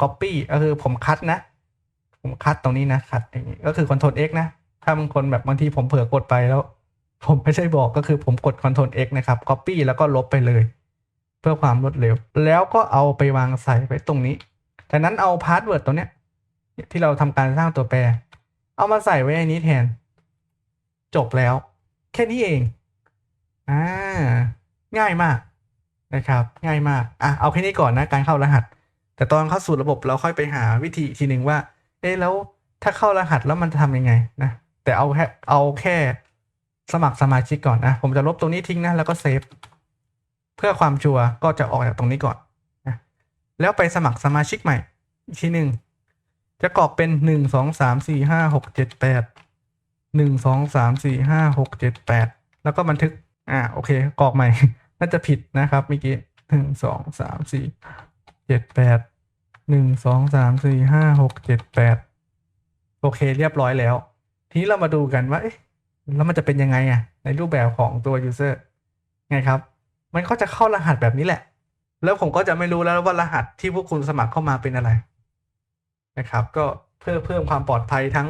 copy ก็คือผมคัดนะผมคัดตรงนี้นะคัดอย่างนี้ก็คือ Ctrl X นะถ้าบางคนแบบบางทีผมเผลอกดไปแล้วผมไม่ใช่บอกก็คือผมกด Ctrl X นะครับ copy แล้วก็ลบไปเลยเพื่อความรวดเร็วแล้วก็เอาไปวางใส่ไว้ตรงนี้จากนั้นเอาพาสเวิร์ดตรงเนี้ยที่เราทำการสร้างตัวแปรเอามาใส่ไว้ในนี้แทนจบแล้วแค่นี้เองง่ายมากนะครับง่ายมากเอาแค่นี้ก่อนนะการเข้ารหัสแต่ตอนเข้าสู่ระบบเราค่อยไปหาวิธีอีกทีหนึ่งว่าแล้วถ้าเข้ารหัสแล้วมันจะทำยังไงนะแต่เอาแค่สมัครสมาชิกก่อนนะผมจะลบตรงนี้ทิ้งนะแล้วก็เซฟเพื่อความชัวร์ก็จะออกจากตรงนี้ก่อนนะแล้วไปสมัครสมาชิกใหม่อีกทีหนึ่งจะกรอกเป็น1 2 3 4 5 6 7 8 1 2 3 4 5 6 7 8แล้วก็บันทึกโอเคกรอกใหม่ น่าจะผิดนะครับเมื่อกี้1 2 3 4 7 8 1 2 3 4 5 6 7 8โอเคเรียบร้อยแล้วทีนี้เรามาดูกันว่าแล้วมันจะเป็นยังไงในรูปแบบของตัว user ไงครับมันก็จะเข้ารหัสแบบนี้แหละแล้วผมก็จะไม่รู้แล้วว่ารหัสที่พวกคุณสมัครเข้ามาเป็นอะไรนะครับก็เพื่อเพิ่มความปลอดภัยทั้ง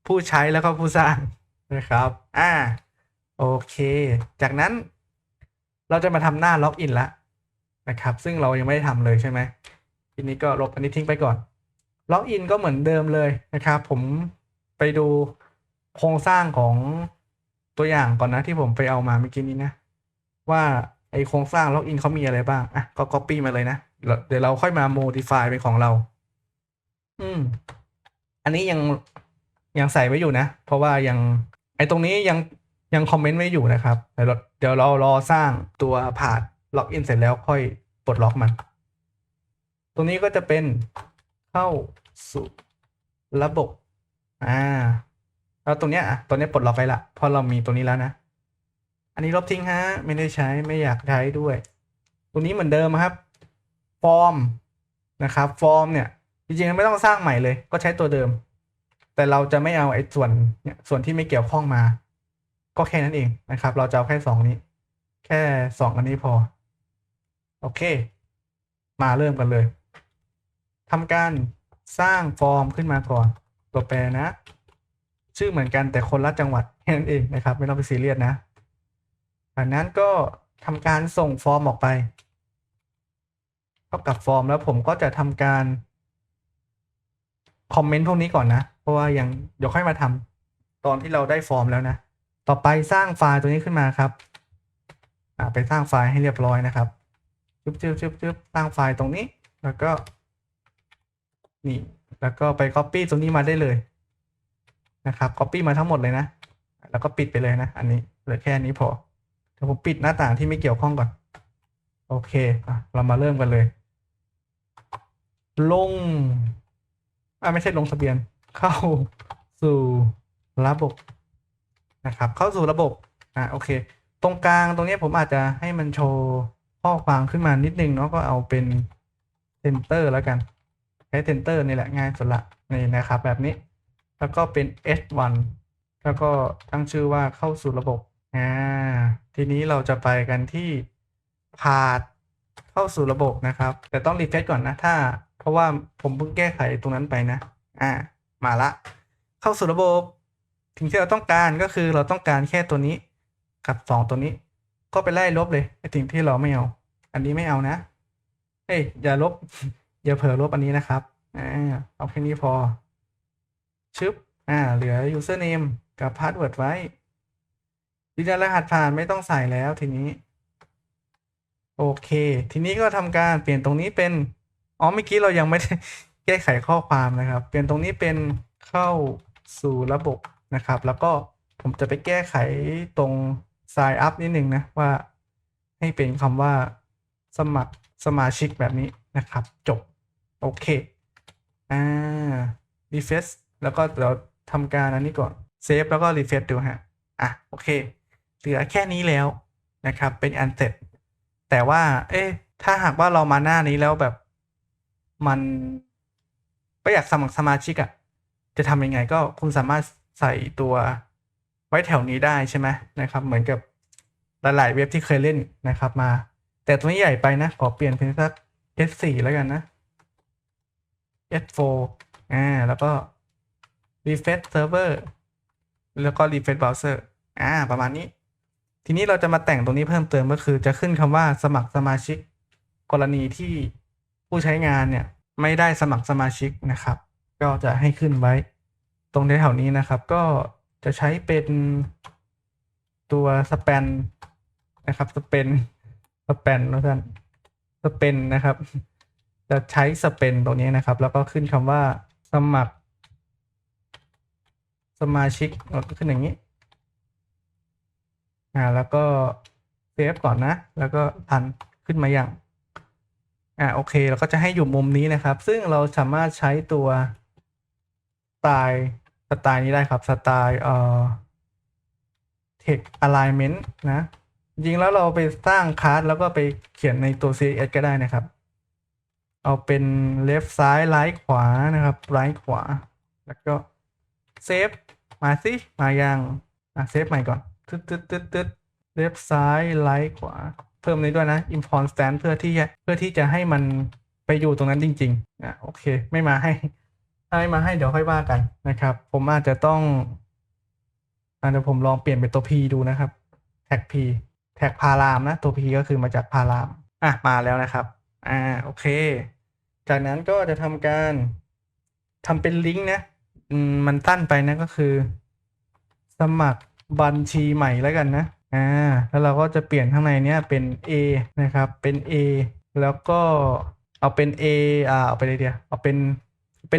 ผู้ใช้แล้วก็ผู้สร้างนะครับโอเคจากนั้นเราจะมาทำหน้าล็อกอินแล้วนะครับซึ่งเรายังไม่ได้ทำเลยใช่ไหมทีนี้ก็ลบอันนี้ทิ้งไปก่อนล็อกอินก็เหมือนเดิมเลยนะครับผมไปดูโครงสร้างของตัวอย่างก่อนนะที่ผมไปเอามาเมื่อกี้นี้นะว่าไอโครงสร้างล็อกอินเขามีอะไรบ้างก็ copy มาเลยนะเดี๋ยวเราค่อยมา modify เป็นของเราอันนี้ยังใส่ไว้อยู่นะเพราะว่ายังไอตรงนี้ยังคอมเมนต์ไว้อยู่นะครับเดี๋ยวเรารอสร้างตัวผ่านล็อกอินเสร็จแล้วค่อยปลดล็อกมันตรงนี้ก็จะเป็นเข้าสู่ระบบแล้วตรงเนี้ยปลดล็อกไปละเพราะเรามีตัวนี้แล้วนะอันนี้ลบทิ้งฮะไม่ได้ใช้ไม่อยากใช้ด้วยตรงนี้เหมือนเดิมครับฟอร์มนะครับฟอร์มเนี่ยจริงๆไม่ต้องสร้างใหม่เลยก็ใช้ตัวเดิมแต่เราจะไม่เอาไอ้ส่วนที่ไม่เกี่ยวข้องมาก็แค่นั้นเองนะครับเราจะเอาแค่2นี้แค่2อันนี้พอโอเคมาเริ่มกันเลยทำการสร้างฟอร์มขึ้นมาก่อนตัวแปรนะชื่อเหมือนกันแต่คนละจังหวัดแค่นั้นเองนะครับไม่ต้องไปซีเรียสนะจากนั้นก็ทำการส่งฟอร์มออกไปเข้ากับฟอร์มแล้วผมก็จะทำการ คอมเมนต์พวกนี้ก่อนนะเพราะว่ายังเดี๋ยวค่อยมาทำตอนที่เราได้ฟอร์มแล้วนะต่อไปสร้างไฟล์ตัวนี้ขึ้นมาครับไปสร้างไฟล์ให้เรียบร้อยนะครับจึ๊บสร้างไฟล์ตรงนี้แล้วก็นี่แล้วก็ไป Copy ตรงนี้มาได้เลยนะครับ Copy มาทั้งหมดเลยนะแล้วก็ปิดไปเลยนะอันนี้เหลือแค่นี้พอเดี๋ยวผมปิดหน้าต่างที่ไม่เกี่ยวข้องก่อนโอเคเรามาเริ่มกันเลยลงไม่ใช่ลงทะเบียนเข้าสู่ระบบนะครับเข้าสู่ระบบโอเคตรงกลางตรงนี้ผมอาจจะให้มันโชว์ข้อความขึ้นมานิดนึงเนาะก็เอาเป็นเซนเตอร์แล้วกันใช้เซนเตอร์นี่แหละง่ายสุดละนี่นะครับแบบนี้แล้วก็เป็น S1 แล้วก็ตั้งชื่อว่าเข้าสู่ระบบทีนี้เราจะไปกันที่พาธเข้าสู่ระบบนะครับแต่ต้องรีเฟรชก่อนนะเพราะว่าผมเพิ่งแก้ไขตรงนั้นไปนะมาละเข้าสู่ระบบสิ่งที่เราต้องการก็คือเราต้องการแค่ตัวนี้กับ2ตัวนี้ก็ไปไล่ลบเลยไอ้สิ่งที่เราไม่เอาอันนี้ไม่เอานะอย่าลบ อย่าเผลอลบอันนี้นะครับเอาแค่นี้พอชึบเหลือ username กับ password ไว้ยืนยันรหัสผ่านไม่ต้องใส่แล้วทีนี้โอเคทีนี้ก็ทำการเปลี่ยนตรงนี้เป็นเมื่อกี้เรายังไม่ได้ แก้ไขข้อความนะครับเปลี่ยนตรงนี้เป็นเข้าสู่ระบบนะครับแล้วก็ผมจะไปแก้ไขตรง sign up นิดนึงนะว่าให้เป็นคำว่าสมัครสมาชิกแบบนี้นะครับจบโอเคrefresh แล้วก็เราทำการอันนี้ก่อนเซฟแล้วก็ refresh ดูฮะโอเคเหลือแค่นี้แล้วนะครับเป็นอันเสร็จแต่ว่าถ้าหากว่าเรามาหน้านี้แล้วแบบมันไม่อยากสมัครสมาชิกจะทำยังไงก็คุณสามารถใส่ตัวไว้แถวนี้ได้ใช่ไหมนะครับเหมือนกับหลายๆเว็บที่เคยเล่นนะครับมาแต่ตัวนี้ใหญ่ไปนะขอเปลี่ยนเป็นสัก S4 แล้วกันนะ S4 แล้วก็ refresh server แล้วก็ refresh browser ประมาณนี้ทีนี้เราจะมาแต่งตรงนี้เพิ่มเติมก็คือจะขึ้นคำว่าสมัครสมาชิกกรณีที่ผู้ใช้งานเนี่ยไม่ได้สมัครสมาชิกนะครับก็จะให้ขึ้นไว้ตรงแถวนี้นะครับก็จะใช้เป็นตัวสเปนนะครับสเปนแล้วกันสเปนนะครับจะใช้สเปนตรงนี้นะครับแล้วก็ขึ้นคำว่าสมัครสมาชิกก็ขึ้นอย่างนี้แล้วก็เซฟก่อนนะแล้วก็ทันขึ้นมาอย่างโอเคเราก็จะให้อยู่มุมนี้นะครับซึ่งเราสามารถใช้ตัวสไตล์นี้ได้ครับสไตล์text alignment นะจริงแล้วเราไปสร้างคลาสแล้วก็ไปเขียนในตัว CSS ก็ได้นะครับเอาเป็น left ซ้าย right ขวานะครับ right ขวาแล้วก็เซฟมาสิมายังเซฟใหม่ก่อนleft ซ้าย right ขวาเพิ่มนี้ด้วยนะ import stand เพื่อที่จะให้มันไปอยู่ตรงนั้นจริงๆโอเคไม่มาให้เดี๋ยวค่อยว่ากันนะครับผมอาจจะต้องเดี๋ยวผมลองเปลี่ยนเป็นตัว P ดูนะครับแท็ก P แท็กพารามนะตัว P ก็คือมาจากพารามมาแล้วนะครับโอเคจากนั้นก็จะทำการทำเป็นลิงก์นะมันสั้นไปนะก็คือสมัครบัญชีใหม่แล้วกันนะแล้วเราก็จะเปลี่ยนข้างในเนี้ยเป็น A นะครับเป็น A แล้วก็เอาเป็น A เอาไปเลยเดียวเอาเป็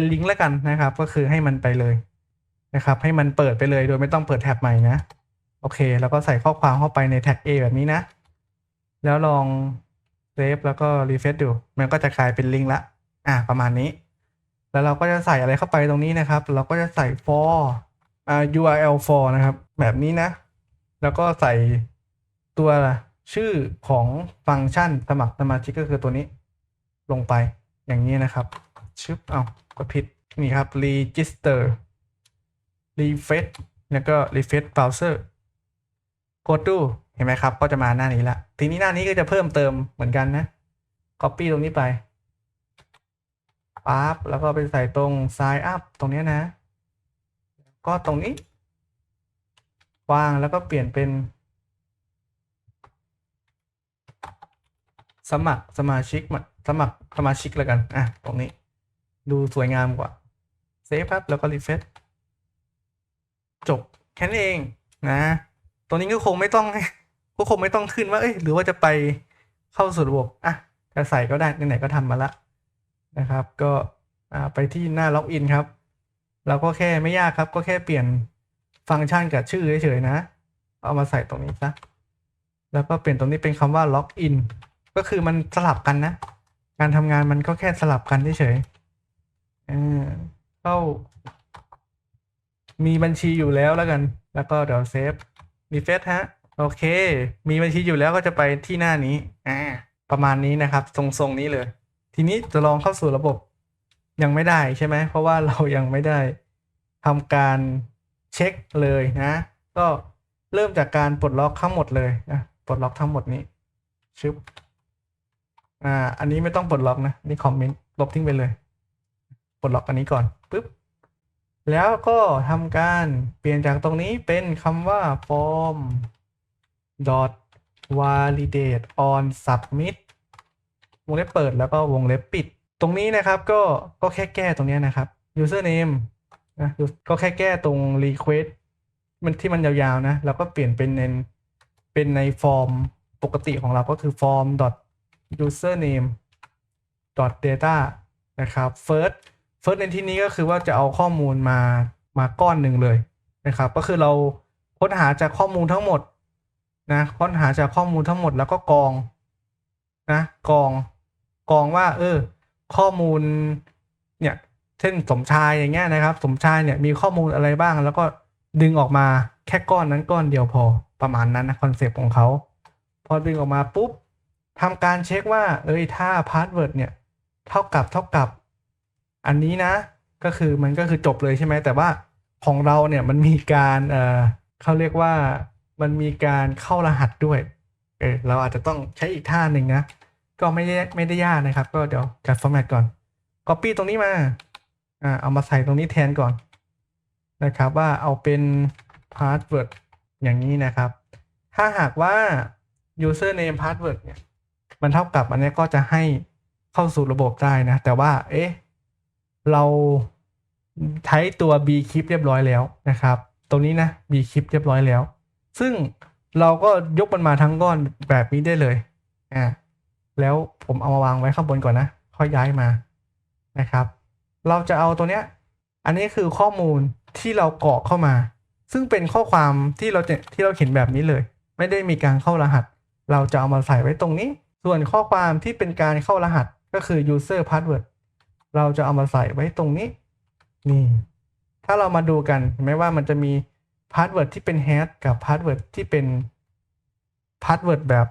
นลิงก์แล้วกันนะครับก็คือให้มันไปเลยนะครับให้มันเปิดไปเลยโดยไม่ต้องเปิดแท็บใหม่นะโอเคแล้วก็ใส่ข้อความเข้าไปในแท็ก A แบบนี้นะแล้วลองเซฟแล้วก็รีเฟรชดูมันก็จะกลายเป็นลิงก์ละประมาณนี้แล้วเราก็จะใส่อะไรเข้าไปตรงนี้นะครับเราก็จะใส่ for URL for นะครับแบบนี้นะแล้วก็ใส่ตัวชื่อของฟังก์ชันสมัครสมาชิกก็คือตัวนี้ลงไปอย่างนี้นะครับกดผิดนี่ครับ register refresh แล้วก็ refresh browser กดดูเห็นไหมครับก็จะมาหน้านี้ละทีนี้หน้านี้ก็จะเพิ่มเติมเหมือนกันนะ copy ตรงนี้ไปปั๊บแล้วก็ไปใส่ตรง sign up ตรงนี้นะก็ตรงนี้วางแล้วก็เปลี่ยนเป็นสมัครสมาชิกแล้วกันตรงนี้ดูสวยงามกว่า เซฟครับแล้วก็รีเฟซจบแค่นั้นเองนะตัวนี้ก็คงไม่ต้อง ก็คงไม่ต้องขึ้นว่าเอ้ยหรือว่าจะไปเข้าสู่ระบบอ่ะจะใส่ก็ได้ไหนๆก็ทำมาละนะครับก็ไปที่หน้าล็อกอินครับเราก็แค่ไม่ยากครับก็แค่เปลี่ยนฟังก์ชันกับชื่อเฉยๆนะเอามาใส่ตรงนี้ซะแล้วก็เปลี่ยนตรงนี้เป็นคำว่าล็อกอินก็คือมันสลับกันนะการทำงานมันก็แค่สลับกันเฉยๆเข้ามีบัญชีอยู่แล้วกันแล้วก็เดี๋ยวเซฟรีเฟซฮะโอเคมีบัญชีอยู่แล้วก็จะไปที่หน้านี้ประมาณนี้นะครับทรงๆนี้เลยทีนี้จะลองเข้าสู่ระบบยังไม่ได้ใช่ไหมเพราะว่าเรายังไม่ได้ทำการเช็คเลยนะก็เริ่มจากการปลดล็อกทั้งหมดเลยนะปลดล็อกทั้งหมดนี้ชึบอันนี้ไม่ต้องปลดล็อกนะนี่คอมเมนต์ลบทิ้งไปเลยปลดล็อกอันนี้ก่อนปึ๊บแล้วก็ทำการเปลี่ยนจากตรงนี้เป็นคำว่า form dot validate on submit วงเล็บเปิดแล้วก็วงเล็บปิดตรงนี้นะครับก็แค่แก้ตรงนี้นะครับ username นะก็แค่แก้ตรง request มันที่มันยาวๆนะแล้วก็เปลี่ยนเป็นในฟอร์มปกติของเราก็คือ form dot username dot data นะครับ first ในที่นี้ก็คือว่าจะเอาข้อมูลมาก้อนหนึ่งเลยนะครับก็คือเราค้นหาจากข้อมูลทั้งหมดนะค้นหาจากข้อมูลทั้งหมดแล้วก็กรองนะกรองว่าข้อมูลเนี่ยเช่นสมชายอย่างเงี้ยนะครับสมชายเนี่ยมีข้อมูลอะไรบ้างแล้วก็ดึงออกมาแค่ก้อนนั้นก้อนเดียวพอประมาณนั้นนะคอนเซปต์ของเขาพอดึงออกมาปุ๊บทำการเช็คว่าถ้าพาสเวิร์ดเนี่ยเท่ากับอันนี้นะก็คือมันก็คือจบเลยใช่ไหมแต่ว่าของเราเนี่ยมันมีการเขาเรียกว่ามันมีการเข้ารหัสด้วยเราอาจจะต้องใช้อีกท่าหนึ่งนะก็ไม่ได้ยากนะครับก็เดี๋ยวจัดฟอร์แมตก่อน Copy ตรงนี้มาเอามาใส่ตรงนี้แทนก่อนนะครับว่าเอาเป็น password อย่างนี้นะครับถ้าหากว่า username password เนี่ยมันเท่ากับอันนี้ก็จะให้เข้าสู่ระบบได้นะแต่ว่าเราใช้ตัว bcrypt เรียบร้อยแล้วนะครับตรงนี้นะ bcrypt เรียบร้อยแล้วซึ่งเราก็ยกมันมาทั้งก้อนแบบนี้ได้เลยแล้วผมเอามาวางไว้ข้างบนก่อนนะค่อยย้ายมานะครับเราจะเอาตัวเนี้ยอันนี้คือข้อมูลที่เรากรอกเข้ามาซึ่งเป็นข้อความที่เราเขียนแบบนี้เลยไม่ได้มีการเข้ารหัสเราจะเอามาใส่ไว้ตรงนี้ส่วนข้อความที่เป็นการเข้ารหัสก็คือ user password เราจะเอามาใส่ไว้ตรงนี้นี่ถ้าเรามาดูกันเห็นไหมว่ามันจะมี password ที่เป็น hash กับ password ที่เป็น password แบบ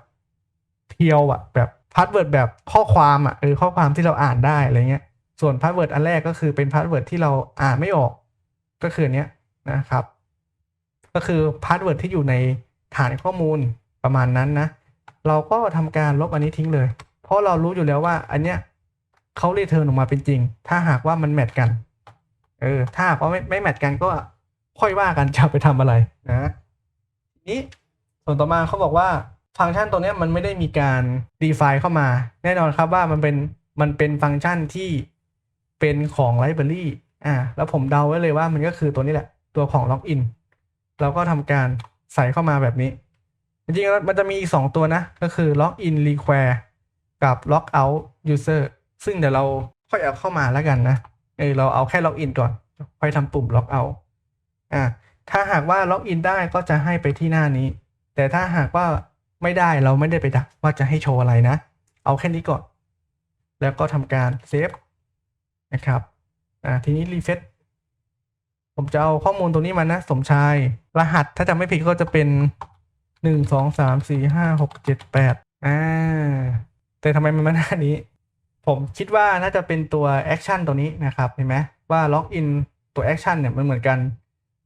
เพียวแบบพาสเวิร์ดแบบข้อความข้อความที่เราอ่านได้อะไรเงี้ยส่วนพาสเวิร์ดอันแรกก็คือเป็นพาสเวิร์ดที่เราอ่านไม่ออกก็คือเนี้ยนะครับก็คือพาสเวิร์ดที่อยู่ในฐานข้อมูลประมาณนั้นนะเราก็ทำการลบอันนี้ทิ้งเลยเพราะเรารู้อยู่แล้วว่าอันเนี้ยเขารีเทิร์นออกมาเป็นจริงถ้าหากว่ามันแมทกันถ้าหากว่าไม่แมทกันก็ค่อยว่ากันจะไปทำอะไรนะนี้ส่วนต่อมาเขาบอกว่าฟังก์ชันตัวนี้มันไม่ได้มีการ define เข้ามาแน่นอนครับว่ามันเป็นฟังก์ชันที่เป็นของ library แล้วผมเดาไว้เลยว่ามันก็คือตัวนี้แหละตัวของ login เราก็ทำการใส่เข้ามาแบบนี้จริงๆแล้วมันจะมีอีก2ตัวนะก็คือ login require กับ logout user ซึ่งเดี๋ยวเราค่อยเอาเข้ามาแล้วกันนะเราเอาแค่ login ก่อนค่อยทำปุ่ม logout ถ้าหากว่า login ได้ก็จะให้ไปที่หน้านี้แต่ถ้าหากว่าไม่ได้เราไม่ได้ไปดักว่าจะให้โชว์อะไรนะเอาแค่นี้ก่อนแล้วก็ทำการเซฟนะครับทีนี้รีเฟซผมจะเอาข้อมูลตรงนี้มานะสมชายรหัสถ้าจำไม่ผิดก็จะเป็น1 2 3 4 5 6 7 8แต่ทำไมมันมาหน้านี้ผมคิดว่าน่าจะเป็นตัวแอคชั่นตัวนี้นะครับเห็นไหมว่าล็อกอินตัวแอคชั่นเนี่ยมันเหมือนกัน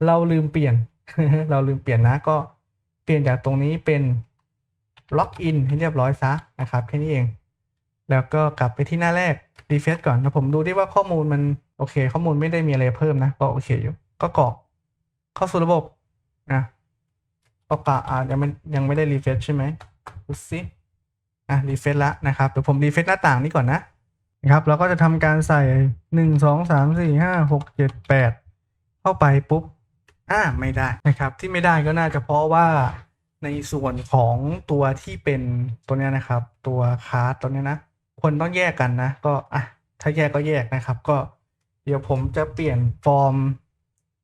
เราลืมเปลี่ยน เราลืมเปลี่ยนนะก็เปลี่ยนจากตรงนี้เป็นล็อกอินให้เรียบร้อยซะนะครับแค่นี้เองแล้วก็กลับไปที่หน้าแรกรีเฟรชก่อนนะผมดูที่ว่าข้อมูลมันโอเคข้อมูลไม่ได้มีอะไรเพิ่มนะก็โอเคอยู่ก็กรอกเข้าสู่ระบบนะก็กะยังไม่ได้รีเฟรชใช่ไหมดูสิรีเฟรชแล้วนะครับเดี๋ยวผมรีเฟรชหน้าต่างนี้ก่อนนะ นะครับเราก็จะทำการใส่1 2 3 4 5 6 7 8เข้าไปปุ๊บไม่ได้นะครับที่ไม่ได้ก็น่าจะเพราะว่าในส่วนของตัวที่เป็นตัวเนี้ยนะครับตัวคาร์ดตัวเนี้ยนะควรต้องแยกกันนะก็ถ้าแยกก็แยกนะครับก็เดี๋ยวผมจะเปลี่ยนฟอร์ม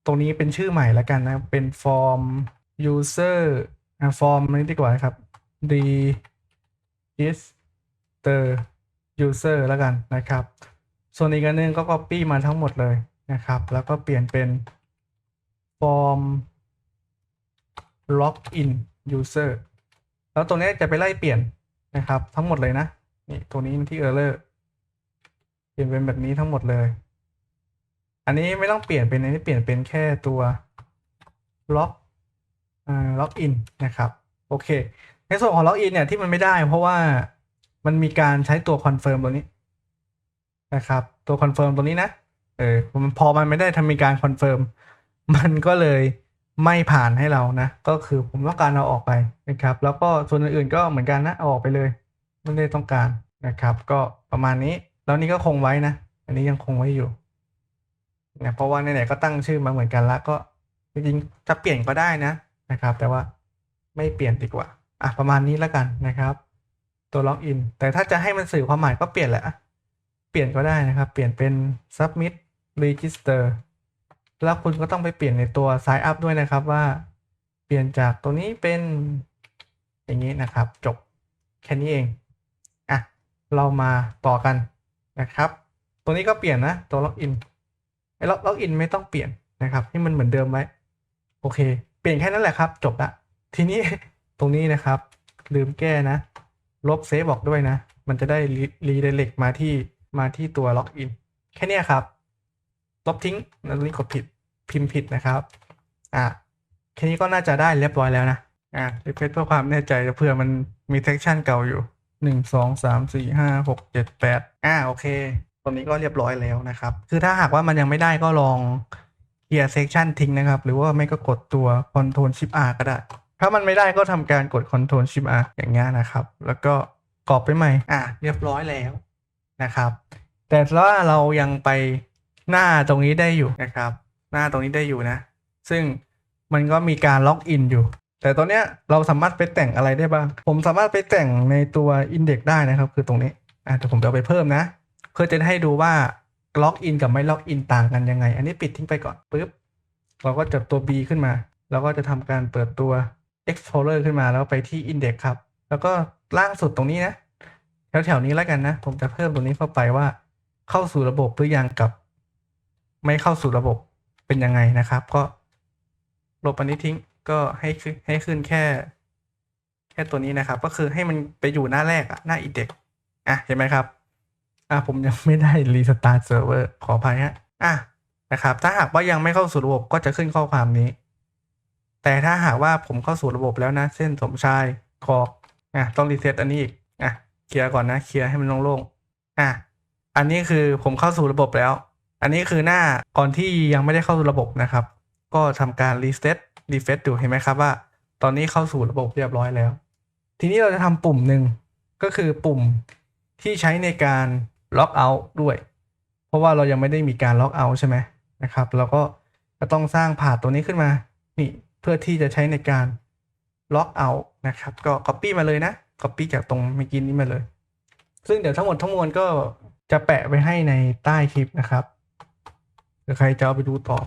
ตรงนี้เป็นชื่อใหม่แล้วกันนะเป็นฟอร์ม user ฟอร์มนี้ดีกว่าครับ register user แล้วกันนะครับส่วนอีกอันนึงก็ copy มาทั้งหมดเลยนะครับแล้วก็เปลี่ยนเป็น form login user แล้วตรงนี้จะไปไล่เปลี่ยนนะครับทั้งหมดเลยนะนี่ตัวนี้มันที่ error เปลี่ยนเป็นแบบนี้ทั้งหมดเลยอันนี้ไม่ต้องเปลี่ยนเป็นอันนี้เปลี่ยนเป็นแค่ตัว login นะครับโอเคในส่วนของ login เนี่ยที่มันไม่ได้เพราะว่ามันมีการใช้ตัว confirm ตัวนี้นะครับตัว confirm ตัวนี้นะพอมันไม่ได้ทำมีการ confirm มันก็เลยไม่ผ่านให้เรานะก็คือผมต้องการเอาออกไปนะครับแล้วก็ส่วนอื่นๆก็เหมือนกันนะเอาออกไปเลยไม่ได้ต้องการนะครับก็ประมาณนี้แล้วนี่ก็คงไว้นะอันนี้ยังคงไว้อยู่นะเพราะว่าไหนๆก็ตั้งชื่อมาเหมือนกันแล้วก็จริงๆจะเปลี่ยนก็ได้นะครับแต่ว่าไม่เปลี่ยนดีกว่าประมาณนี้แล้วกันนะครับตัว login แต่ถ้าจะให้มันสื่อความหมายก็เปลี่ยนแหละเปลี่ยนก็ได้นะครับเปลี่ยนเป็น submit register แล้วคุณก็ต้องไปเปลี่ยนในตัว sign up ด้วยนะครับว่าเปลี่ยนจากตัวนี้เป็นอย่างนี้นะครับจบแค่นี้เองเรามาต่อกันนะครับตัวนี้ก็เปลี่ยนนะตัว login login ไม่ต้องเปลี่ยนนะครับให้มันเหมือนเดิมไว้โอเคเปลี่ยนแค่นั้นแหละครับจบละทีนี้ ตรงนี้นะครับลืมแก้นะลบเซฟบอกด้วยนะมันจะได้redirect มาที่ตัว login แค่นี้ครับลบทิ้งแล้วนี่กดผิดพิมพ์ผิดนะครับแค่นี้ก็น่าจะได้เรียบร้อยแล้วนะrefresh เพื่อความแน่ใจเผื่อมันมี section เก่าอยู่1 2 3 4 5 6 7 8โอเคตรงนี้ก็เรียบร้อยแล้วนะครับคือถ้าหากว่ามันยังไม่ได้ก็ลองเคลียร์ section ทิ้งนะครับหรือว่าไม่ก็กดตัว Ctrl Shift R ก็ได้ถ้ามันไม่ได้ก็ทำการกด Ctrl Shift R อย่างเงี้ยนะครับแล้วก็กรอบไปใหม่เรียบร้อยแล้วนะครับแต่ว่าเรายังไปหน้าตรงนี้ได้อยู่นะครับหน้าตรงนี้ได้อยู่นะซึ่งมันก็มีการล็อกอินอยู่แต่ตอนเนี้ยเราสามารถไปแต่งอะไรได้บ้างผมสามารถไปแต่งในตัว index ได้นะครับคือตรงนี้เดี๋ยวผมจะไปเพิ่มนะเพื่อจะให้ดูว่าล็อกอินกับไม่ล็อกอินต่างกันยังไงอันนี้ปิดทิ้งไปก่อนปึ๊บเราก็จับตัว B ขึ้นมาแล้วก็จะทำการเปิดตัว Explorer ขึ้นมาแล้วไปที่ index ครับแล้วก็ล่างสุดตรงนี้นะแถวๆนี้แล้วกันนะผมจะเพิ่มตรงนี้เข้าไปว่าเข้าสู่ระบบหรือยังกับไม่เข้าสู่ระบบเป็นยังไงนะครับก็ลบอันนี้ทิ้งก็ให้ขึ้นแค่ตัวนี้นะครับก็คือให้มันไปอยู่หน้าแรกหน้า index เห็นไหมครับผมยังไม่ได้ restart server ขออภัยฮะนะครับถ้าหากว่ายังไม่เข้าสู่ระบบก็จะขึ้นข้อความนี้แต่ถ้าหากว่าผมเข้าสู่ระบบแล้วนะเส้นสมชายกรอกต้องรีเซ็ตอันนี้อีกเคลียร์ก่อนนะเคลียร์ให้มันโล่งๆอันนี้คือผมเข้าสู่ระบบแล้วอันนี้คือหน้าก่อนที่ยังไม่ได้เข้าสู่ระบบนะครับก็ทำการรีเซ็ตดูเห็นไหมครับว่าตอนนี้เข้าสู่ระบบเรียบร้อยแล้วทีนี้เราจะทำปุ่มหนึ่งก็คือปุ่มที่ใช้ในการล็อกเอาท์ด้วยเพราะว่าเรายังไม่ได้มีการล็อกเอาท์ใช่ไหมนะครับเราก็ต้องสร้างผ่านตัวนี้ขึ้นมานี่เพื่อที่จะใช้ในการล็อกเอาท์นะครับก็ copy มาเลยนะ copy จากตรงเมื่อกี้นี้มาเลยซึ่งเดี๋ยวทั้งหมดทั้งมวลก็จะแปะไว้ให้ในใต้คลิปนะครับหรือใครจะเอาไปดูต่อ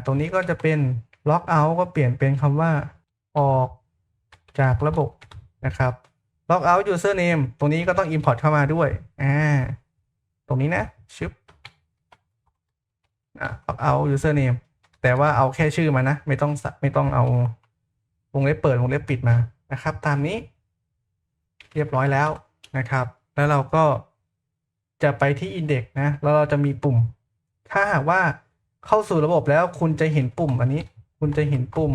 ตรงนี้ก็จะเป็นล็อกเอาท์ก็เปลี่ยนเป็นคำว่าออกจากระบบนะครับล็อกเอาท์ username ตรงนี้ก็ต้อง import เข้ามาด้วยตรงนี้นะชึบล็อกเอาท์ username แต่ว่าเอาแค่ชื่อมานะไม่ต้องเอาวงเล็บเปิดวงเล็บปิดมานะครับตามนี้เรียบร้อยแล้วนะครับแล้วเราก็จะไปที่ index นะแล้วเราจะมีปุ่มถ้าหากว่าเข้าสู่ระบบแล้วคุณจะเห็นปุ่มอันนี้คุณจะเห็นปุ่ม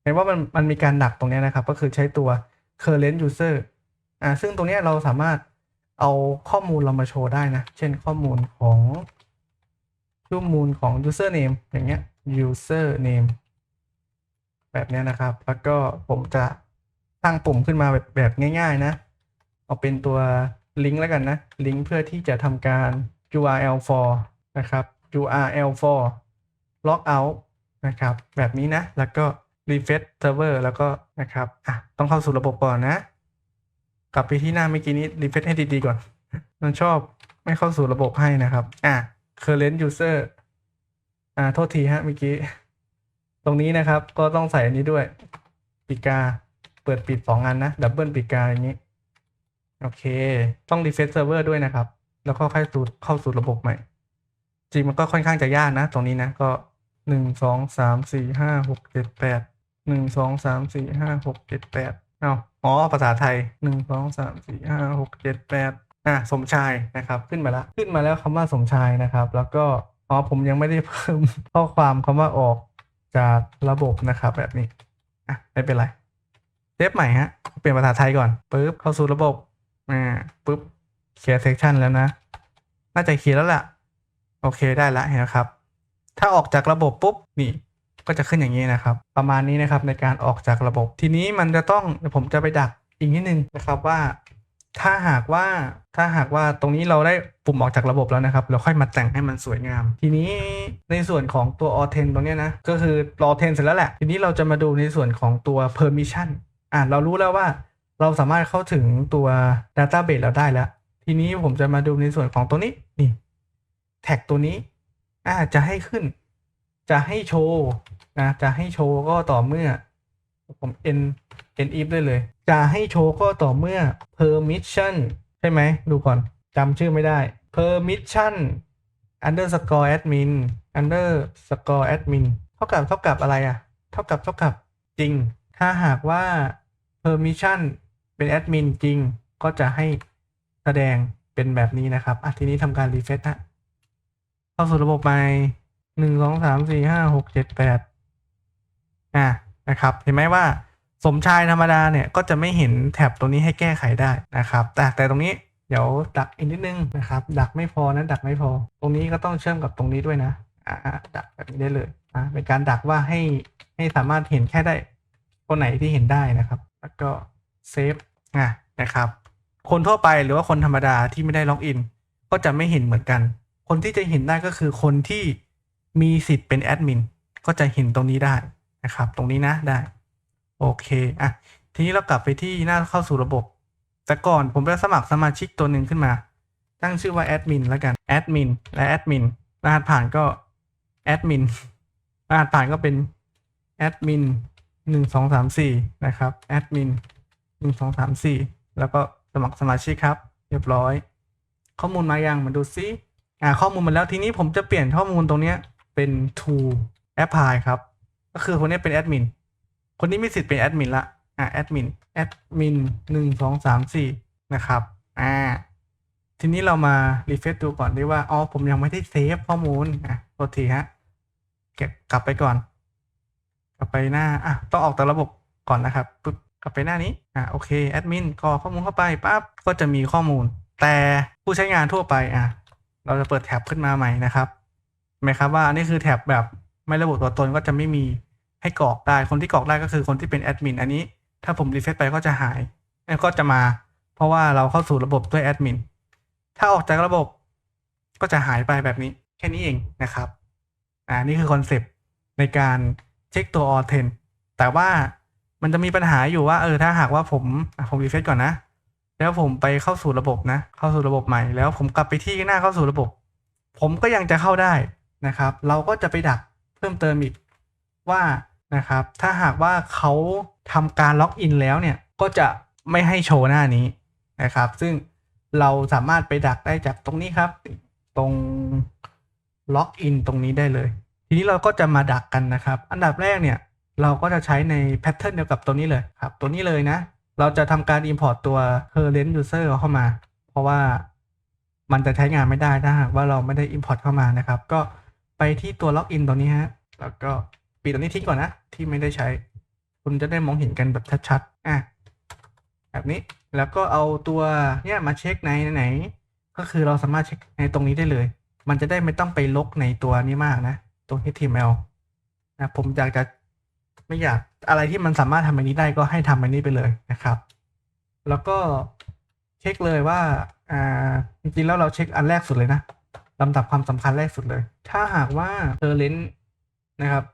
เห็นว่ามันมีการดักตรงนี้นะครับก็คือใช้ตัว current user ซึ่งตรงนี้เราสามารถเอาข้อมูลเรามาโชว์ได้นะเช่นข้อมูลของ username อย่างเงี้ย username แบบนี้นะครับแล้วก็ผมจะตั้งปุ่มขึ้นมาแบบง่ายๆนะเอาเป็นตัว ลิงก์แล้วกันนะลิงก์เพื่อที่จะทำการ URL for นะครับ URL for logout นะครับแบบนี้นะแล้วก็ refresh server แล้วก็นะครับต้องเข้าสู่ระบบก่อนนะกลับไปที่หน้าเมื่อกี้นี้ refresh ให้ดีๆก่อนมันชอบไม่เข้าสู่ระบบให้นะครับcurrent user โทษทีฮะเมื่อกี้ตรงนี้นะครับก็ต้องใส่อันนี้ด้วยปีกาเปิดปิด2 อันนะดับเบิลปีกาอย่างนี้โอเคต้อง refresh server ด้วยนะครับแล้วก็เข้าสู่ระบบใหม่จริงมันก็ค่อนข้างจะยากนะตรงนี้นะก็1 2 3 4 5 6 7 8 1 2 3 4 5 6 7 8ภาษาไทย1 2 3 4 5 6 7 8สมชายนะครับขึ้นมาแล้วคำว่าสมชายนะครับแล้วก็ผมยังไม่ได้เพิ่มข้อความคำว่าออกจากระบบนะครับแบบนี้ไม่เป็นไรเซฟใหม่ฮะเปลี่ยนภาษาไทยก่อนปึ๊บเข้าสู่ระบบปึ๊บเคลียร์เซสชันแล้วนะน่าจะเคลียร์แล้วล่ะโอเคได้ละเห็นไหมครับถ้าออกจากระบบปุ๊บนี่ก็จะขึ้นอย่างนี้นะครับประมาณนี้นะครับในการออกจากระบบทีนี้มันจะต้องผมจะไปดักอีกนิดนึงนะครับว่าถ้าหากว่าตรงนี้เราได้ปุ่มออกจากระบบแล้วนะครับเราค่อยมาแต่งให้มันสวยงามทีนี้ในส่วนของตัว authent ตรงนี้นะก็คือ authent เสร็จแล้วแหละทีนี้เราจะมาดูในส่วนของตัว permission เรารู้แล้วว่าเราสามารถเข้าถึงตัว database เราได้แล้วทีนี้ผมจะมาดูในส่วนของตัวนี้นี่แท็กตัวนี้จะให้ขึ้นจะให้โชว์นะจะให้โชว์ก็ต่อเมื่อผม if ได้เลยจะให้โชว์ก็ต่อเมื่อ permission ใช่ไหมดูก่อนจำชื่อไม่ได้ permission underscore admin underscore admin เท่ากับอะไรเท่ากับจริงถ้าหากว่า permission เป็น admin จริงก็จะให้แสดงเป็นแบบนี้นะครับทีนี้ทำการ refresh เข้าสู่ระบบใหม่1 2 3 4 5 6 7 8นะครับเห็นไหมว่าสมชายธรรมดาเนี่ยก็จะไม่เห็นแท็บตรงนี้ให้แก้ไขได้นะครับแต่ตรงนี้เดี๋ยวดักอีกนิดนึงนะครับดักไม่พอนะดักไม่พอตรงนี้ก็ต้องเชื่อมกับตรงนี้ด้วยนะดักแบบนี้ได้เลยเป็นการดักว่าให้สามารถเห็นแค่ได้คนไหนที่เห็นได้นะครับแล้วก็เซฟนะครับคนทั่วไปหรือว่าคนธรรมดาที่ไม่ได้ล็อกอินก็จะไม่เห็นเหมือนกันคนที่จะเห็นได้ก็คือคนที่มีสิทธิ์เป็นแอดมินก็จะเห็นตรงนี้ได้นะครับตรงนี้นะได้โอเคทีนี้เรากลับไปที่หน้าเข้าสู่ระบบแต่ก่อนผมจะสมัครสมาชิกตัวหนึ่งขึ้นมาตั้งชื่อว่าแอดมินแล้วกันแอดมินและแอดมินรหัสผ่านก็แอดมินรหัสผ่านก็เป็นแอดมิน1 2 3 4นะครับแอดมิน1 2 3 4แล้วก็สมัครสมาชิกครับเรียบร้อยข้อมูลมายังมาดูซิข้อมูลมาแล้วทีนี้ผมจะเปลี่ยนข้อมูลตรงนี้เป็น to apply ครับก็คือคนนี้เป็นแอดมินคนนี้มีสิทธิ์เป็นแอดมินละแอดมิน1 2 3 4นะครับทีนี้เรามารีเฟรชดูก่อนดีว่าผมยังไม่ได้เซฟข้อมูลโทษทีฮะเก็บกลับไปก่อนกลับไปหน้าต้องออกจากระบบก่อนนะครับปึ๊บกลับไปหน้านี้โอเคแอดมินกรอกข้อมูลเข้าไปปั๊บก็จะมีข้อมูลแต่ผู้ใช้งานทั่วไปเราจะเปิดแท็บขึ้นมาใหม่นะครับเห็นไหมครับว่านี่คือแท็บแบบไม่ระบุตัวตนก็จะไม่มีให้กรอกได้คนที่กรอกได้ก็คือคนที่เป็นแอดมินอันนี้ถ้าผมรีเฟรชไปก็จะหายก็จะมาเพราะว่าเราเข้าสู่ระบบด้วยแอดมินถ้าออกจากระบบก็จะหายไปแบบนี้แค่นี้เองนะครับนี่คือคอนเซปต์ในการเช็คตัว authent แต่ว่ามันจะมีปัญหาอยู่ว่าถ้าหากว่าผมรีเฟรชก่อนนะแล้วผมไปเข้าสู่ระบบนะเข้าสู่ระบบใหม่แล้วผมกลับไปที่หน้าเข้าสู่ระบบผมก็ยังจะเข้าได้นะครับเราก็จะไปดักเพิ่มเติมอีกว่านะครับถ้าหากว่าเขาทำการล็อกอินแล้วเนี่ยก็จะไม่ให้โชว์หน้านี้นะครับซึ่งเราสามารถไปดักได้จากตรงนี้ครับตรงล็อกอินตรงนี้ได้เลยทีนี้เราก็จะมาดักกันนะครับอันดับแรกเนี่ยเราก็จะใช้ในแพทเทิร์นเดียวกับตัวนี้เลยครับตัวนี้เลยนะเราจะทำการ import ตัว current user เข้ามาเพราะว่ามันจะใช้งานไม่ได้ถ้าหากว่าเราไม่ได้ import เข้ามานะครับก็ไปที่ตัว login ตัวนี้ฮะแล้วก็ปิดตัวนี้ทิ้งก่อนนะที่ไม่ได้ใช้คุณจะได้มองเห็นกันแบบชัดๆแบบนี้แล้วก็เอาตัวเนี่ยมาเช็คในไหนก็คือเราสามารถเช็คในตรงนี้ได้เลยมันจะได้ไม่ต้องไปลกในตัวนี้มากนะตัว HTML ผมไม่อยากอะไรที่มันสามารถทำแบบนี้ได้ก็ให้ทำแบบนี้ไปเลยนะครับแล้วก็ท ช็คเลยว่าจริงๆแล้วเราเช็คอันแรกสุดเลยนะลำดับความสำคัญแรกสุดเลยถ้าหากว่า current นะครับ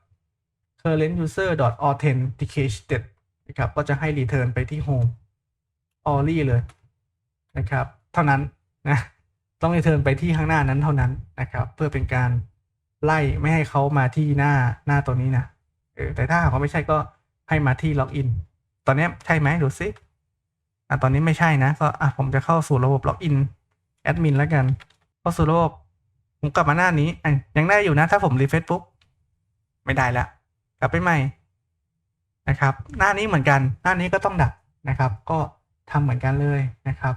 current user authenticated นะครับก็จะให้ return ไปที่ home only เลยนะครับเท่านั้นนะต้อง return ไปที่ข้างหน้านั้นเท่านั้นนะครับเพื่อเป็นการไล่ไม่ให้เขามาที่หน้าตัวนี้นะแต่ถ้าหากว่าไม่ใช่ก็ให้มาที่ login ตอนนี้ใช่ไหมดูซิตอนนี้ไม่ใช่นะก็ผมจะเข้าสู่ระบบ login admin แล้วกันเข้าสู่ระบบผมกลับมาหน้านี้ยังได้อยู่นะถ้าผม refresh ปุ๊บไม่ได้แล้วกลับไปใหม่นะครับหน้านี้เหมือนกันหน้านี้ก็ต้องดักนะครับก็ทำเหมือนกันเลยนะครับ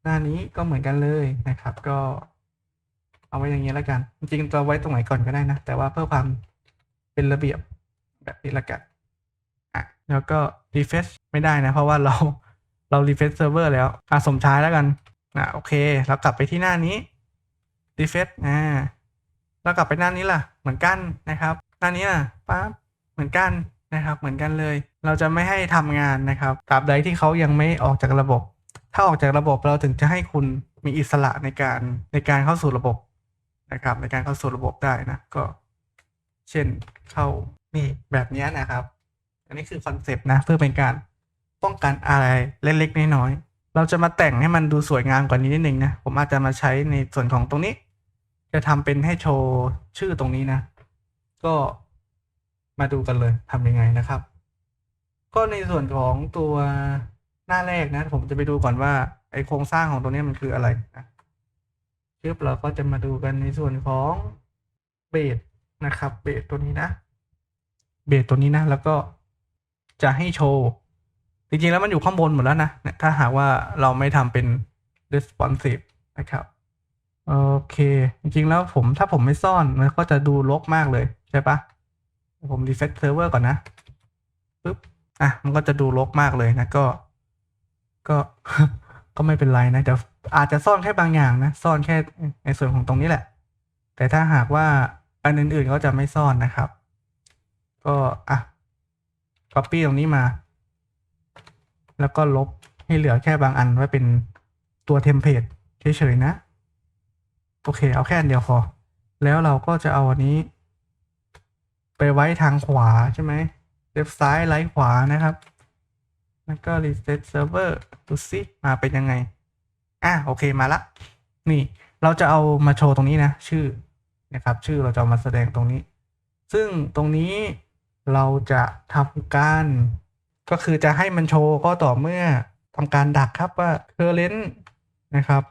หน้านี้ก็เหมือนกันเลยนะครับก็เอาไว้อย่างนี้แล้วกันจริงๆเราไว้ตรงไหนก่อนก็ได้นะแต่ว่าเพื่อความเป็นระเบียบแบบนี้ละกันแล้วก็ refresh ไม่ได้นะเพราะว่าเรา refresh server แล้วสมชายแล้วกันโอเคเรากลับไปที่หน้านี้ refresh เรากลับไปหน้านี้ล่ะเหมือนกันนะครับหน้านี้ล่ะปั๊บเหมือนกันนะครับเหมือนกันเลยเราจะไม่ให้ทำงานนะครับตราบใดที่เขายังไม่ออกจากระบบถ้าออกจากระบบเราถึงจะให้คุณมีอิสระในการเข้าสู่ระบบนะครับในการเข้าสู่ระบบได้นะก็เช่นเข้านี่แบบนี้นะครับอันนี้คือคอนเซปต์นะเพื่อเป็นการป้องกันอะไรเล็กๆน้อยๆเราจะมาแต่งให้มันดูสวยงามกว่านี้นิดนึงนะผมอาจจะมาใช้ในส่วนของตรงนี้จะทำเป็นให้โชว์ชื่อตรงนี้นะก็มาดูกันเลยทำยังไงนะครับก็ในส่วนของตัวหน้าแรกนะผมจะไปดูก่อนว่าไอโครงสร้างของตัวนี้มันคืออะไรนะเราก็จะมาดูกันในส่วนของเบสนะครับเบสตัวนี้นะแล้วก็จะให้โชว์จริงๆแล้วมันอยู่ข้างบนหมดแล้วนะถ้าหากว่าเราไม่ทำเป็น responsive นะครับโอเคจริงๆแล้วถ้าผมไม่ซ่อนมันก็จะดูรกมากเลยใช่ปะผม reset server ก่อนนะปึ๊บมันก็จะดูรกมากเลยนะก็ ก็ไม่เป็นไรนะจะอาจจะซ่อนแค่บางอย่างนะซ่อนแค่ในส่วนของตรงนี้แหละแต่ถ้าหากว่าอันอื่นๆก็จะไม่ซ่อนนะครับก็copy ตรงนี้มาแล้วก็ลบให้เหลือแค่บางอันไว้เป็นตัวเทมเพลตเฉยๆนะโอเคเอาแค่อันเดียวพอแล้วเราก็จะเอาอันนี้ไปไว้ทางขวาใช่ไหมเล็บซ้ายไลท์ขวานะครับแล้วก็ reset server ดูซิมาเป็นยังไงโอเคมาละนี่เราจะเอามาโชว์ตรงนี้นะชื่อนะครับชื่อเราจะเอามาแสดงตรงนี้ซึ่งตรงนี้เราจะทำการก็คือจะให้มันโชว์ก็ต่อเมื่อทำการดักครับว่า current นะครับ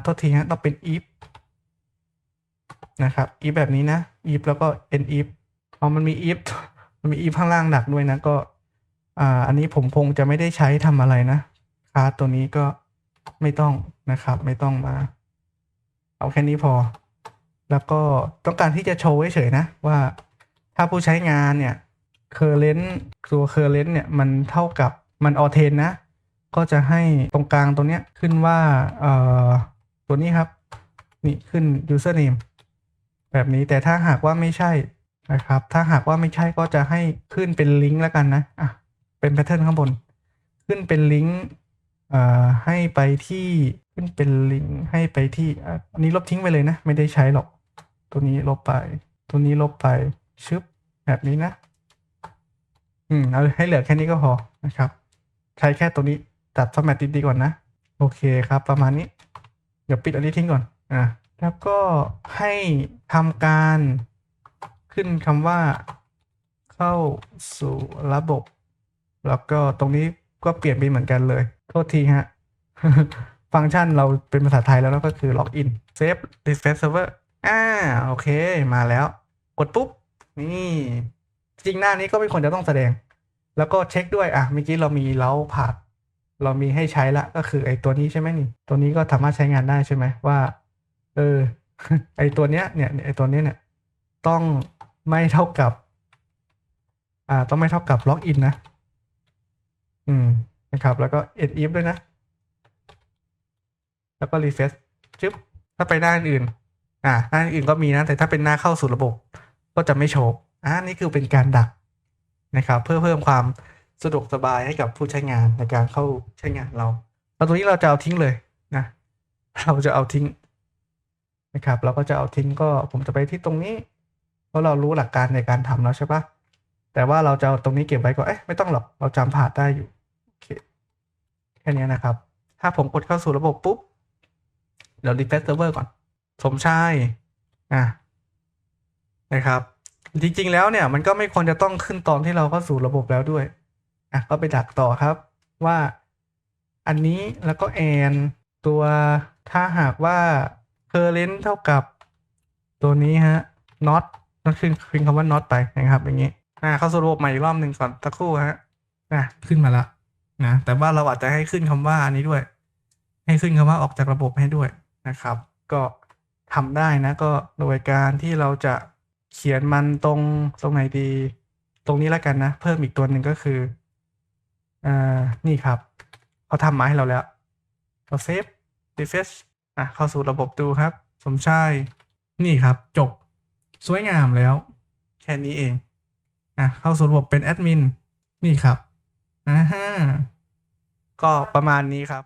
โทษทีฮะต้องเป็น if นะครับ if แบบนี้นะ if แล้วก็ end if มันมี if ข้างล่างดักด้วยนะก็อันนี้ผมคงจะไม่ได้ใช้ทำอะไรนะคลาสตัวนี้ก็ไม่ต้องนะครับไม่ต้องมาเอาแค่นี้พอแล้วก็ต้องการที่จะโชว์เฉยๆนะว่าถ้าผู้ใช้งานเนี่ย current ตัว current เนี่ยมันเท่ากับมัน authent นะก็จะให้ตรงกลางตัวเนี้ยขึ้นว่าตัวนี้ครับนี่ขึ้น username แบบนี้แต่ถ้าหากว่าไม่ใช่นะครับถ้าหากว่าไม่ใช่ก็จะให้ขึ้นเป็นลิงก์แล้วกันนะเป็นแพทเทิร์นข้างบนขึ้นเป็นลิงก์ให้ไปที่ขึ้นเป็นลิงก์ให้ไปที่อันนี้ลบทิ้งไปเลยนะไม่ได้ใช้หรอกตัวนี้ลบไปตัวนี้ลบไปชึบแบบนี้นะเอาให้เหลือแค่นี้ก็พอนะครับใช้แค่ตัวนี้ตัด format ดีๆก่อนนะโอเคครับประมาณนี้เดี๋ยวปิดอันนี้ทิ้งก่อนแล้วก็ให้ทำการขึ้นคำว่าเข้าสู่ระบบแล้วก็ตรงนี้ก็เปลี่ยนไปเหมือนกันเลยโทษทีฮะ ฟังก์ชันเราเป็นภาษาไทยแล้วก็คือ login save refresh server โอเคมาแล้วกดปุ๊บนี่จริงหน้านี้ก็ไม่ควรจะต้องแสดงแล้วก็เช็คด้วยเมื่อกี้เรามีเล้าผ่านเรามีให้ใช้ละก็คือไอ้ตัวนี้ใช่ไหมนี่ตัวนี้ก็สามารถใช้งานได้ใช่ไหมว่าไอ้ตัวเนี้ยเนี่ยไอ้ตัวนี้เนี่ยต้องไม่เท่ากับต้องไม่เท่ากับ login นะนะครับแล้วก็ end if ด้วยนะแล้วก็ refresh จึ๊บถ้าไปหน้าอื่นหน้าอื่นก็มีนะแต่ถ้าเป็นหน้าเข้าสู่ระบบก็จะไม่โชว์นี่คือเป็นการดักนะครับเพื่อเพิ่มความ สะดวกสบายให้กับผู้ใช้งานในการเข้าใช้งานเราแล้วตรงนี้เราจะเอาทิ้งเลยนะเราจะเอาทิ้งนะครับเราก็จะเอาทิ้งก็ผมจะไปที่ตรงนี้เพราะเรารู้หลักการในการทำแล้วใช่ปะแต่ว่าเราจะเอาตรงนี้เก็บไว้ก่อนไม่ต้องหรอกเราจำผ่านได้อยู่โอเคแค่นี้นะครับถ้าผมกดเข้าสู่ระบบปุ๊บเดี๋ยว refresh server ก่อนสมชายนะครับจริงๆแล้วเนี่ยมันก็ไม่ควรจะต้องขึ้นตอนที่เราเข้าสู่ระบบแล้วด้วยก็ไปดักต่อครับว่าอันนี้แล้วก็ตัวถ้าหากว่า current เท่ากับตัวนี้ฮะ not ต้องขึ้นคำว่า not ไปนะครับอย่างนี้เข้าสู่ระบบใหม่อีกรอบหนึ่งก่อนสักครู่ฮะขึ้นมาละนะแต่ว่าเราอาจจะให้ขึ้นคำว่าอันนี้ด้วยให้ขึ้นคำว่าออกจากระบบให้ด้วยนะครับก็ทำได้นะก็โดยการที่เราจะเขียนมันตรงไหนดีตรงนี้แล้วกันนะเพิ่มอีกตัวหนึ่งก็คือนี่ครับเขาทำมาให้เราแล้วเราเซฟrefresh เข้าสู่ระบบดูครับสมชายนี่ครับจบสวยงามแล้วแค่นี้เองเข้าสู่ระบบเป็นแอดมินนี่ครับก็ประมาณนี้ครับ